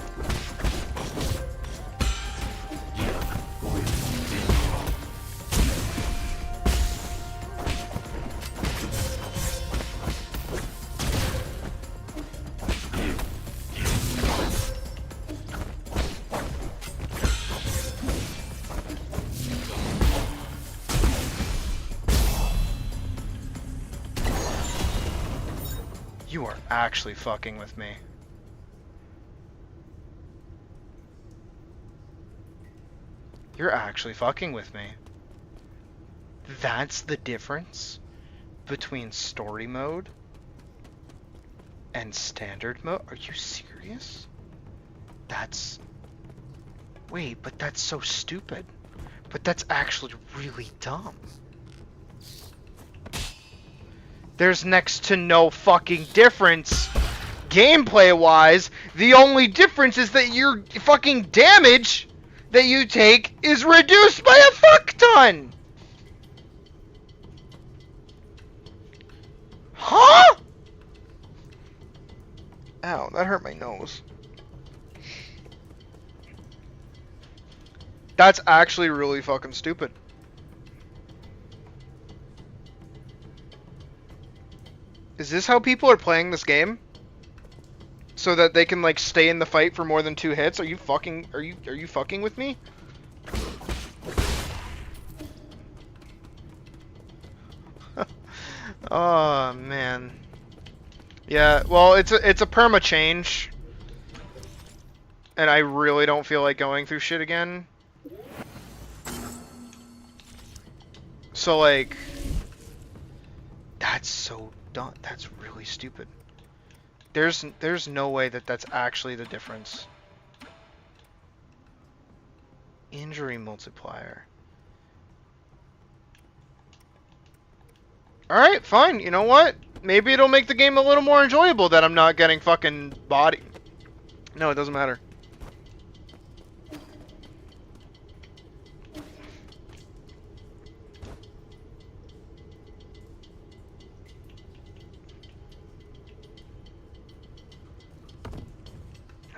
You are actually fucking with me. You're actually fucking with me. That's the difference between story mode and standard mode? Are you serious? That's... Wait, but that's so stupid. But that's actually really dumb. There's next to no fucking difference gameplay-wise. The only difference is that your fucking damage that you take is reduced by a fuck ton. Huh? Ow, that hurt my nose. That's actually really fucking stupid. Is this how people are playing this game? so that they can like stay in the fight for more than 2 hits? Are you fucking with me? Oh man. Yeah, well, it's a perma change. And I really don't feel like going through shit again. So like that's so dumb. That's really stupid. There's no way that that's actually the difference. Injury multiplier. Alright, fine. You know what? Maybe it'll make the game a little more enjoyable that I'm not getting fucking body. No, it doesn't matter.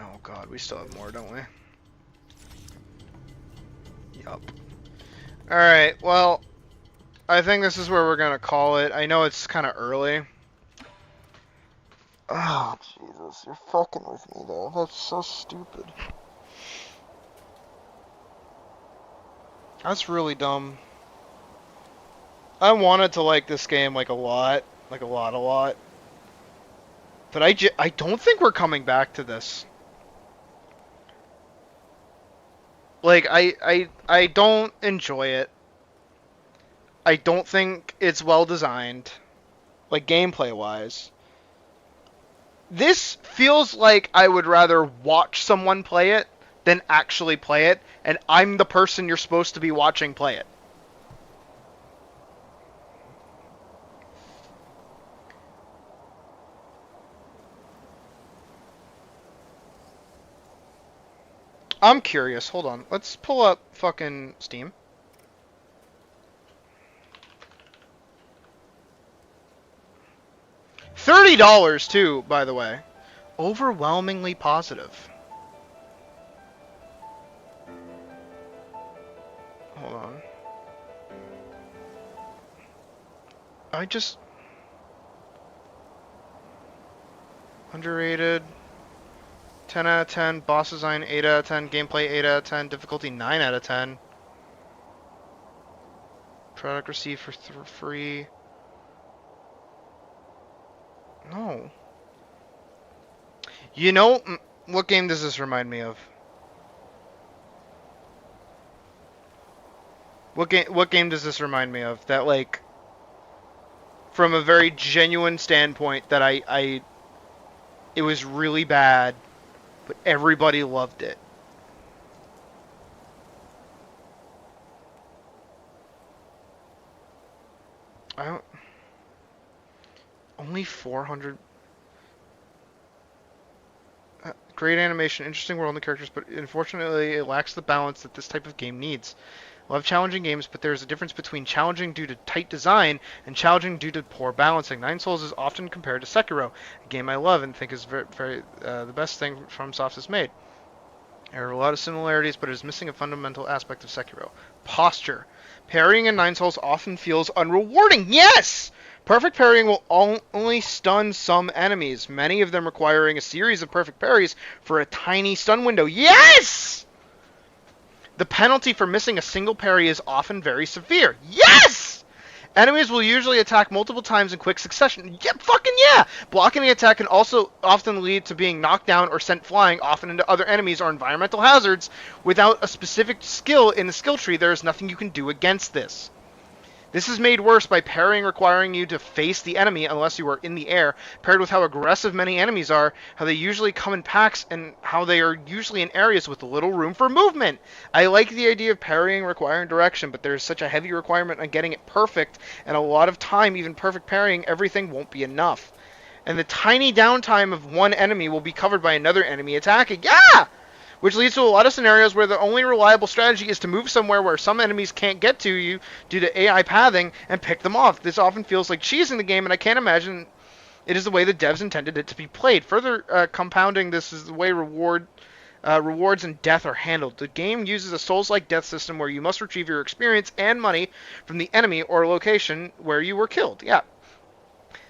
Oh god, we still have more, don't we? Yup. Alright, well, I think this is where we're gonna call it. I know it's kind of early. Oh, Jesus, you're fucking with me though. That's so stupid. That's really dumb. I wanted to like this game like a lot. Like a lot. But I don't think we're coming back to this. Like, I don't enjoy it. I don't think it's well designed. Like, gameplay-wise. This feels like I would rather watch someone play it than actually play it, and I'm the person you're supposed to be watching play it. I'm curious. Hold on. Let's pull up fucking Steam. $30 too, by the way. Overwhelmingly positive. Hold on. I just... Underrated. 10 out of 10. Boss design 8 out of 10. Gameplay 8 out of 10. Difficulty 9 out of 10. Product received for free. No. You know, what game does this remind me of? What game does this remind me of? That, like, from a very genuine standpoint, that it was really bad, but everybody loved it. I don't... Only 400... great animation, interesting world and the characters, but unfortunately it lacks the balance that this type of game needs. I love challenging games, but there's a difference between challenging due to tight design and challenging due to poor balancing. Nine Souls is often compared to Sekiro, a game I love and think is very the best thing FromSoft has made. There are a lot of similarities, but it is missing a fundamental aspect of Sekiro. Posture. Parrying in Nine Souls often feels unrewarding. Yes! Perfect parrying will only stun some enemies, many of them requiring a series of perfect parries for a tiny stun window. Yes! The penalty for missing a single parry is often very severe. Yes! Enemies will usually attack multiple times in quick succession. Yeah, fucking yeah! Blocking the attack can also often lead to being knocked down or sent flying, often into other enemies or environmental hazards. Without a specific skill in the skill tree, there is nothing you can do against this. This is made worse by parrying requiring you to face the enemy unless you are in the air, paired with how aggressive many enemies are, how they usually come in packs, and how they are usually in areas with little room for movement. I like the idea of parrying requiring direction, but there's such a heavy requirement on getting it perfect, and a lot of time, even perfect parrying, everything won't be enough. And the tiny downtime of one enemy will be covered by another enemy attacking. Yeah! Which leads to a lot of scenarios where the only reliable strategy is to move somewhere where some enemies can't get to you due to AI pathing and pick them off. This often feels like cheesing the game, and I can't imagine it is the way the devs intended it to be played. Further compounding this is the way rewards and death are handled. The game uses a Souls-like death system where you must retrieve your experience and money from the enemy or location where you were killed. Yeah.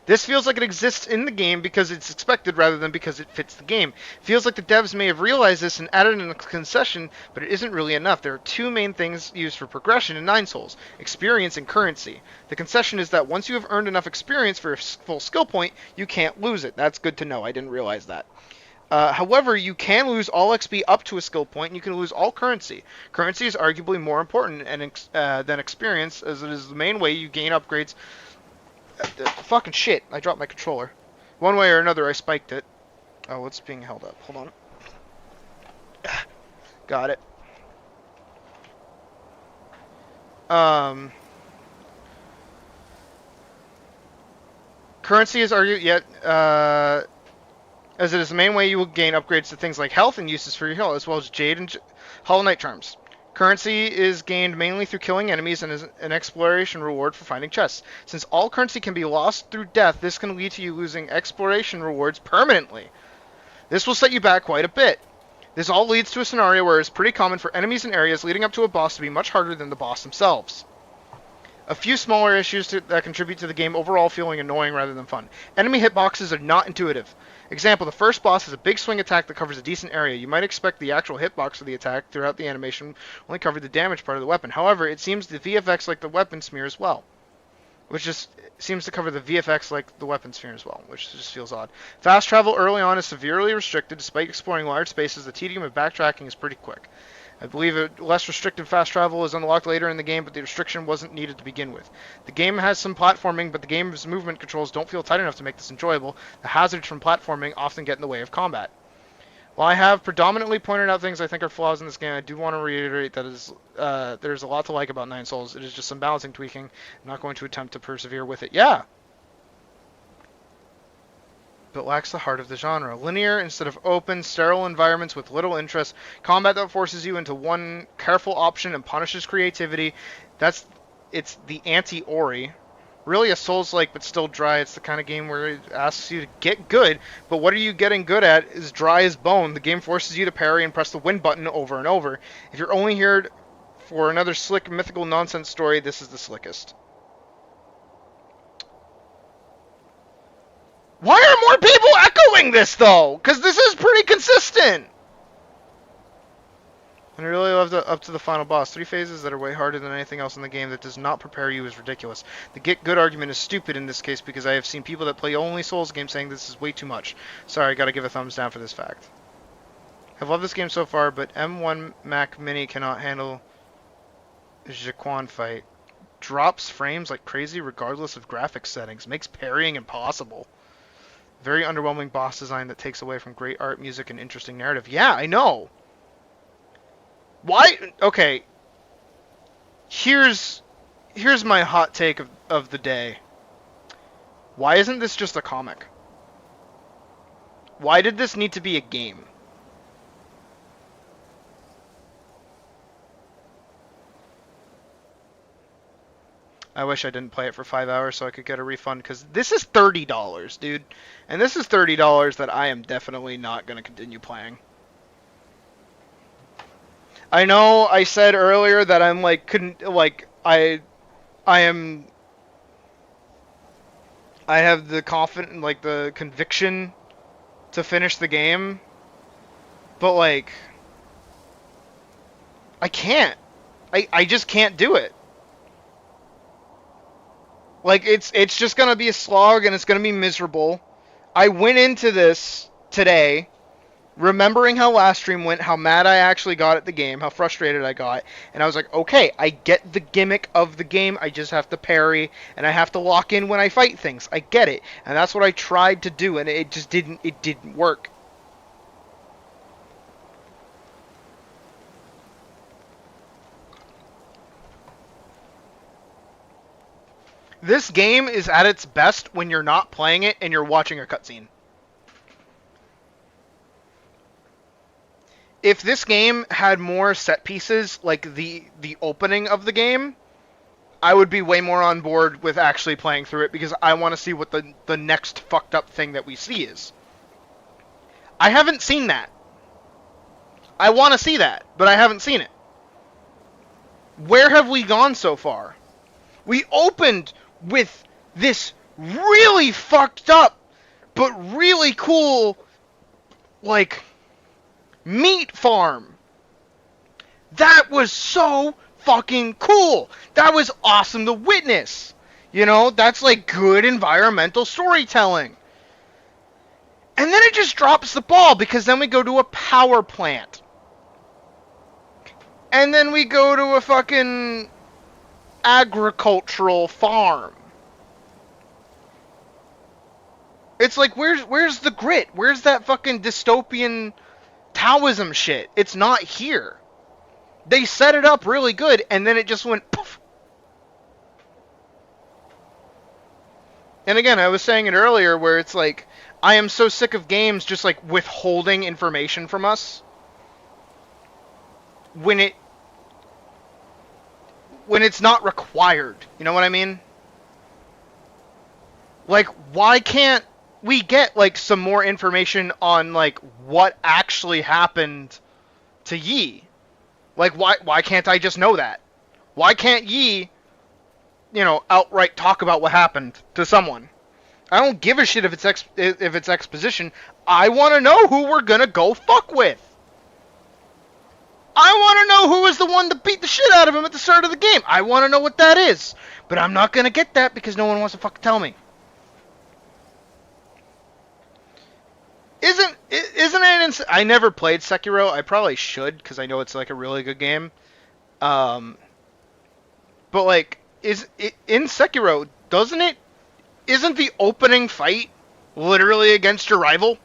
This feels like it exists in the game because it's expected rather than because it fits the game. Feels like the devs may have realized this and added in a concession, but it isn't really enough. There are two main things used for progression in Nine Souls: experience and currency. The concession is that once you have earned enough experience for a full skill point, you can't lose it. That's good to know. I didn't realize that. However, you can lose all XP up to a skill point, and you can lose all currency. Currency is arguably more important than experience, as it is the main way you gain upgrades. Fucking shit, I dropped my controller. One way or another, I spiked it. Oh, it's being held up. Hold on. Got it. Currency is argued yet, as it is the main way you will gain upgrades to things like health and uses for your health, as well as Jade and Hollow Knight charms. Currency is gained mainly through killing enemies and is an exploration reward for finding chests. Since all currency can be lost through death, this can lead to you losing exploration rewards permanently. This will set you back quite a bit. This all leads to a scenario where it's pretty common for enemies and areas leading up to a boss to be much harder than the boss themselves. A few smaller issues that contribute to the game overall feeling annoying rather than fun. Enemy hitboxes are not intuitive. Example, the first boss has a big swing attack that covers a decent area. You might expect the actual hitbox of the attack throughout the animation only covered the damage part of the weapon. However, it seems the VFX like the weapon smear as well. Which just seems to cover the VFX like the weapon sphere as well, which just feels odd. Fast travel early on is severely restricted. Despite exploring large spaces, the tedium of backtracking is pretty quick. I believe a less restricted fast travel is unlocked later in the game, but the restriction wasn't needed to begin with. The game has some platforming, but the game's movement controls don't feel tight enough to make this enjoyable. The hazards from platforming often get in the way of combat. While I have predominantly pointed out things I think are flaws in this game, I do want to reiterate that there's a lot to like about Nine Souls. It is just some balancing tweaking. I'm not going to attempt to persevere with it. Yeah! But lacks the heart of the genre. Linear instead of open, sterile environments with little interest, combat that forces you into one careful option and punishes creativity. It's the anti-Ori. Really a Souls-like, but still dry. It's the kind of game where it asks you to get good, but what are you getting good at is dry as bone. The game forces you to parry and press the win button over and over. If you're only here for another slick mythical nonsense story, this is the slickest. Why are more people echoing this, though? Because this is pretty consistent. And I really loved up to the final boss. 3 phases that are way harder than anything else in the game that does not prepare you is ridiculous. The get good argument is stupid in this case because I have seen people that play only Souls games saying this is way too much. Sorry, I gotta give a thumbs down for this fact. I've loved this game so far, but M1 Mac Mini cannot handle Jaquan fight. Drops frames like crazy regardless of graphics settings. Makes parrying impossible. Very underwhelming boss design that takes away from great art, music, and interesting narrative. Yeah, I know. Why? Okay. Here's my hot take of the day. Why isn't this just a comic? Why did this need to be a game? I wish I didn't play it for 5 hours so I could get a refund, because this is $30, dude. And this is $30 that I am definitely not going to continue playing. I know I said earlier that I'm like, I have the confidence, like the conviction to finish the game, but like, I can't. I just can't do it. Like, it's just gonna be a slog and it's gonna be miserable. I went into this today remembering how last stream went, how mad I actually got at the game, how frustrated I got, and I was like, okay, I get the gimmick of the game, I just have to parry, and I have to lock in when I fight things. I get it. And that's what I tried to do, and it just didn't work. This game is at its best when you're not playing it and you're watching a cutscene. If this game had more set pieces, like the opening of the game, I would be way more on board with actually playing through it, because I want to see what the next fucked up thing that we see is. I haven't seen that. I want to see that, but I haven't seen it. Where have we gone so far? We opened with this really fucked up, but really cool, like, meat farm. That was so fucking cool. That was awesome to witness. You know, that's like good environmental storytelling. And then it just drops the ball because then we go to a power plant. And then we go to a fucking agricultural farm. It's like, where's the grit? Where's that fucking dystopian Taoism shit? It's not here. They set it up really good, and then it just went poof. And again, I was saying it earlier, where it's like, I am so sick of games just like withholding information from us when it's not required. You know what I mean? Like, why can't we get like some more information on like what actually happened to Yi? Like, why can't I just know that? Why can't Yi, you know, outright talk about what happened to someone? I don't give a shit if it's exposition. I want to know who we're gonna go fuck with. I want to know who was the one that beat the shit out of him at the start of the game. I want to know what that is. But I'm not gonna get that because no one wants to fucking tell me. Isn't it? I never played Sekiro. I probably should because I know it's like a really good game. But like, in Sekiro, isn't the opening fight literally against your rival?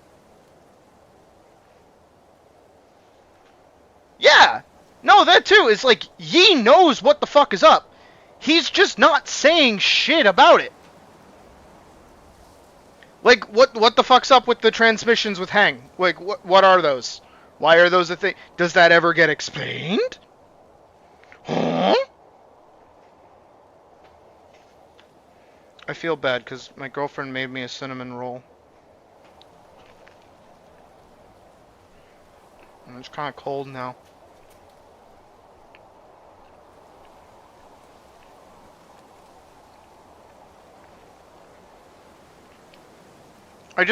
Yeah. No, that too. It's like, Yi knows what the fuck is up. He's just not saying shit about it. Like, what the fuck's up with the transmissions with Hang? Like, what are those? Why are those a thing? Does that ever get explained? Huh? I feel bad because my girlfriend made me a cinnamon roll. And it's kind of cold now. I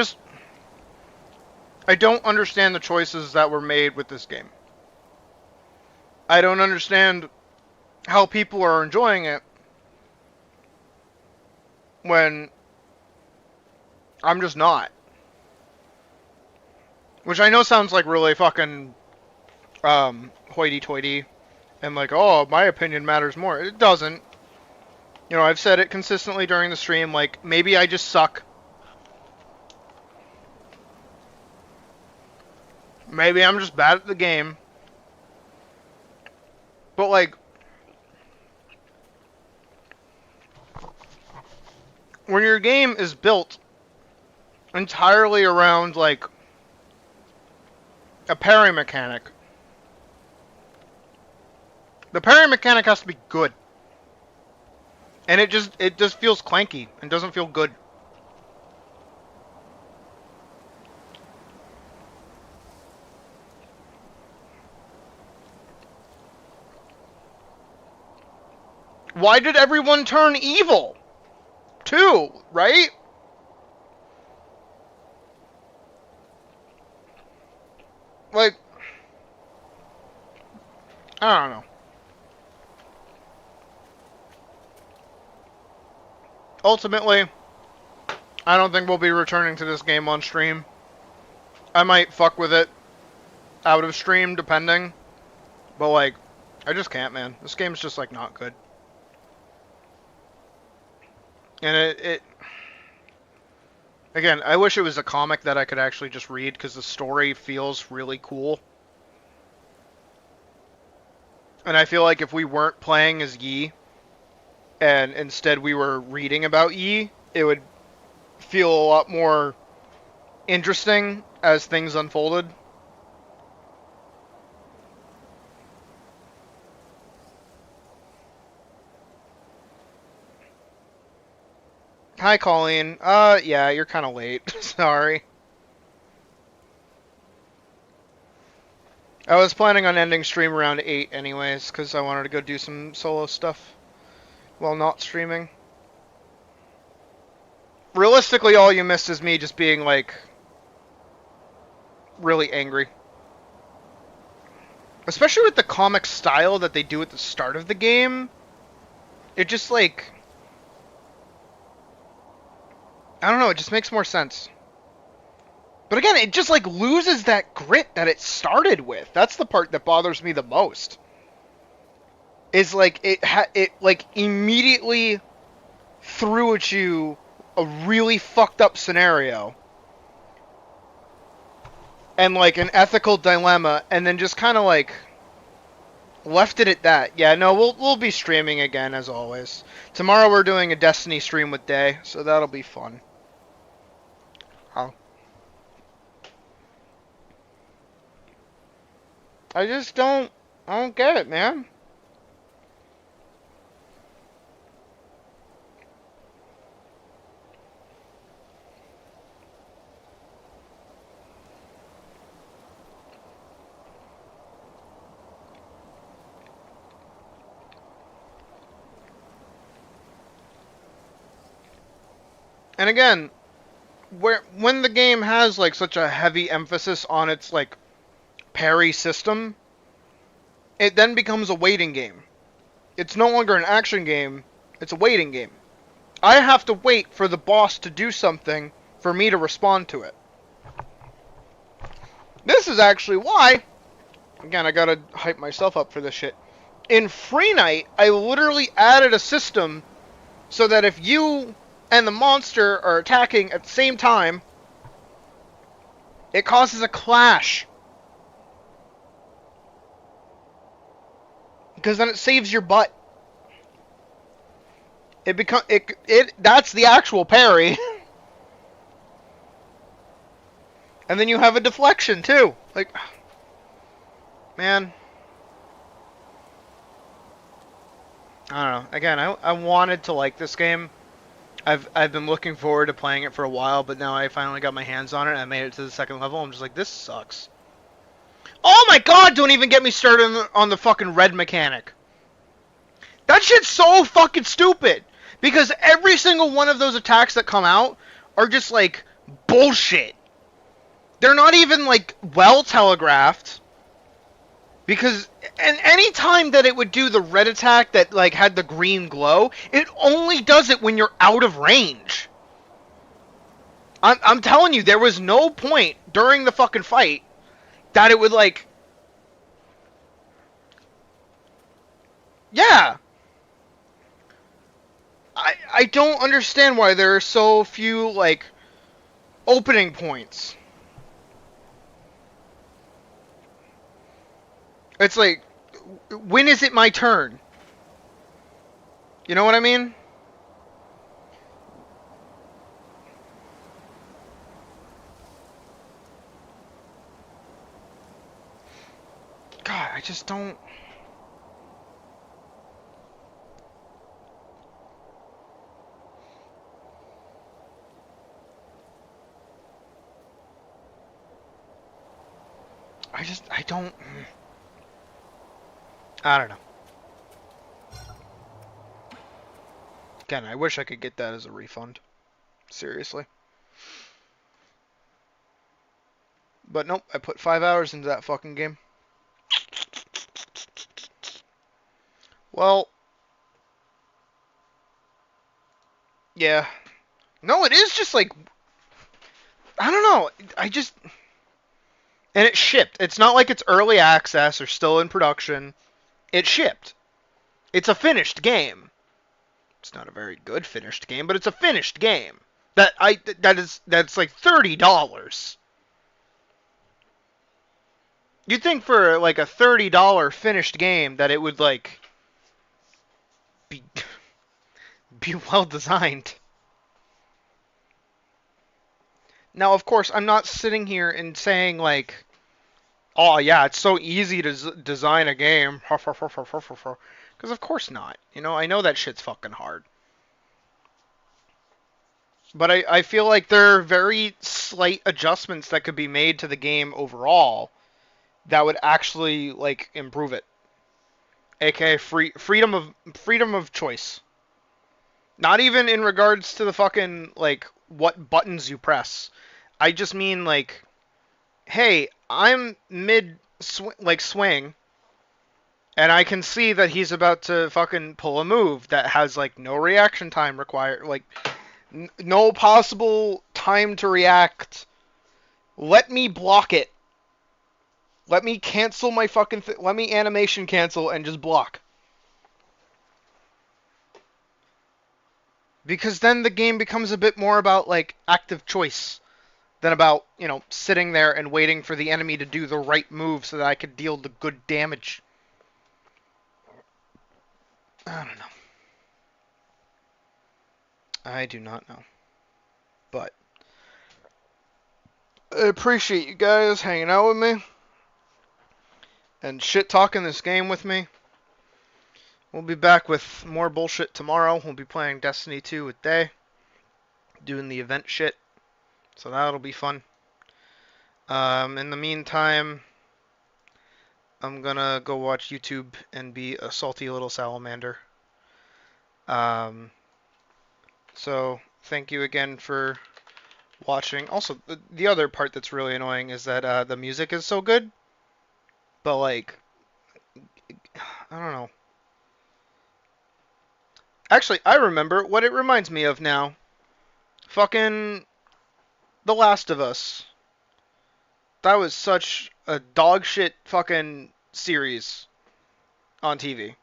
don't understand the choices that were made with this game. I don't understand how people are enjoying it when I'm just not. Which I know sounds like really fucking hoity-toity and like, oh, my opinion matters more. It doesn't. You know, I've said it consistently during the stream, like, maybe I just suck. Maybe I'm just bad at the game. But, like, when your game is built entirely around, like, a parry mechanic, the parry mechanic has to be good. And it just feels clanky and doesn't feel good. Why did everyone turn evil? Too, right? Like, I don't know. Ultimately, I don't think we'll be returning to this game on stream. I might fuck with it out of stream, depending. But, like, I just can't, man. This game's just, like, not good. And again, I wish it was a comic that I could actually just read, because the story feels really cool. And I feel like if we weren't playing as Yi, and instead we were reading about Yi, it would feel a lot more interesting as things unfolded. Hi, Colleen. Yeah, you're kind of late. Sorry. I was planning on ending stream around 8 anyways, because I wanted to go do some solo stuff while not streaming. Realistically, all you missed is me just being, like, really angry. Especially with the comic style that they do at the start of the game. It just, like... I don't know, it just makes more sense. But again, it just, like, loses that grit that it started with. That's the part that bothers me the most. Is, like, it like, immediately threw at you a really fucked up scenario. And, like, an ethical dilemma, and then just kind of, like, left it at that. Yeah, no, we'll be streaming again, as always. Tomorrow we're doing a Destiny stream with Day, so that'll be fun. I just I don't get it, man. And again, when the game has, like, such a heavy emphasis on its, like, parry system, it then becomes a waiting game. It's no longer an action game, it's a waiting game. I have to wait for the boss to do something for me to respond to it. This is actually why, again, I gotta hype myself up for this shit. In Free Night, I literally added a system so that if you and the monster are attacking at the same time, it causes a clash. Because then it saves your butt. That's the actual parry. And then you have a deflection too. Like, man. I don't know. Again, I wanted to like this game. I've been looking forward to playing it for a while, but now I finally got my hands on it and I made it to the second level. I'm just like, this sucks. Oh my god, don't even get me started on the fucking red mechanic. That shit's so fucking stupid. Because every single one of those attacks that come out are just, like, bullshit. They're not even, like, well telegraphed. Because, and any time that it would do the red attack that, like, had the green glow, it only does it when you're out of range. I'm telling you, there was no point during the fucking fight that it would, like... Yeah. I don't understand why there are so few, like, opening points. It's like, when is it my turn? You know what I mean? God, I just don't... I don't... I don't know. Again, I wish I could get that as a refund. Seriously. But nope, I put 5 hours into that fucking game. Well... Yeah. No, it is just like... I don't know. I just... And it shipped. It's not like it's early access or still in production. It shipped. It's a finished game. It's not a very good finished game, but it's a finished game. That's like $30. You'd think for like a $30 finished game that it would like be well designed. Now, of course, I'm not sitting here and saying, like, oh, yeah, it's so easy to design a game. Because of course not. You know, I know that shit's fucking hard. But I feel like there are very slight adjustments that could be made to the game overall that would actually, like, improve it. AKA freedom of choice. Not even in regards to the fucking, like, what buttons you press. I just mean like, hey, I'm mid swing, and I can see that he's about to fucking pull a move that has like no reaction time required, like no possible time to react. Let me block it. Let me cancel my fucking let me animation cancel and just block. Because then the game becomes a bit more about like active choice than about, you know, sitting there and waiting for the enemy to do the right move so that I could deal the good damage. I don't know. I do not know. But I appreciate you guys hanging out with me and shit talking this game with me. We'll be back with more bullshit tomorrow. We'll be playing Destiny 2 with Day, doing the event shit. So that'll be fun. In the meantime, I'm gonna go watch YouTube and be a salty little salamander. So thank you again for watching. Also, the other part that's really annoying is that the music is so good, but like, I don't know. Actually, I remember what it reminds me of now. Fucking The Last of Us. That was such a dog shit fucking series on TV.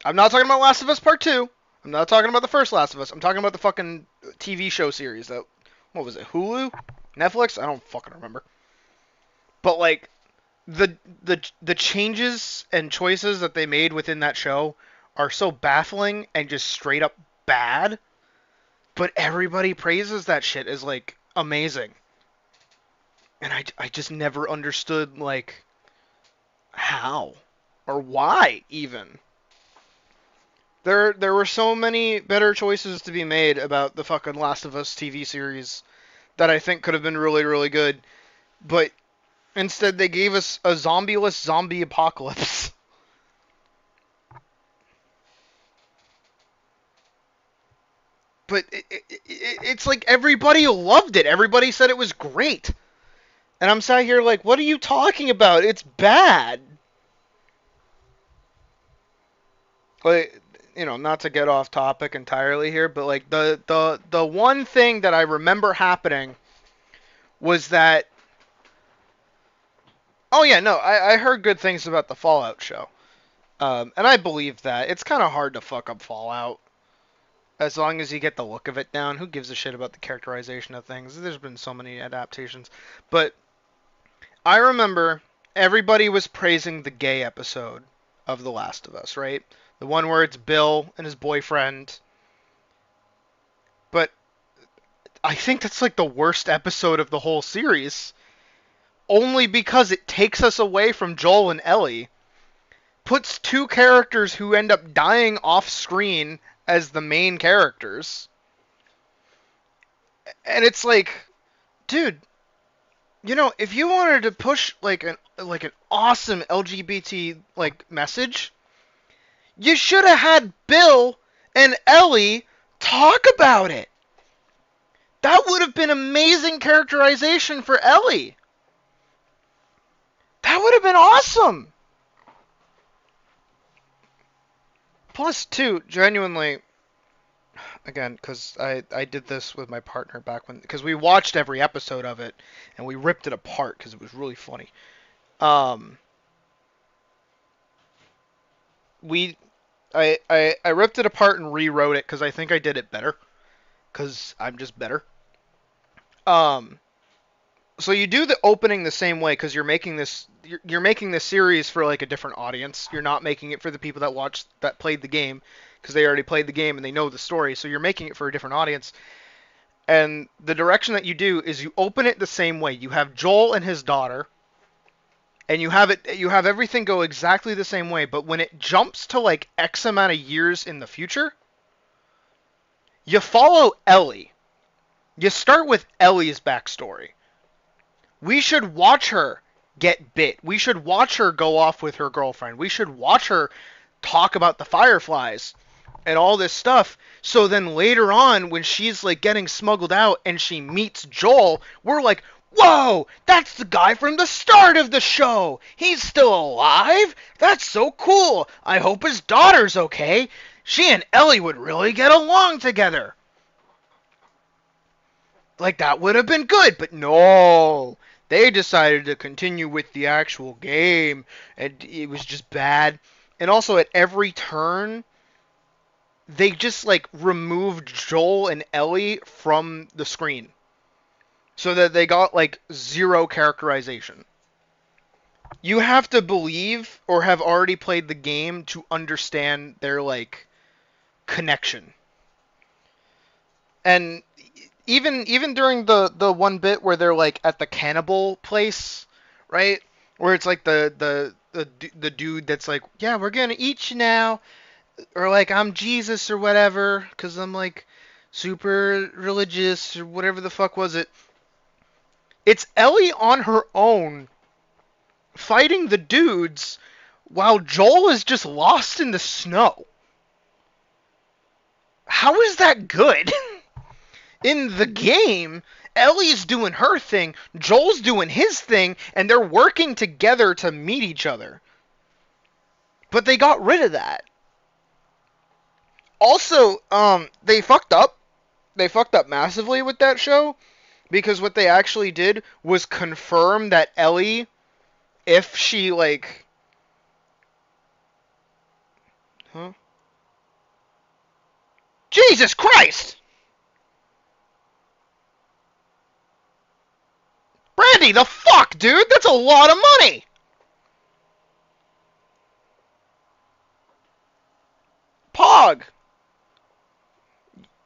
I'm not talking about Last of Us Part 2. I'm not talking about the first Last of Us. I'm talking about the fucking TV show series that, what was it, Hulu? Netflix? I don't fucking remember. But like, the changes and choices that they made within that show are so baffling and just straight up bad. But everybody praises that shit as like amazing. And I just never understood like how or why even. There were so many better choices to be made about the fucking Last of Us TV series that I think could have been really, really good. But instead they gave us a zombieless zombie apocalypse. But it's like everybody loved it. Everybody said it was great. And I'm sat here like, what are you talking about? It's bad. Like, you know, not to get off topic entirely here, but like the one thing that I remember happening was that, oh yeah, no, I heard good things about the Fallout show. And I believe that. It's kind of hard to fuck up Fallout. As long as you get the look of it down, who gives a shit about the characterization of things? There's been so many adaptations. But I remember everybody was praising the gay episode of The Last of Us, right? The one where it's Bill and his boyfriend. But I think that's like the worst episode of the whole series. Only because it takes us away from Joel and Ellie. Puts two characters who end up dying off screen as the main characters. And it's like, dude, you know, if you wanted to push like an awesome LGBT like message, you should have had Bill and Ellie talk about it. That would have been amazing characterization for Ellie. That would have been awesome. Plus, too, genuinely, again, because I did this with my partner back when, because we watched every episode of it, and we ripped it apart because it was really funny. I ripped it apart and rewrote it because I think I did it better, because I'm just better. So you do the opening the same way because you're making this series for like a different audience. You're not making it for the people that played the game because they already played the game and they know the story. So you're making it for a different audience. And the direction that you do is you open it the same way. You have Joel and his daughter, and you have everything go exactly the same way. But when it jumps to like X amount of years in the future, you follow Ellie. You start with Ellie's backstory. We should watch her get bit. We should watch her go off with her girlfriend. We should watch her talk about the Fireflies. and all this stuff. So then later on, when she's like getting smuggled out and she meets Joel, we're like, whoa, that's the guy from the start of the show. He's still alive? That's so cool. I hope his daughter's okay. She and Ellie would really get along together. Like, that would have been good, but no. They decided to continue with the actual game, and it was just bad. And also, at every turn, they just, like, removed Joel and Ellie from the screen. So that they got, like, zero characterization. You have to believe or have already played the game to understand their, like, connection. And even during the one bit where they're, like, at the cannibal place, right? Where it's, like, the dude that's like, yeah, we're gonna eat you now. Or, like, I'm Jesus or whatever, because I'm, like, super religious or whatever the fuck was it. It's Ellie on her own fighting the dudes while Joel is just lost in the snow. How is that good? In the game, Ellie's doing her thing, Joel's doing his thing, and they're working together to meet each other. But they got rid of that. Also, they fucked up. They fucked up massively with that show, because what they actually did was confirm that Ellie, if she, like... Huh? Jesus Christ! Brandy, the fuck, dude? That's a lot of money! Pog!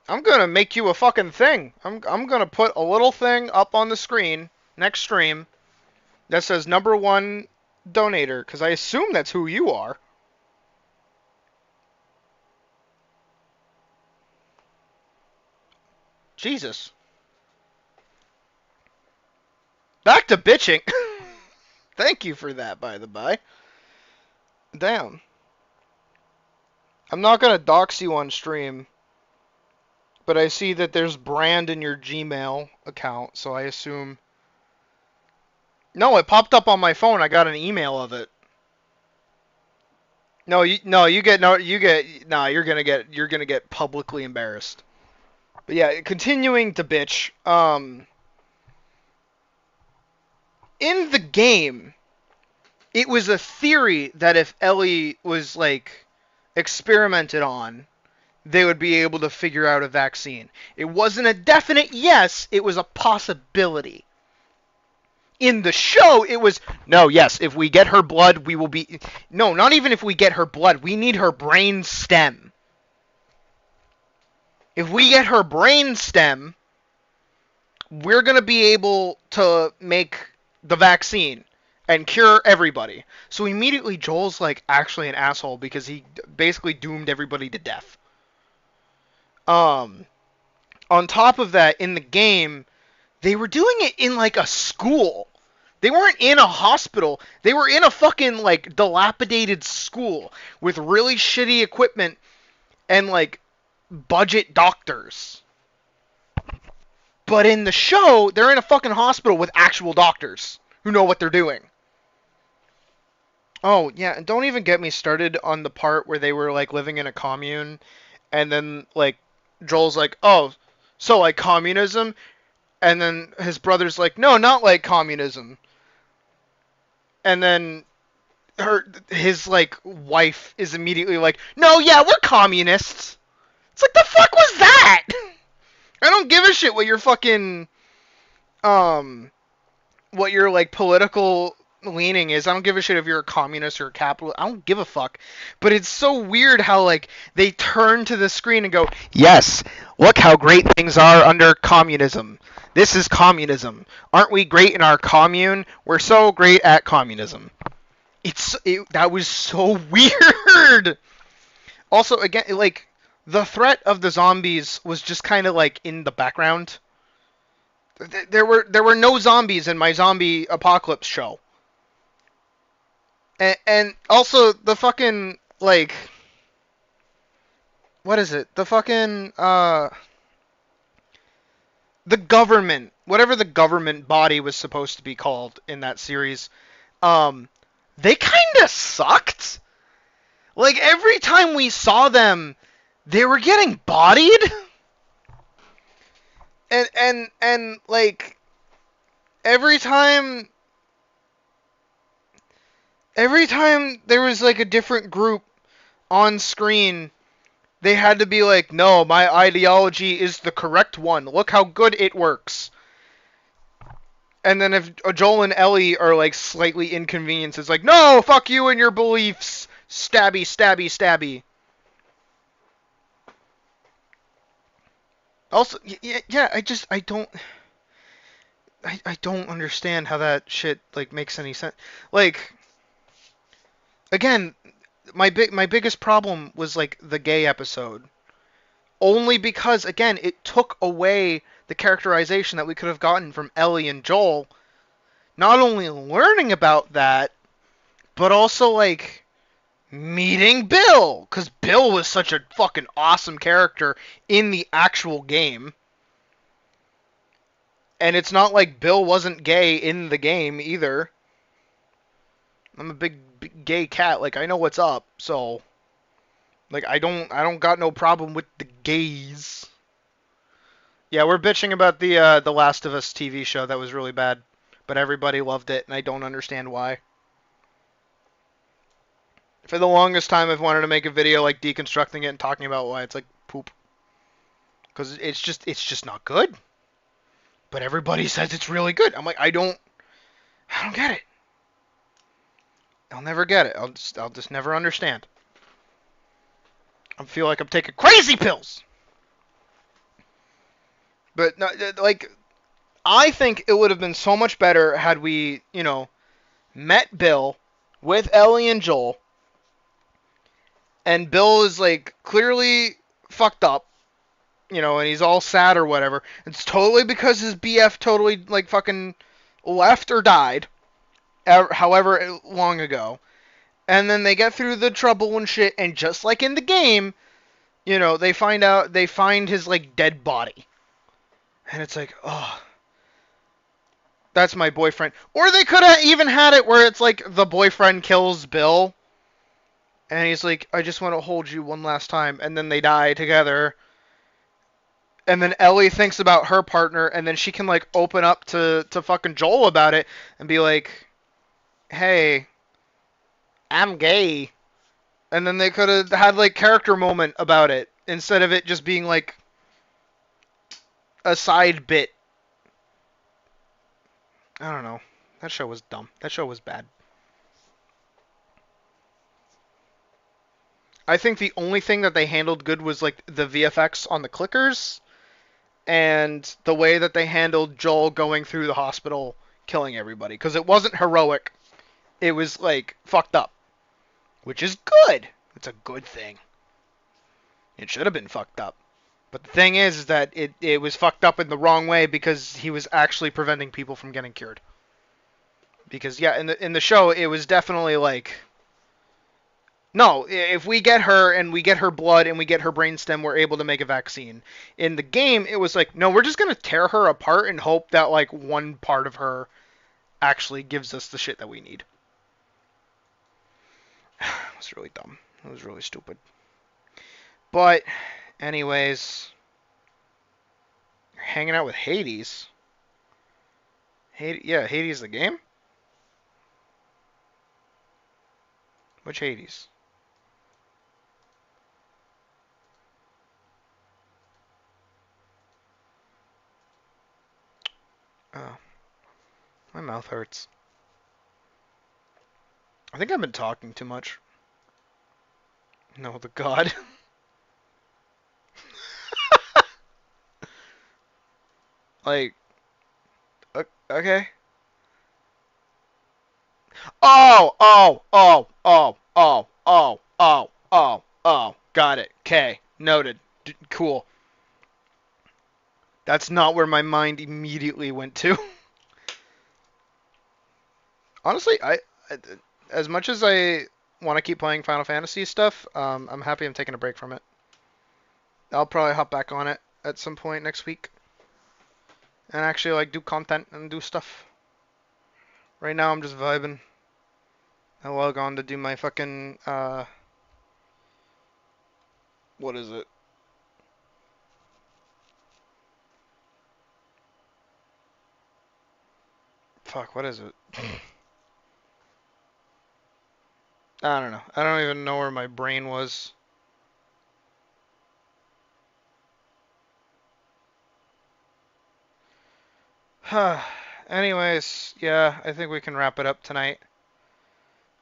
I'm gonna make you a fucking thing. I'm gonna put a little thing up on the screen, next stream, that says #1 donator, because I assume that's who you are. Jesus. Back to bitching. Thank you for that, by the by. Damn. I'm not gonna dox you on stream, but I see that there's brand in your Gmail account, so I assume... No, it popped up on my phone. I got an email of it. You're gonna get publicly embarrassed. But yeah, continuing to bitch. In the game, it was a theory that if Ellie was, like, experimented on, they would be able to figure out a vaccine. It wasn't a definite yes, it was a possibility. In the show, it was, no, yes, if we get her blood, we will be... No, not even if we get her blood. We need her brain stem. If we get her brain stem, we're going to be able to make the vaccine and cure everybody. So immediately, Joel's, like, actually an asshole because he basically doomed everybody to death. On top of that, in the game... They were doing it in, like, a school. They weren't in a hospital. They were in a fucking, like, dilapidated school with really shitty equipment and, like, budget doctors. But in the show, they're in a fucking hospital with actual doctors who know what they're doing. Oh, yeah, and don't even get me started on the part where they were, like, living in a commune, and then, like, Joel's like, oh, so, like, communism? And then his brother's like, no, not like communism. And then his, like, wife is immediately like, no, yeah, we're communists. It's like, the fuck was that? I don't give a shit what your fucking, what your, like, political leaning is. I don't give a shit if you're a communist or a capitalist. I don't give a fuck. But it's so weird how, like, they turn to the screen and go, yes, look how great things are under communism. This is communism. Aren't we great in our commune? We're so great at communism. That was so weird. Also, again, like, the threat of the zombies was just kind of, like, in the background. There were no zombies in my zombie apocalypse show. And also, the fucking, like, what is it? The fucking the government, whatever the government body was supposed to be called in that series, um, they kind of sucked. Like every time we saw them, they were getting bodied, and like every time there was like a different group on screen, they had to be like, no, my ideology is the correct one. Look how good it works. And then if Joel and Ellie are like slightly inconvenienced, it's like, no, fuck you and your beliefs. Stabby, stabby, stabby. Also, yeah, I don't understand how that shit like makes any sense. Like, again, my biggest problem was like the gay episode. Only because, again, it took away the characterization that we could have gotten from Ellie and Joel. Not only learning about that, but also, like, meeting Bill. Because Bill was such a fucking awesome character in the actual game. And it's not like Bill wasn't gay in the game either. I'm a big gay cat. Like, I know what's up, so... Like, I don't got no problem with the gays. Yeah, we're bitching about the Last of Us TV show that was really bad, but everybody loved it, and I don't understand why. For the longest time, I've wanted to make a video like deconstructing it and talking about why it's like poop, because it's just not good. But everybody says it's really good. I'm like, I don't get it. I'll never get it. I'll just never understand. I feel like I'm taking crazy pills. But no, like, I think it would have been so much better had we, met Bill with Ellie and Joel, and Bill is like clearly fucked up, and he's all sad or whatever. It's totally because his BF totally like fucking left or died, however long ago. And then they get through the trouble and shit, and just like in the game, they find his like dead body, and it's like, oh, that's my boyfriend. Or they could have even had it where it's like the boyfriend kills Bill, and he's like, I just want to hold you one last time, and then they die together. And then Ellie thinks about her partner, and then she can like open up to fucking Joel about it and be like, hey, I'm gay. And then they could have had like character moment about it instead of it just being like a side bit. I don't know. That show was dumb. That show was bad. I think the only thing that they handled good was like the VFX on the clickers and the way that they handled Joel going through the hospital killing everybody, because it wasn't heroic. It was like fucked up, which is good. It's a good thing. It should have been fucked up. But the thing is that it was fucked up in the wrong way because he was actually preventing people from getting cured. Because yeah, in the show it was definitely like, no, if we get her and we get her blood and we get her brainstem, we're able to make a vaccine. In the game, it was like, no, we're just going to tear her apart and hope that, like, one part of her actually gives us the shit that we need. It was really dumb. It was really stupid. But, anyways, you're hanging out with Hades. Yeah, Hades the game? Which Hades? Oh, my mouth hurts. I think I've been talking too much. No, the god. Like, okay. Oh. Got it. Okay. Noted. Cool. That's not where my mind immediately went to. Honestly, as much as I want to keep playing Final Fantasy stuff, I'm happy I'm taking a break from it. I'll probably hop back on it at some point next week and actually like do content and do stuff. Right now I'm just vibing. I log on to do my fucking what is it? Fuck, what is it? I don't know. I don't even know where my brain was. Anyways, yeah, I think we can wrap it up tonight.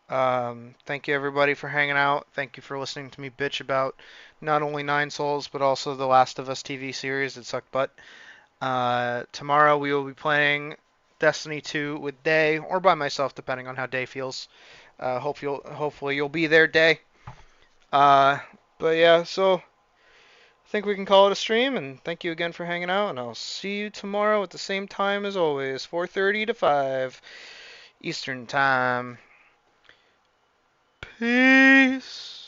Thank you everybody for hanging out. Thank you for listening to me bitch about not only Nine Souls but also the Last of Us TV series that sucked butt. Tomorrow we will be playing Destiny 2 with Day or by myself depending on how Day feels. Hopefully you'll be there, Day. Uh, but yeah, so I think we can call it a stream, and thank you again for hanging out, and I'll see you tomorrow at the same time as always, 4:30 to 5 Eastern Time. Peace.